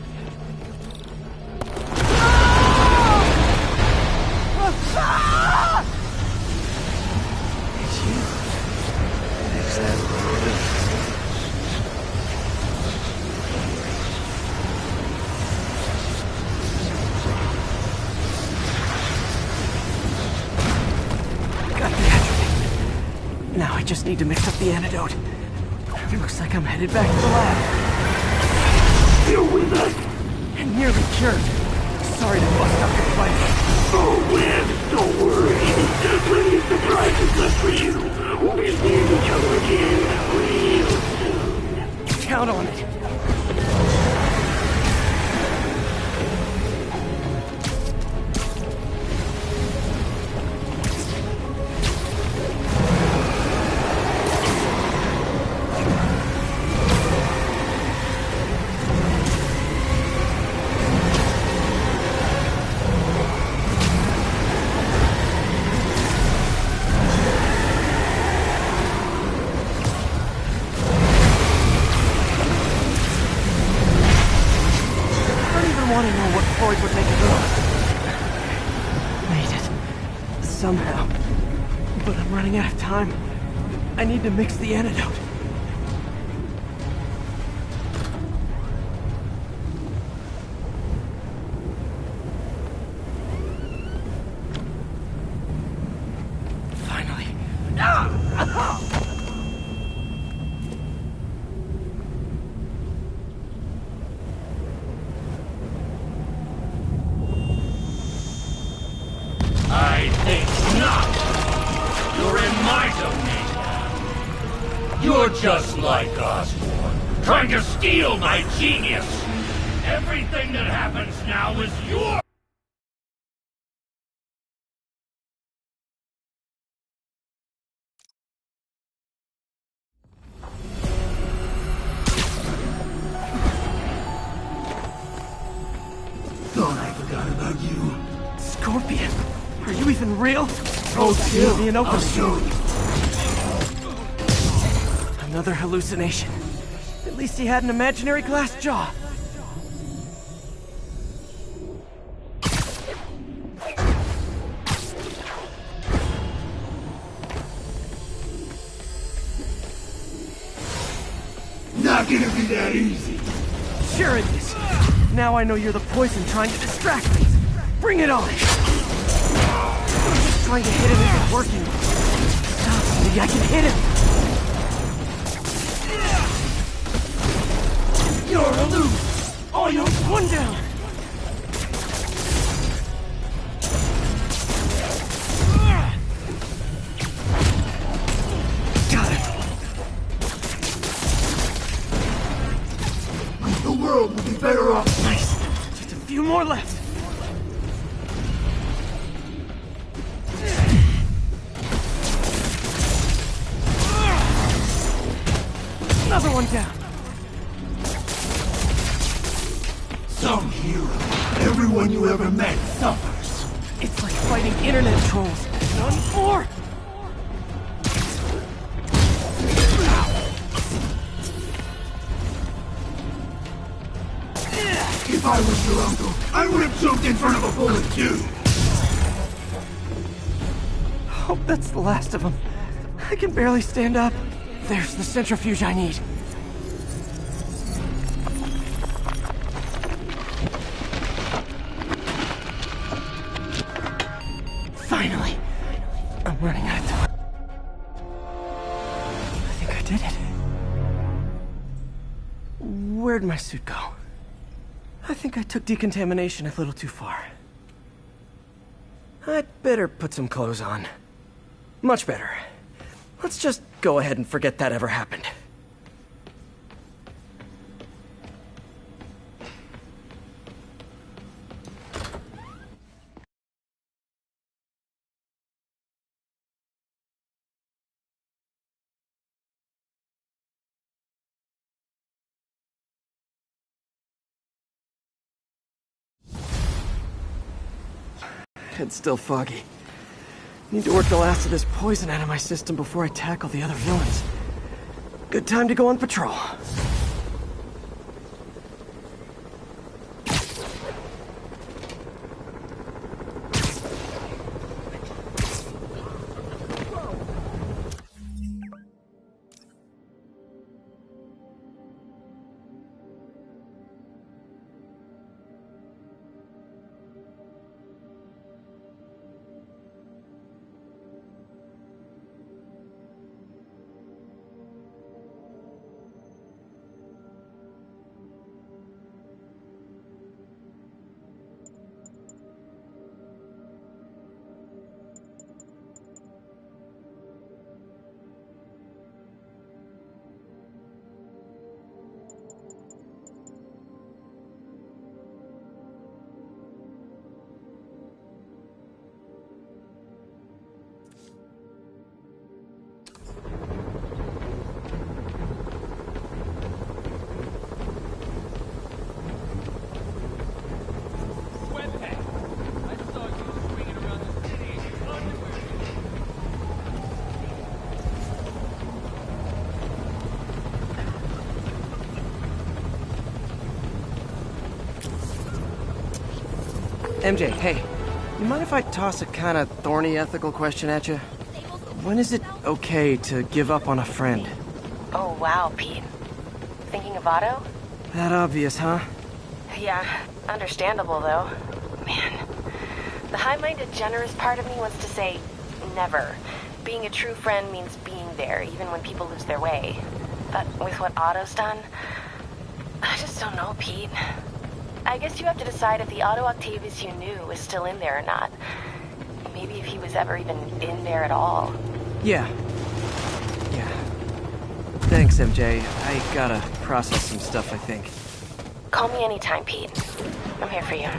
It's you. Exactly. Now I just need to mix up the antidote. Looks like I'm headed back to the lab. You're with us. And nearly cured. Sorry to bust up your fight. Oh, man, don't worry. Plenty of surprises left for you. We'll be seeing each other again real soon. Count on it. Somehow. But I'm running out of time. I need to mix the antidote. Finally. I think not. You're in my domain now. You're just like Osborn, trying to steal my genius. Everything that happens now is yours. Thought I forgot about you. Scorpion, are you even real? Oh, Give me an opening. I'll show you. Another hallucination. At least he had an imaginary glass jaw. Not gonna be that easy. Sure it is. Now I know you're the poison trying to distract me. Bring it on! I'm just trying to hit him isn't working. Stop, maybe I can hit him. You're a loose! Oh, you're one down! Got it! The world will be better off. Nice! Just a few more left. Another one down. Some hero. Everyone you ever met suffers. It's like fighting internet trolls. None more. If I was your uncle, I would have jumped in front of a bullet too. Hope that's the last of them. I can barely stand up. There's the centrifuge I need. Finally. I'm running out of time. I think I did it. Where'd my suit go? I think I took decontamination a little too far. I'd better put some clothes on. Much better. Let's just go ahead and forget that ever happened. It's still foggy. Need to work the last of this poison out of my system before I tackle the other villains. Good time to go on patrol. MJ, hey. You mind if I toss a kind of thorny ethical question at you? When is it okay to give up on a friend? Oh, wow, Pete. Thinking of Otto? That obvious, huh? Yeah, understandable, though. Man, the high-minded, generous part of me wants to say, never. Being a true friend means being there, even when people lose their way. But with what Otto's done, I just don't know, Pete. I guess you have to decide if the Otto Octavius you knew is still in there or not. Maybe if he was ever even in there at all. Yeah. Thanks, MJ. I gotta process some stuff, I think. Call me anytime, Pete. I'm here for you.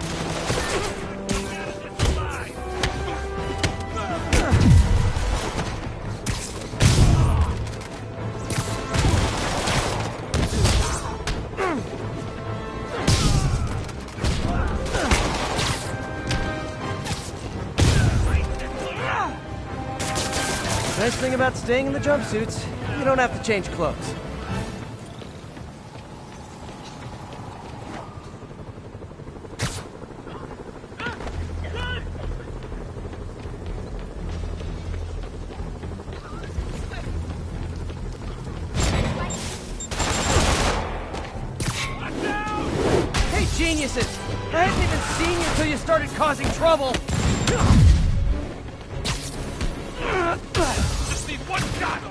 Nice thing about staying in the jumpsuits, you don't have to change clothes. Hey, geniuses! I hadn't even seen you until you started causing trouble! Just need one shot!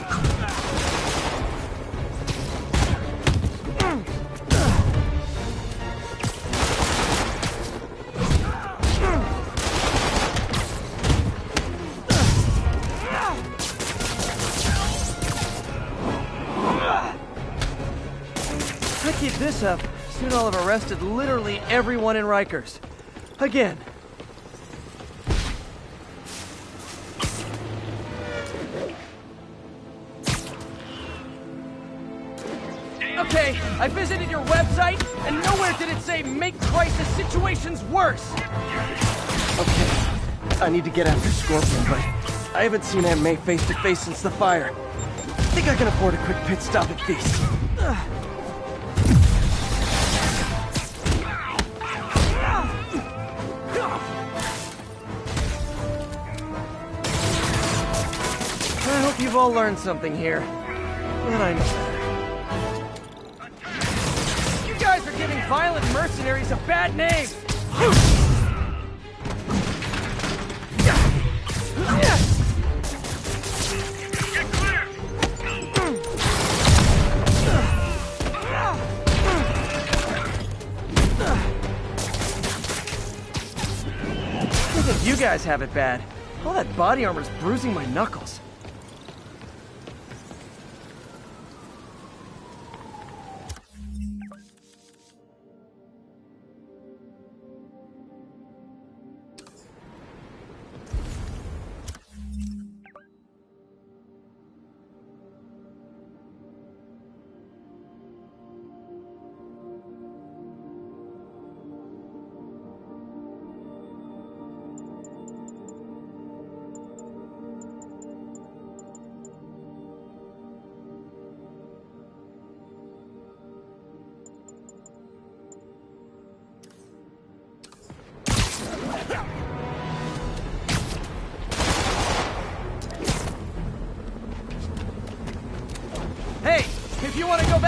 If I keep this up, soon I'll have arrested literally everyone in Rikers. Again. Okay, I visited your website, and nowhere did it say make crisis situations worse! Okay, I need to get after Scorpion, but I haven't seen Aunt May face to face since the fire. Think I can afford a quick pit stop at Feast. I hope you've all learned something here. But I know better. You guys are giving violent mercenaries a bad name! Get clear! I think you guys have it bad. All that body armor's bruising my knuckles.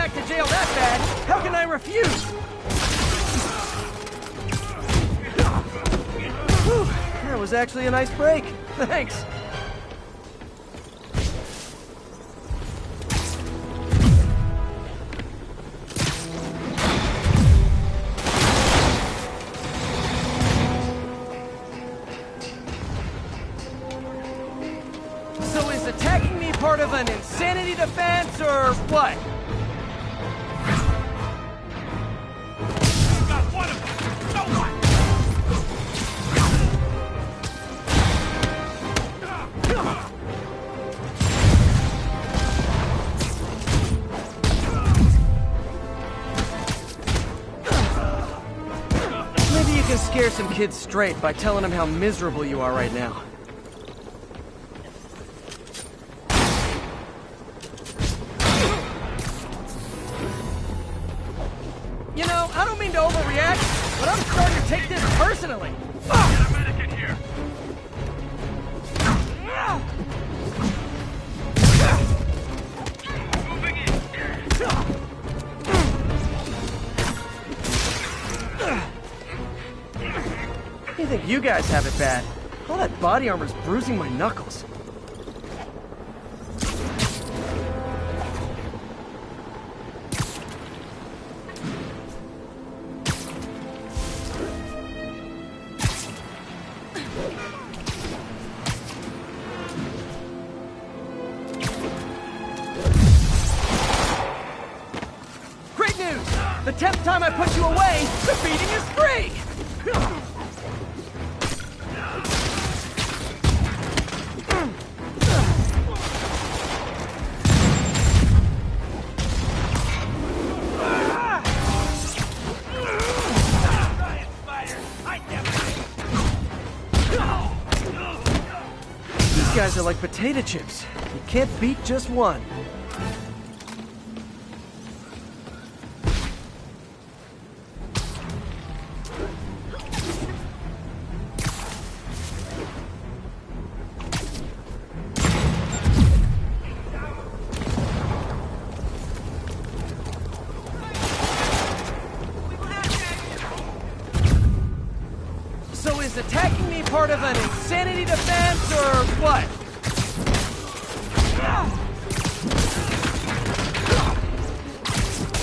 back to jail that bad, how can I refuse? Whew, that was actually a nice break. Thanks. So is attacking me part of an insanity defense, or what? Maybe you can scare some kids straight by telling them how miserable you are right now. You know, I don't mean to overreact, but I'm starting to take this personally. Get a medic in here. Moving in. You think you guys have it bad? All that body armor's bruising my knuckles. Great news! The 10th time I put you away, the beating is free! These guys are like potato chips. You can't beat just one. So is attacking me part of an insanity defense, or what?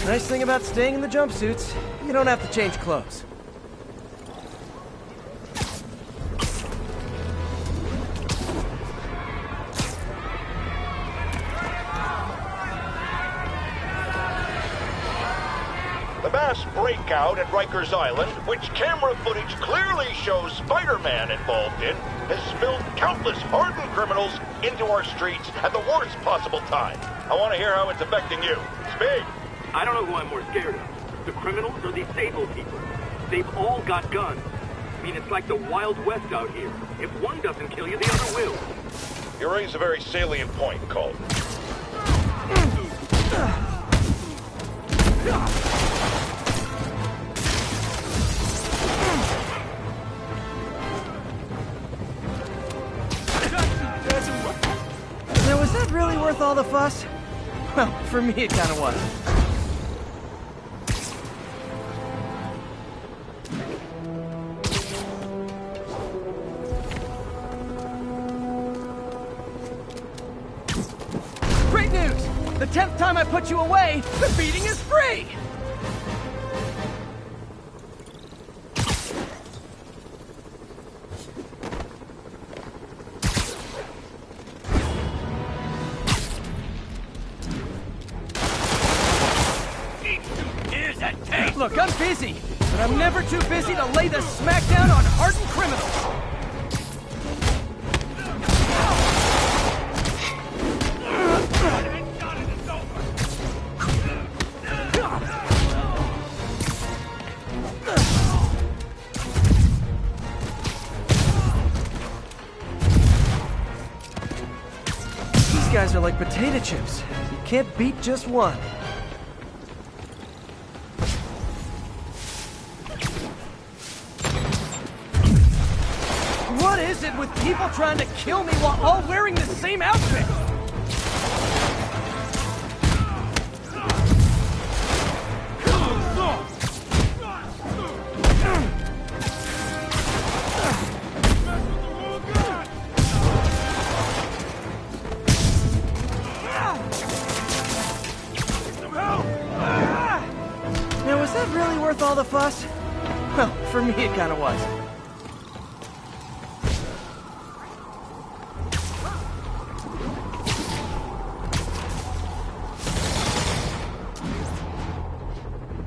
Nice thing about staying in the jumpsuits, you don't have to change clothes. The mass breakout at Rikers Island, which camera footage clearly shows Spider-Man involved in, has spilled countless hardened criminals into our streets at the worst possible time. I want to hear how it's affecting you. Speak! I don't know who I'm more scared of. The criminals or these Sable people? They've all got guns. I mean, it's like the Wild West out here. If one doesn't kill you, the other will. You raise a very salient point, Colt. Now, was that really worth all the fuss? Well, for me it kinda was. Great news! The 10th time I put you away, the beating is free! Look, I'm busy, but I'm never too busy to lay the smackdown on hardened criminals. These guys are like potato chips. You can't beat just one. What is it with people trying to kill me while all wearing the same outfit? Well, for me it kinda was.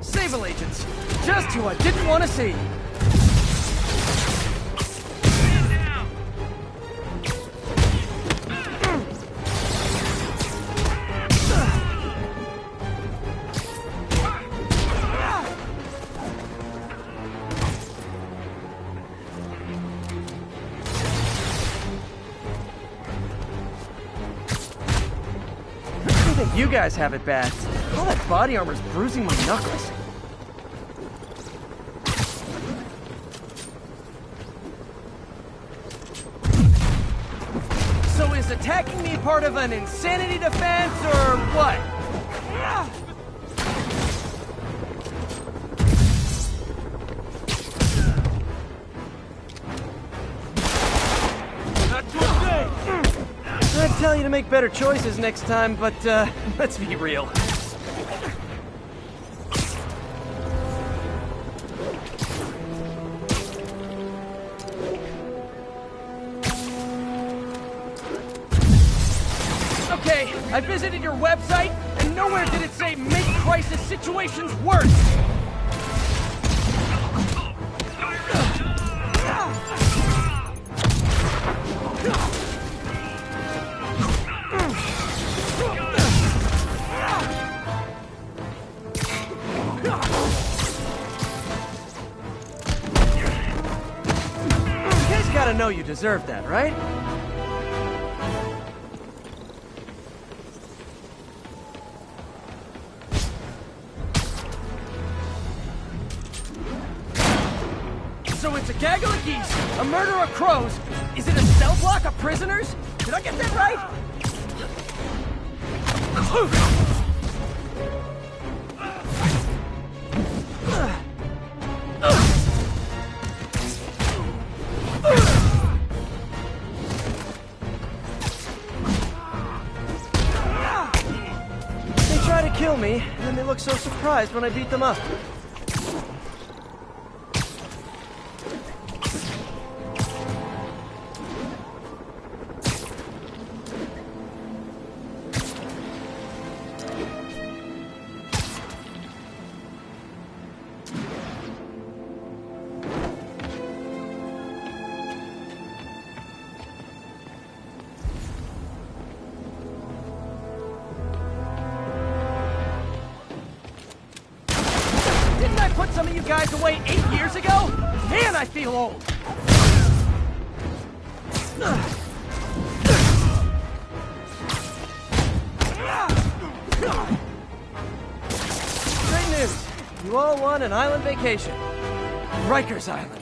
Sable agents. Just who I didn't want to see. You guys have it bad. All that body armor's bruising my knuckles. So is attacking me part of an insanity defense, or what? I'd tell you to make better choices next time, but let's be real. Okay, I visited your website, and nowhere did it say make crisis situations worse. Gotta know you deserve that, right? So it's a gaggle of geese, a murder of crows. Is it a cell block of prisoners? Did I get that right? Kill me, and then they look so surprised when I beat them up. Put some of you guys away 8 years ago? Man, I feel old. Great news. You all won an island vacation. Rikers Island.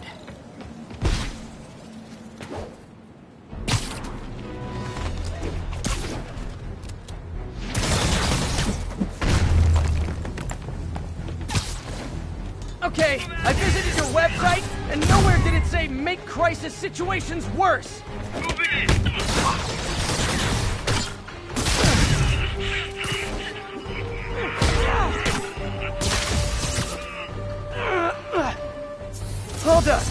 Okay, I visited your website, and nowhere did it say make crisis situations worse. Hold up.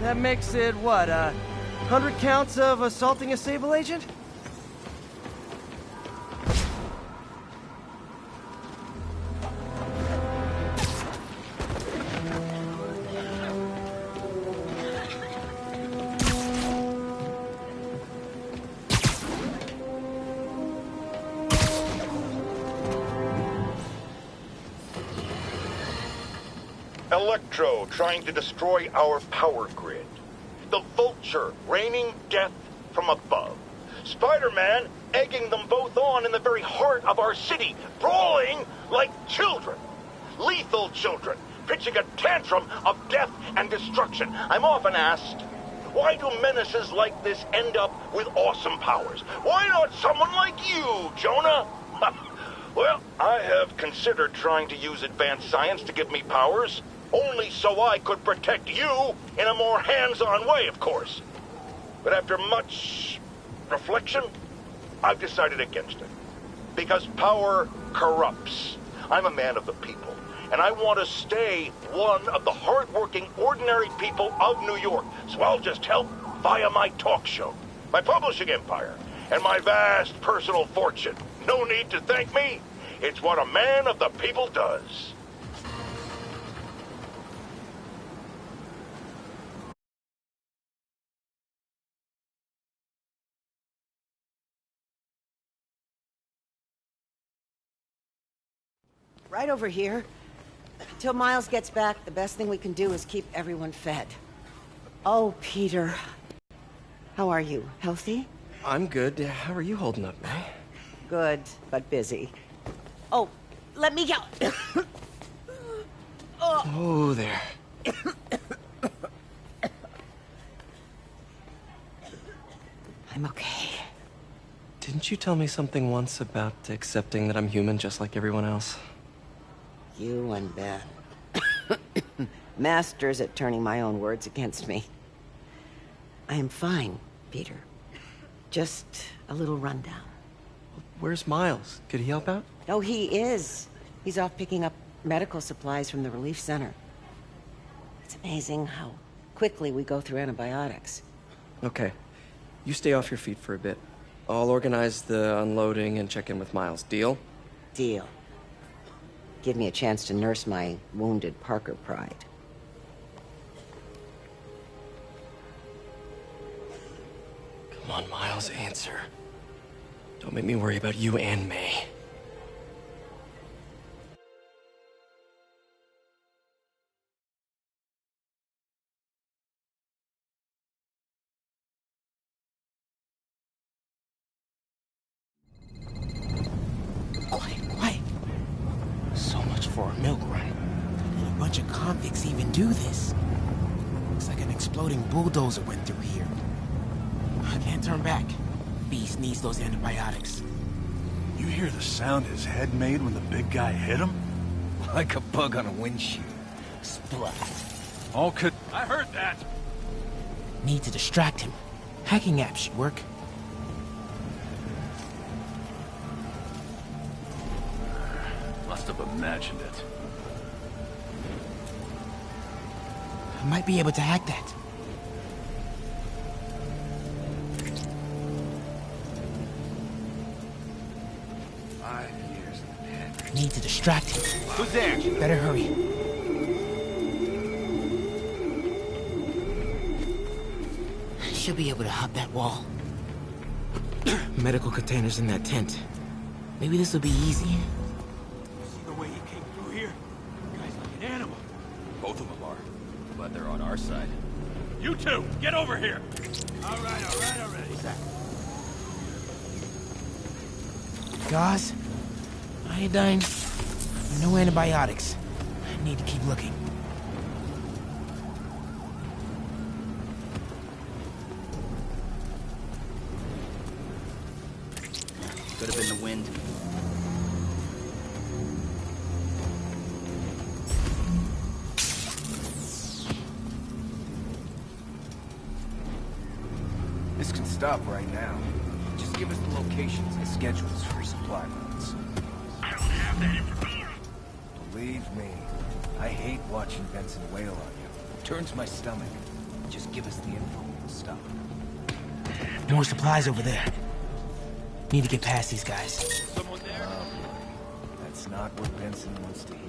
That makes it, what, 100 counts of assaulting a Sable agent? Electro trying to destroy our power grid. The Vulture raining death from above. Spider-Man egging them both on in the very heart of our city, brawling like children. Lethal children, pitching a tantrum of death and destruction. I'm often asked, why do menaces like this end up with awesome powers? Why not someone like you, Jonah? Well, I have considered trying to use advanced science to give me powers. Only so I could protect you in a more hands-on way, of course. But after much reflection, I've decided against it. Because power corrupts. I'm a man of the people. and I want to stay one of the hard-working, ordinary people of New York. So I'll just help via my talk show, my publishing empire, and my vast personal fortune. No need to thank me. It's what a man of the people does. Right over here. Till Miles gets back, the best thing we can do is keep everyone fed. Oh, Peter. How are you? Healthy? I'm good. How are you holding up, May? Good, but busy. Oh, let me go. Oh, there. I'm okay. Didn't you tell me something once about accepting that I'm human just like everyone else? You and Ben. Masters at turning my own words against me. I am fine, Peter. Just a little rundown. Where's Miles? Could he help out? Oh, he is. He's off picking up medical supplies from the relief center. It's amazing how quickly we go through antibiotics. Okay. You stay off your feet for a bit. I'll organize the unloading and check in with Miles. Deal? Deal. Give me a chance to nurse my wounded Parker pride. Come on, Miles, answer. Don't make me worry about you and May. Quiet. So much for a milk run. Will a bunch of convicts even do this? Looks like an exploding bulldozer went through here. I can't turn back. Beast needs those antibiotics. You hear the sound his head made when the big guy hit him? Like a bug on a windshield. Splat. All could... I heard that! Need to distract him. Hacking apps should work. Must have imagined it. I might be able to hack that. Need to distract him. Who's there? Better hurry. Should be able to hop that wall. Medical containers in that tent. Maybe this will be easy. See the way he came through here? The guy's like an animal. Both of them are. But they're on our side. You two, get over here! All right. What's that? Gauze? Iodine? No antibiotics. I need to keep looking. Could have been the wind. This can stop right now. Just give us the locations and schedules for supply runs. I don't have that information. Believe me, I hate watching Benson wail on you. Turns my stomach. Just give us the info and we'll stop. More supplies over there. Need to get past these guys. Someone there? That's not what Benson wants to hear.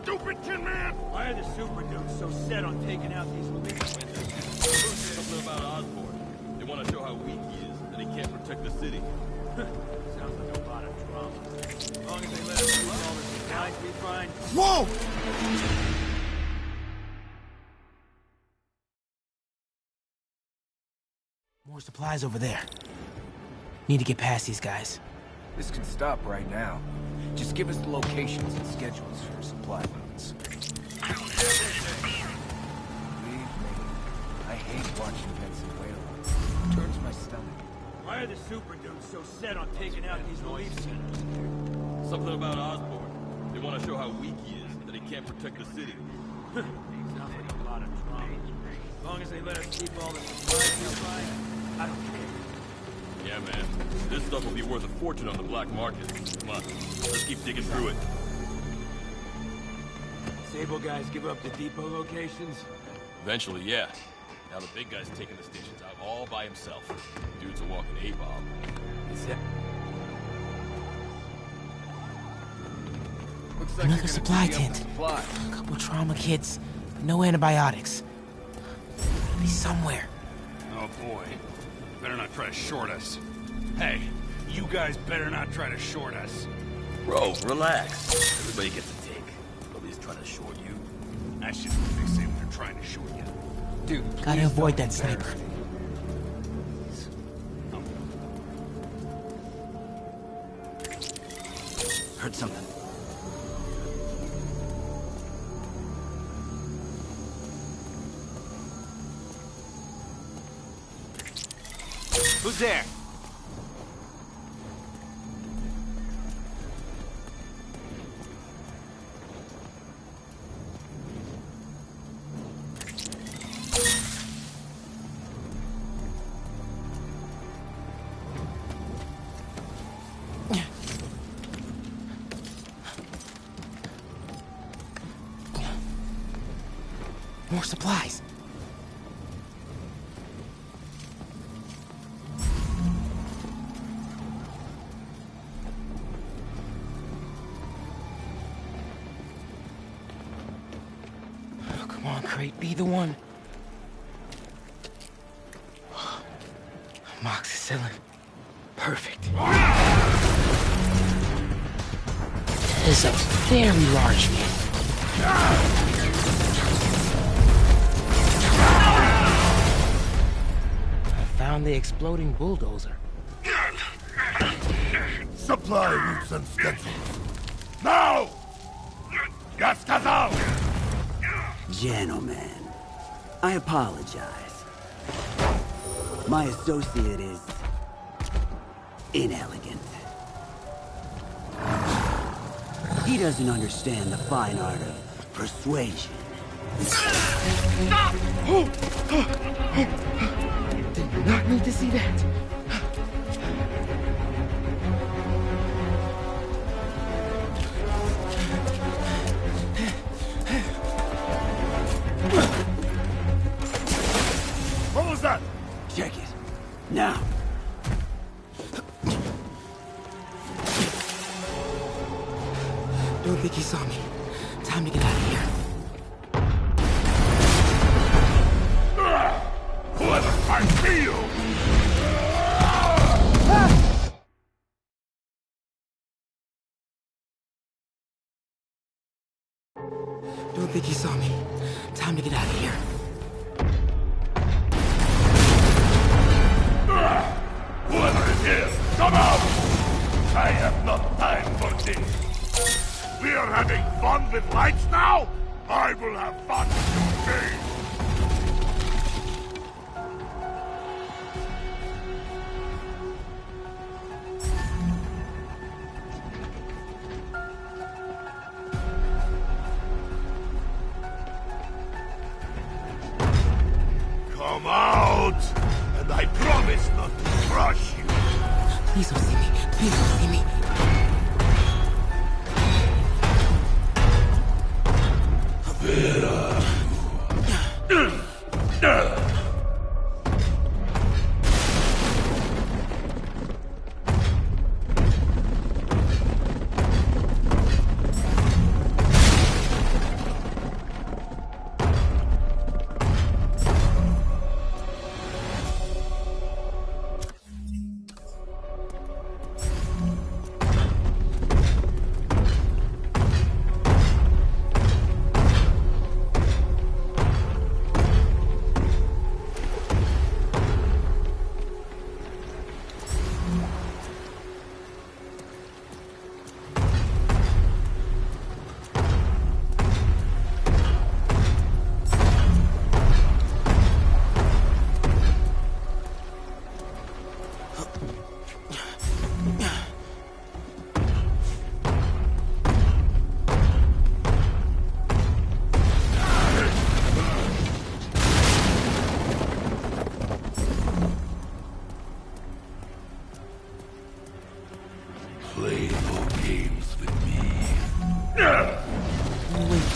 Stupid Tin Man! Why are the super dudes so set on taking out these police? Something about Osborn. They want to show how weak he is, that he can't protect the city. Sounds like a lot of drama. As long as they let us use all the supplies we find. Whoa! More supplies over there. Need to get past these guys. This can stop right now. Just give us the locations and schedules for supply runs. Believe me, I hate watching Benson wail on you. Turns my stomach. Why are the super dudes so set on taking out these relief centers? Something about Osborn. They want to show how weak he is, that he can't protect the city. Sounds like a lot of drama. As long as they let us keep all the supplies we find, I don't care. Yeah, man. This stuff will be worth a fortune on the black market. Come on, let's keep digging through it. Sable guys give up the depot locations? Eventually, yeah. Now the big guy's taking the stations out all by himself. Dude's a walking A-bomb. Is that... Looks like Another supply tent. A couple trauma kits. No antibiotics. Gotta be somewhere. Oh boy. Better not try to short us. Hey, you guys better not try to short us. Bro, relax. Everybody gets a take. Nobody's trying to short you. That's just what they say when they're trying to short you. Dude, Gotta avoid that sniper. Heard something. Who's there? More supplies. Oh, come on, Crate, be the one. Amoxicillin. Perfect. That is a very large man. Found the exploding bulldozer. Supply routes and schedules. Now! Gas out! Gentlemen, I apologize. My associate is inelegant. He doesn't understand the fine art of persuasion. Did not need to see that. What was that? Check it. Now. Don't think he saw me. Time to get out of here. Whoever finds you! Don't think he saw me. Time to get out of here. Whoever is here, come out! I have not time for this. We are having fun with lights now? I will have fun with your game. Come out, and I promise not to crush you. Please don't see me. Please don't see me. Vera.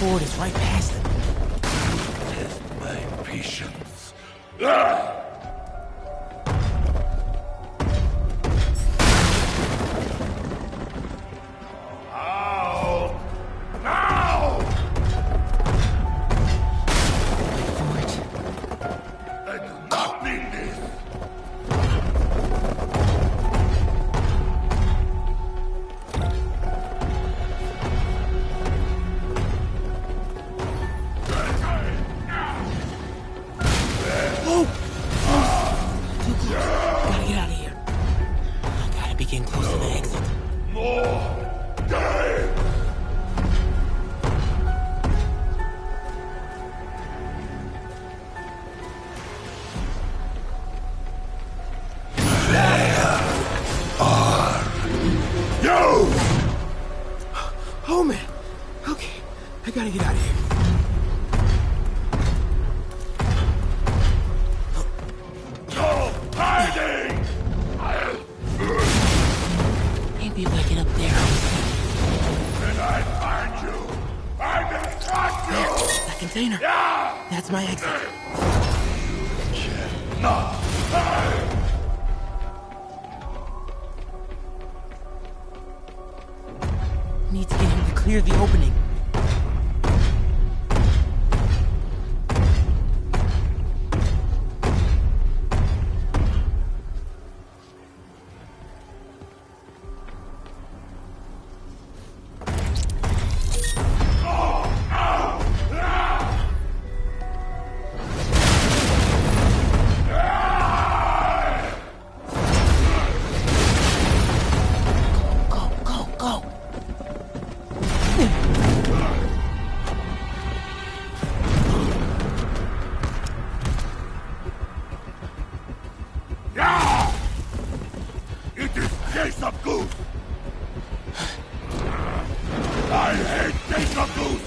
forward is right past them. Test my patience. Out! Now! I do not need this. Gotta get out of here. I gotta be getting close to the exit. More game! You! Oh man. Okay. I gotta get out of here. No hiding! Maybe if I get up there. When I find you, I will crush you! That container. Yeah! That's my exit. Not hide! Need to get him to clear the opening. Go, go, go. Yeah! It is case of goose! I hate case of goose!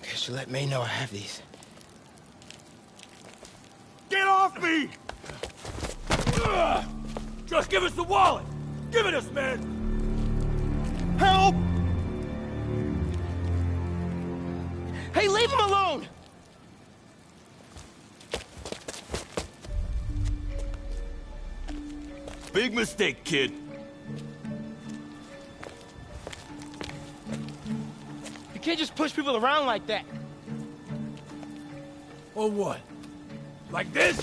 Guess you let May know I have these. Get off me! Just give us the wallet! Give it us, man! Help! Hey, leave him alone! Big mistake, kid. You can't just push people around like that. Or what? Like this?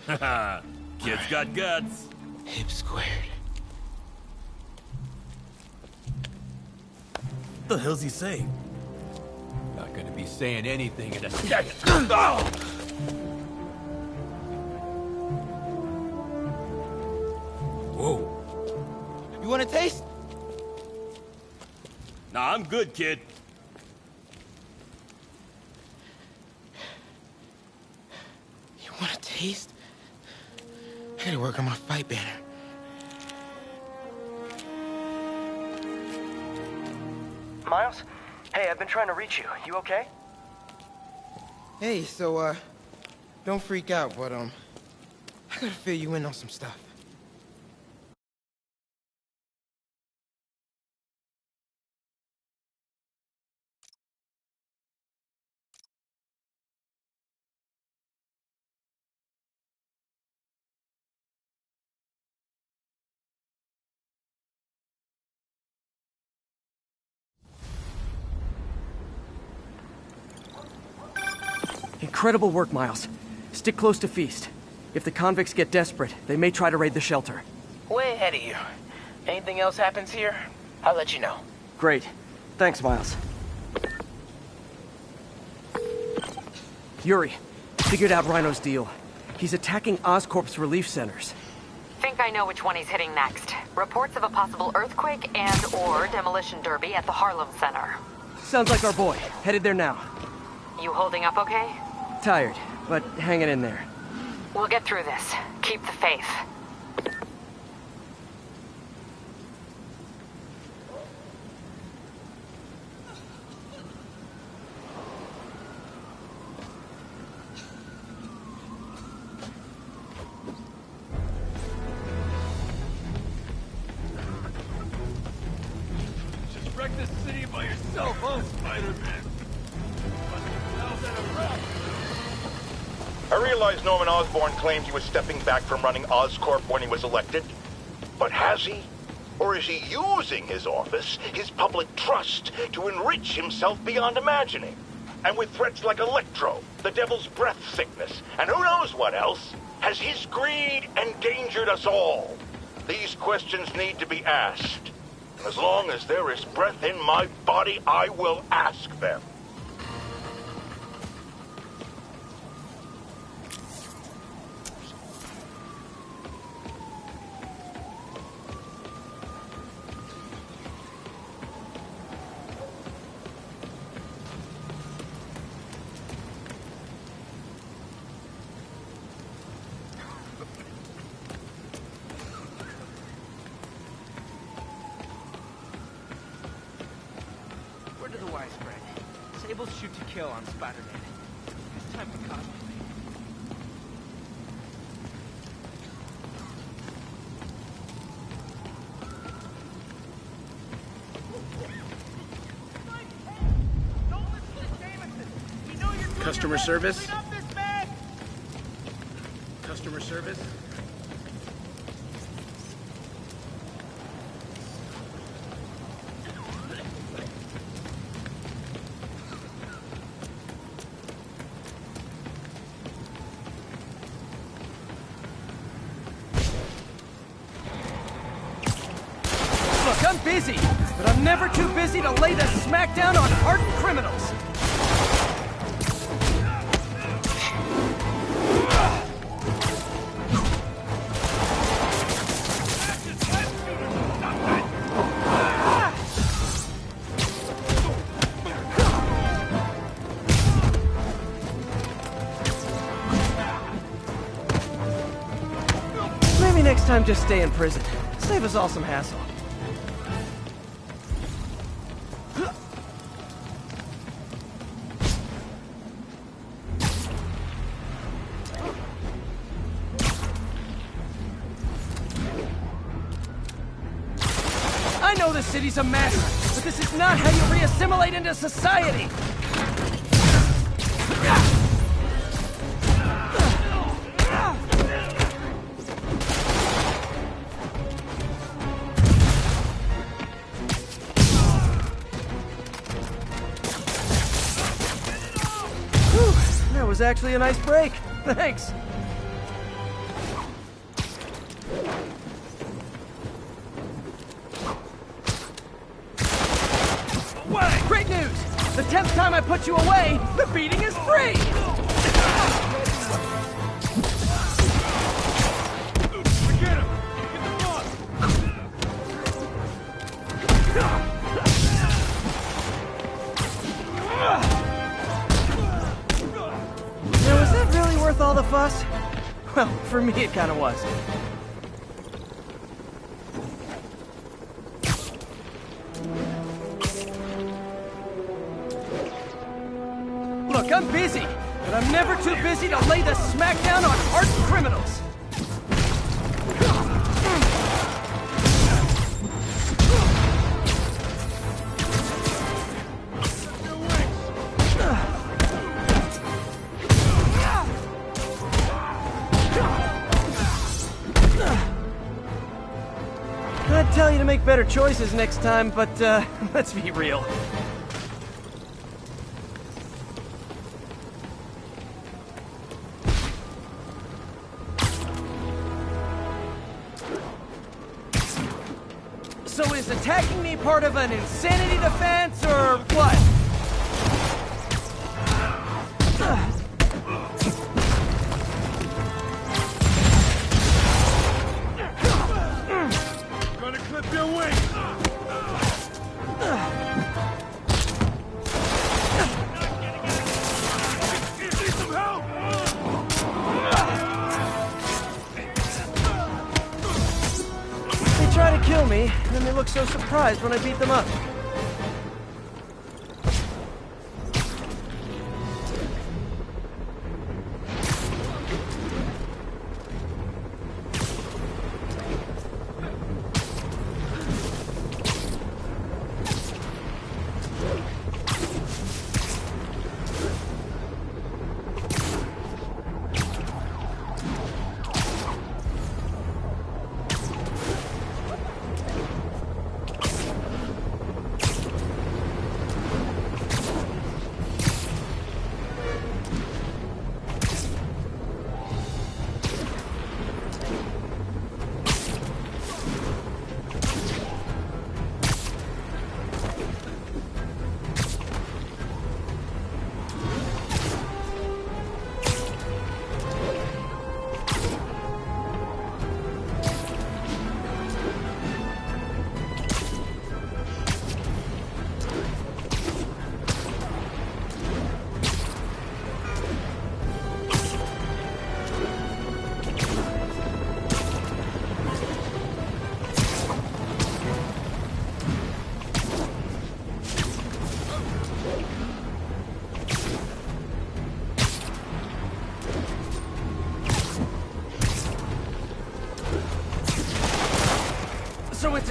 Haha, kid's got guts. Hip squared. What the hell's he saying? Not gonna be saying anything in a second. Whoa. You want a taste? Nah, I'm good, kid. You want a taste? I gotta work on my fight banner. Miles? Hey, I've been trying to reach you. You okay? Hey, so, don't freak out, but, I gotta fill you in on some stuff. Incredible work, Miles. Stick close to Feast. If the convicts get desperate, they may try to raid the shelter. Way ahead of you. Anything else happens here, I'll let you know. Great. Thanks, Miles. Yuri, figured out Rhino's deal. He's attacking Oscorp's relief centers. Think I know which one he's hitting next. Reports of a possible earthquake and/or demolition derby at the Harlem Center. Sounds like our boy. Headed there now. You holding up okay? Tired, but hanging in there. We'll get through this. Keep the faith. I realize Norman Osborn claimed he was stepping back from running Oscorp when he was elected. But has he? Or is he using his office, his public trust, to enrich himself beyond imagining? And with threats like Electro, the Devil's Breath sickness, and who knows what else, has his greed endangered us all? These questions need to be asked. And as long as there is breath in my body, I will ask them. Sable's shoot to kill on Spider-Man. It's time for cosplay. Customer service? Customer service? Look, I'm busy, but I'm never too busy to lay the smackdown on hardened criminals. Maybe next time just stay in prison. Save us all some hassle. I know the city's a mess, but this is not how you re-assimilate into society! Whew, that was actually a nice break. Thanks. Great news! The 10th time I put you away, the beating is free! Get him! Get the boss! Now, was that really worth all the fuss? Well, for me it kinda was. Look, I'm busy, but I'm never too busy to lay the smackdown on hardened criminals. I'd tell you to make better choices next time, but let's be real. So is attacking me part of an insanity defense, or what? Gonna clip your wings! Need some help! They try to kill me, and then they look so surprised when I beat them up.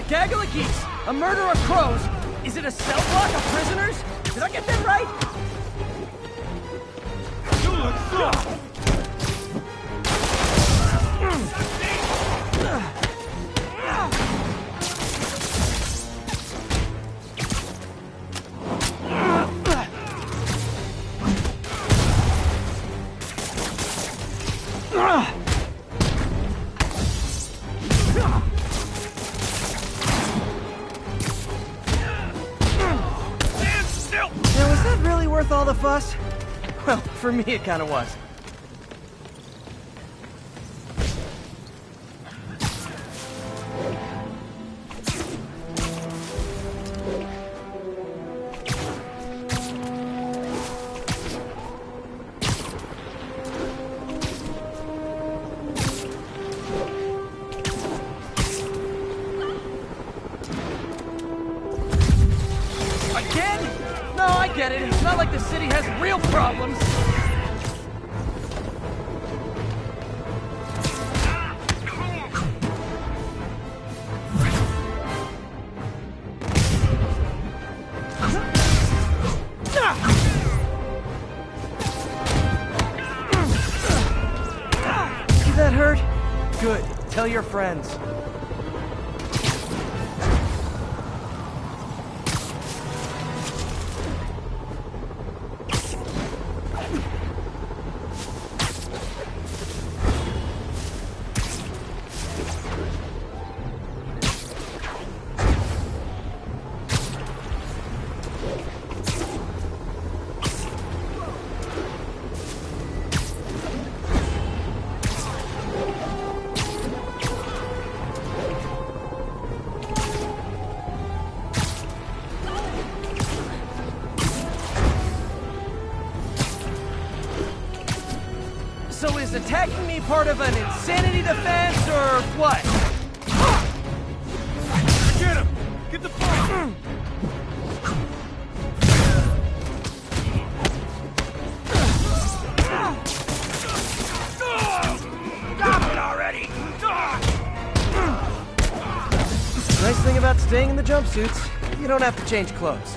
gaggle of geese, a murder of crows. Is it a cell block of prisoners? Did I get that right? You look soft! Now, was that really worth all the fuss? Well, for me it kinda was. Again? No, I get it. It's not like the city has real problems. Did that hurt? Good. Tell your friends. So is attacking me part of an insanity defense, or what? Get him! Get the phone! Stop it already! Nice thing about staying in the jumpsuits, you don't have to change clothes.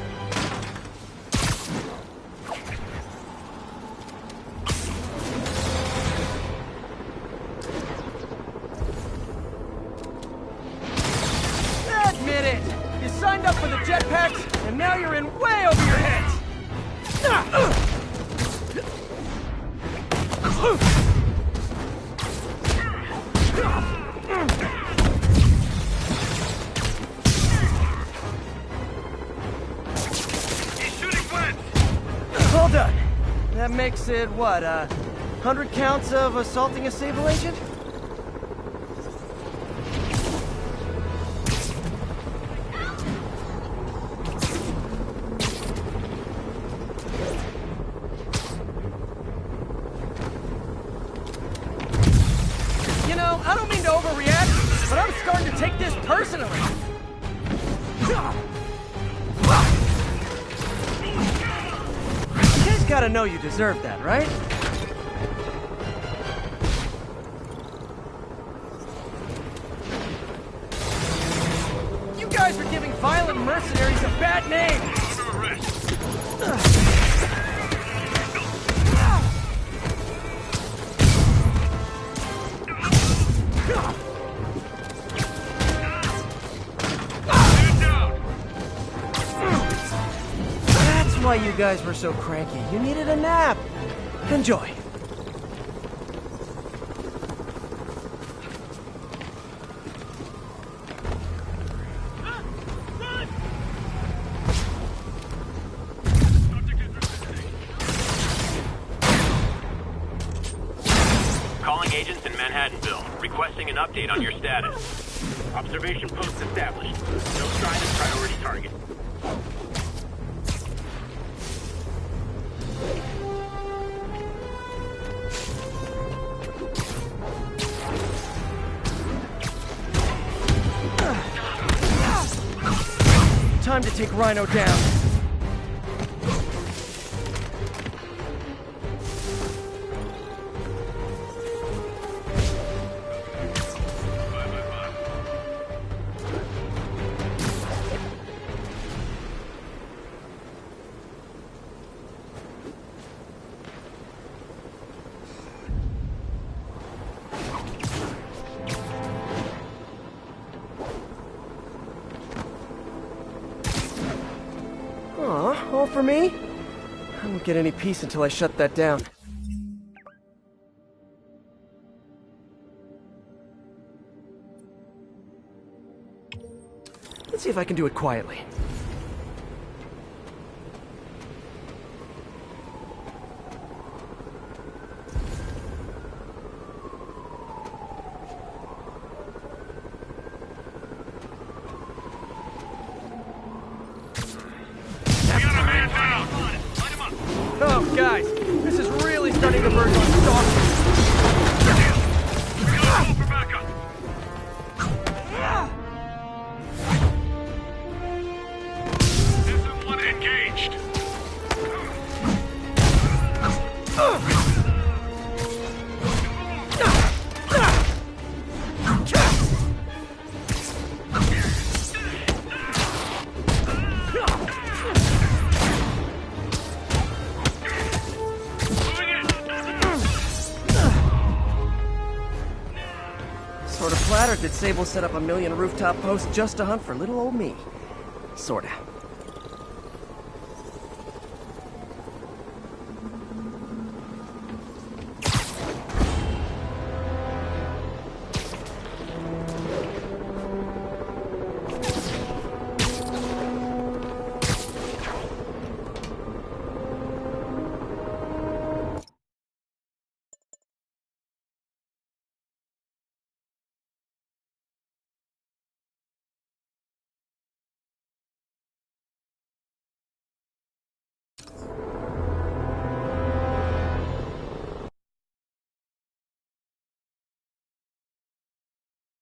Admit it! You signed up for the jetpacks, and now you're in way over your heads! Well done. That makes it, what, 100 counts of assaulting a Sable agent? You know, I don't mean to overreact, but I'm starting to take this personally. You guys gotta know you deserve that, right? You guys are giving violent mercenaries a bad name! That's why you guys were so cranky. You needed a nap. Enjoy. Calling agents in Manhattanville, requesting an update on your status. Observation post established. No sign of priority target. Time to take Rhino down. for me? I won't get any peace until I shut that down. Let's see if I can do it quietly. Oh, guys, this is really starting to verge on stalking. One engaged. Sort of flattered that Sable set up a million rooftop posts just to hunt for little old me. Sorta.